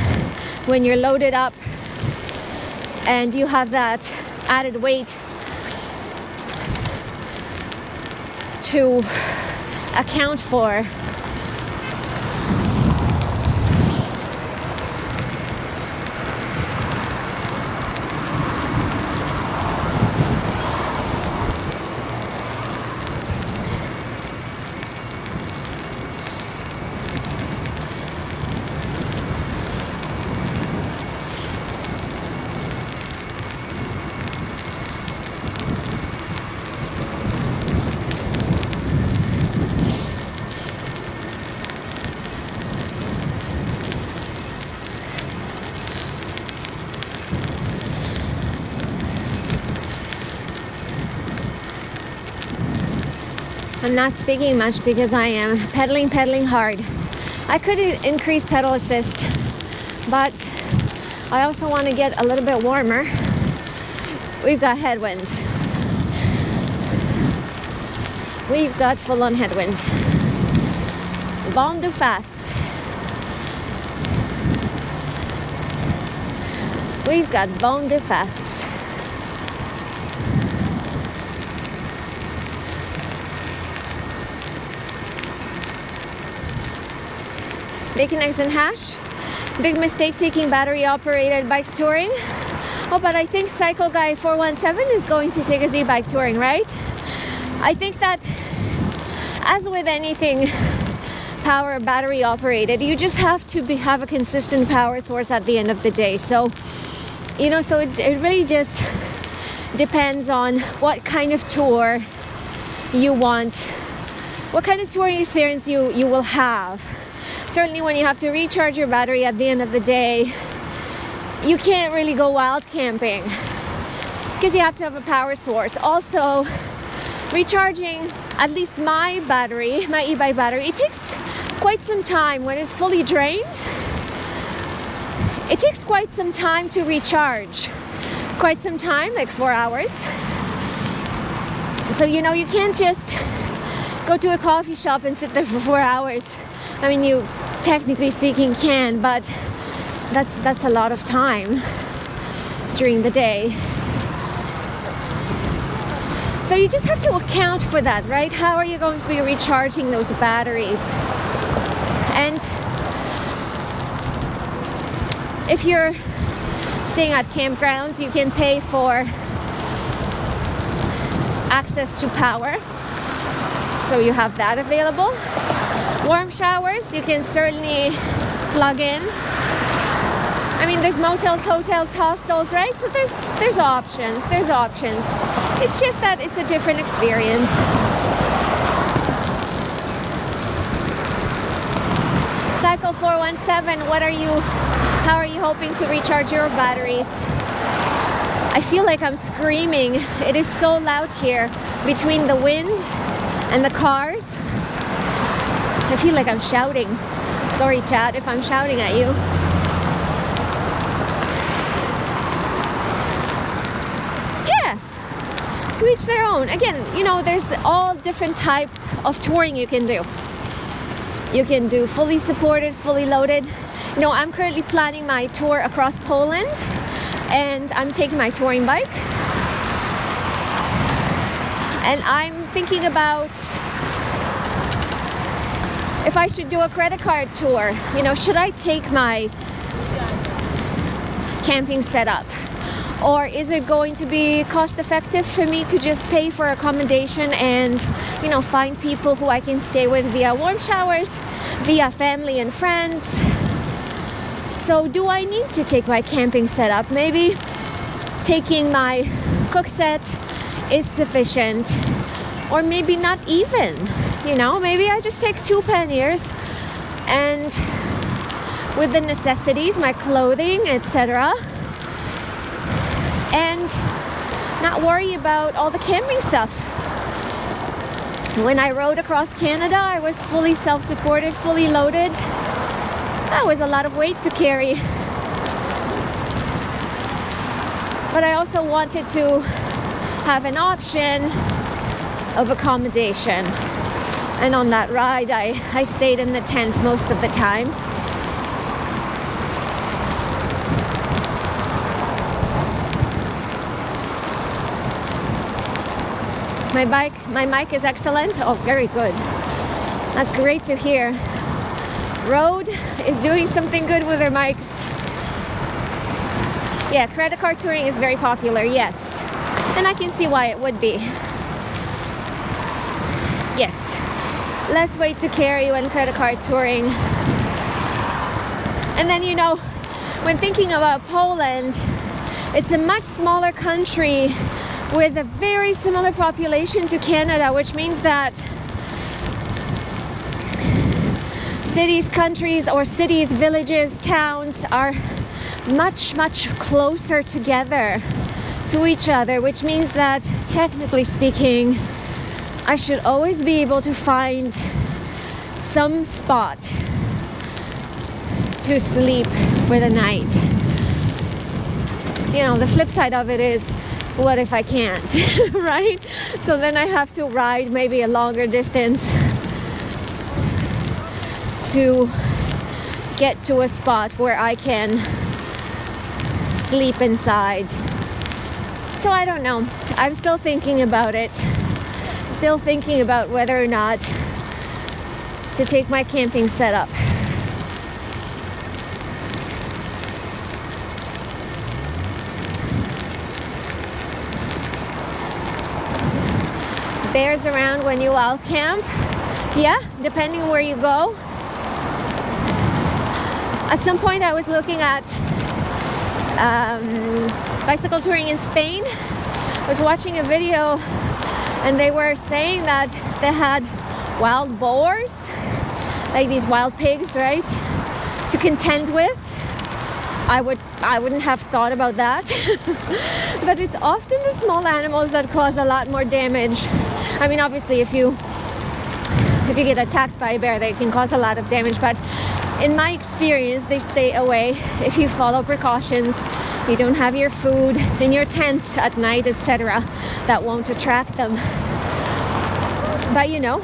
when you're loaded up and you have that added weight to account for. I'm not speaking much because I am pedaling hard. I could increase pedal assist, but I also want to get a little bit warmer. We've got headwind. We've got full-on headwind. Vent de face. We've got vent de face. Bacon, eggs, and hash. Big mistake taking battery-operated bikes touring. Oh, but I think Cycle Guy 417 is going to take his e-bike touring, right? I think that, as with anything power battery-operated, you just have to have a consistent power source at the end of the day. So, so it really just depends on what kind of tour you want, what kind of touring experience you will have. Certainly when you have to recharge your battery at the end of the day, you can't really go wild camping because you have to have a power source. Also, recharging, at least my battery, my e-bike battery, it takes quite some time when it's fully drained. It takes quite some time to recharge. Quite some time, like 4 hours. So, you can't just go to a coffee shop and sit there for 4 hours. I mean, you technically speaking can, but that's a lot of time during the day. So you just have to account for that, right? How are you going to be recharging those batteries? And if you're staying at campgrounds, you can pay for access to power. So you have that available. Warm showers, you can certainly plug in. I mean, there's motels, hotels, hostels, right? So there's options. There's options. It's just that it's a different experience. Cycle 417, what are you How are you hoping to recharge your batteries? I feel like I'm screaming. It is so loud here between the wind and the cars. I feel like I'm shouting. Sorry, chat, if I'm shouting at you. Yeah, to each their own. Again, you know, there's all different type of touring you can do. You can do fully supported, fully loaded. You know, I'm currently planning my tour across Poland, and I'm taking my touring bike. And I'm thinking about if I should do a credit card tour. You know, should I take my camping setup? Or is it going to be cost effective for me to just pay for accommodation and, you know, find people who I can stay with via warm showers, via family and friends? So do I need to take my camping setup? Maybe taking my cook set is sufficient, or maybe not even. You know, maybe I just take 2 panniers and with the necessities, my clothing, etc., and not worry about all the camping stuff. When I rode across Canada, I was fully self-supported, fully loaded. That was a lot of weight to carry. But I also wanted to have an option of accommodation. And on that ride, I stayed in the tent most of the time. My mic is excellent. Oh, very good. That's great to hear. Rode is doing something good with their mics. Yeah, credit card touring is very popular, yes. And I can see why it would be. Yes. Less weight to carry when credit card touring. And then, you know, when thinking about Poland, it's a much smaller country with a very similar population to Canada, which means that cities, countries, or cities, villages, towns are much, much closer together to each other, which means that, technically speaking, I should always be able to find some spot to sleep for the night. You know, the flip side of it is, what if I can't, right? So then I have to ride maybe a longer distance to get to a spot where I can sleep inside. So I don't know. I'm still thinking about it. Still thinking about whether or not to take my camping setup. Bears around when you all camp? Yeah, depending where you go. At some point I was looking at bicycle touring in Spain. I was watching a video and they were saying that they had wild boars, like these wild pigs, right, to contend with. I wouldn't have thought about that. But it's often the small animals that cause a lot more damage. I mean, obviously, if you get attacked by a bear, they can cause a lot of damage. But in my experience, they stay away if you follow precautions. You don't have your food in your tent at night, etc. That won't attract them. But you know,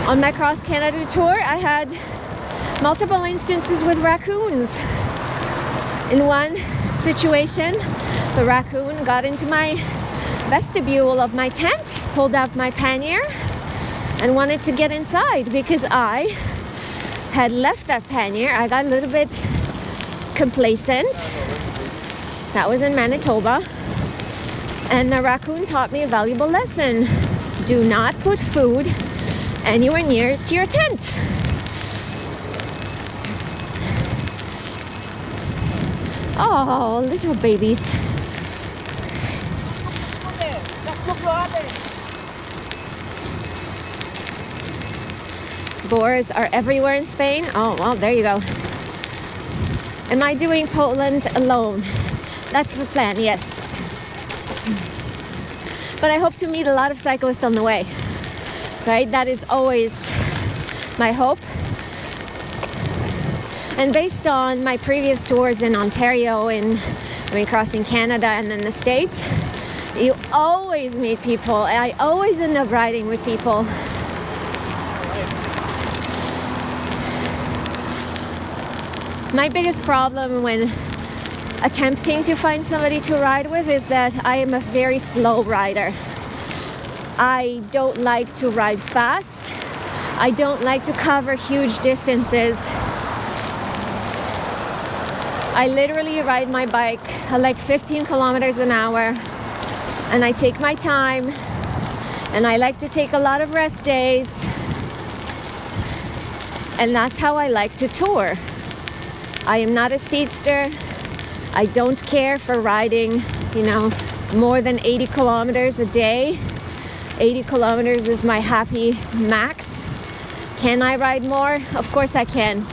on my Cross Canada tour, I had multiple instances with raccoons. In one situation, the raccoon got into my vestibule of my tent, pulled out my pannier, and wanted to get inside because I had left that pannier. I got a little bit complacent. That was in Manitoba. And the raccoon taught me a valuable lesson. Do not put food anywhere near to your tent. Oh, little babies. Boars are everywhere in Spain. Oh, well, there you go. Am I doing Poland alone? That's the plan, yes. But I hope to meet a lot of cyclists on the way, right? That is always my hope. And based on my previous tours in Ontario, crossing Canada and then the States, you always meet people. I always end up riding with people. My biggest problem when attempting to find somebody to ride with is that I am a very slow rider. I don't like to ride fast. I don't like to cover huge distances. I literally ride my bike like 15 kilometers an hour, and I take my time, and I like to take a lot of rest days, and that's how I like to tour. I am not a speedster. I don't care for riding, more than 80 kilometers a day. 80 kilometers is my happy max. Can I ride more? Of course I can,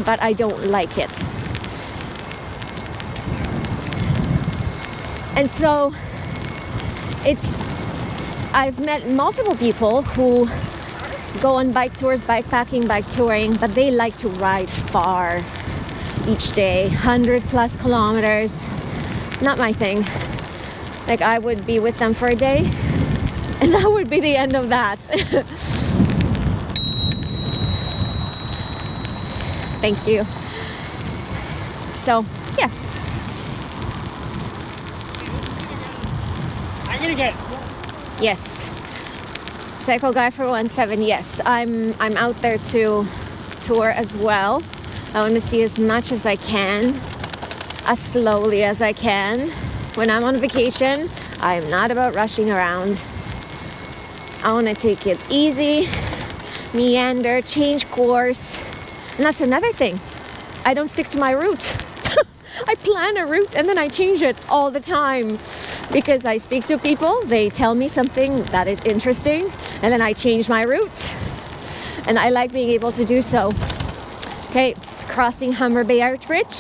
but I don't like it. And so I've met multiple people who go on bike tours, bikepacking, bike touring, but they like to ride far each day, 100 plus kilometers. Not my thing. Like, I would be with them for a day, and that would be the end of that. Thank you. So, yeah. I'm gonna get. Yes. Cycle Guy for 17. Yes, I'm out there to tour as well. I want to see as much as I can, as slowly as I can. When I'm on vacation, I am not about rushing around. I want to take it easy, meander, change course. And that's another thing. I don't stick to my route. I plan a route and then I change it all the time because I speak to people, they tell me something that is interesting, and then I change my route. And I like being able to do so. Okay, crossing Humber Bay Arch Bridge.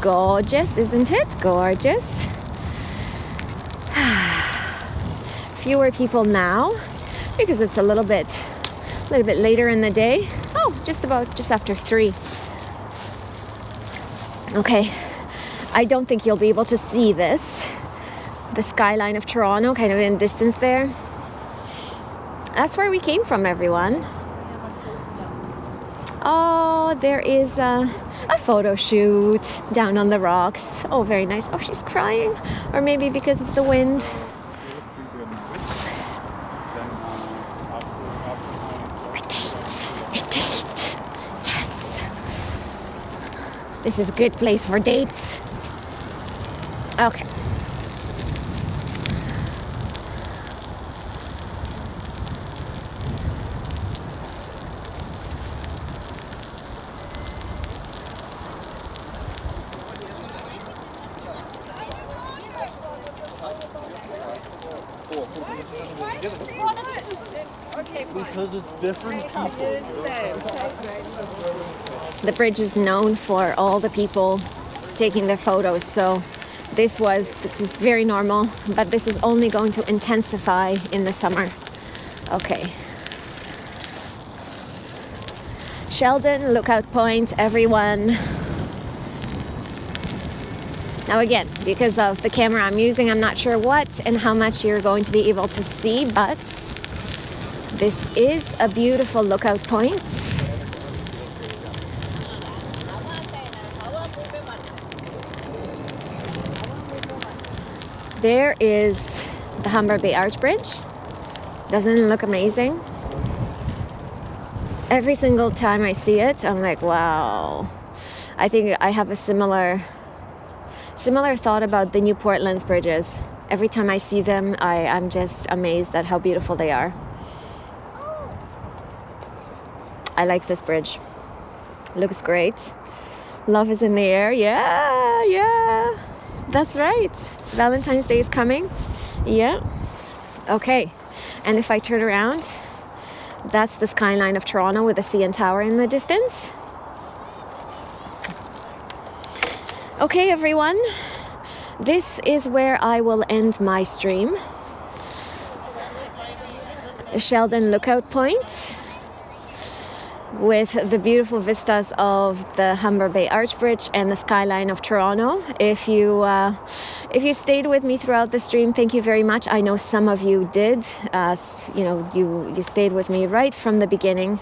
Gorgeous, isn't it? Gorgeous. Fewer people now because it's a little bit later in the day. Oh, just after 3. Okay, I don't think you'll be able to see this. The skyline of Toronto, kind of in distance there. That's where we came from, everyone. Oh, there is a photo shoot down on the rocks. Oh, very nice. Oh, she's crying. Or maybe because of the wind. A date. Yes. This is a good place for dates. Okay. Because it's different people. The bridge is known for all the people taking their photos, so this was very normal, but this is only going to intensify in the summer. Okay. Sheldon, Lookout Point, everyone. Now again, because of the camera I'm using, I'm not sure what and how much you're going to be able to see, but this is a beautiful lookout point. There is the Humber Bay Arch Bridge. Doesn't it look amazing? Every single time I see it, I'm like, wow. I think I have a similar thought about the New Portland's bridges. Every time I see them, I'm just amazed at how beautiful they are. I like this bridge. Looks great. Love is in the air. Yeah. That's right. Valentine's Day is coming. Yeah. Okay. And if I turn around, that's the skyline of Toronto with the CN Tower in the distance. Okay, everyone. This is where I will end my stream. Sheldon Lookout Point, with the beautiful vistas of the Humber Bay Arch Bridge and the skyline of Toronto. If you stayed with me throughout the stream, thank you very much. I know some of you did. You stayed with me right from the beginning,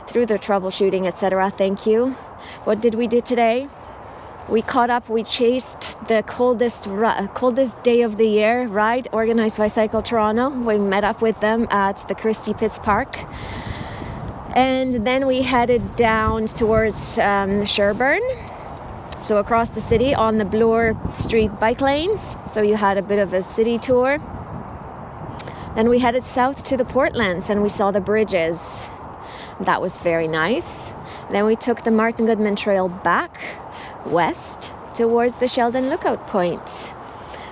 through the troubleshooting, etc. Thank you. What did we do today? We caught up. We chased the coldest day of the year ride organized by Cycle Toronto. We met up with them at the Christie Pitts Park. And then we headed down towards Sherbourne, so across the city on the Bloor Street bike lanes. So you had a bit of a city tour. Then we headed south to the Portlands and we saw the bridges. That was very nice. Then we took the Martin Goodman Trail back west towards the Sheldon Lookout Point.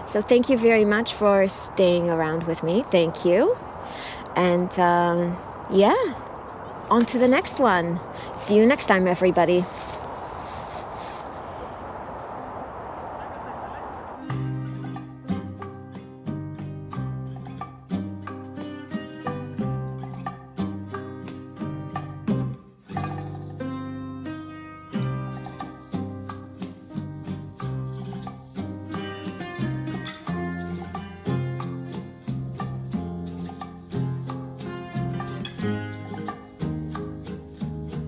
So thank you very much for staying around with me. Thank you. And on to the next one. See you next time, everybody.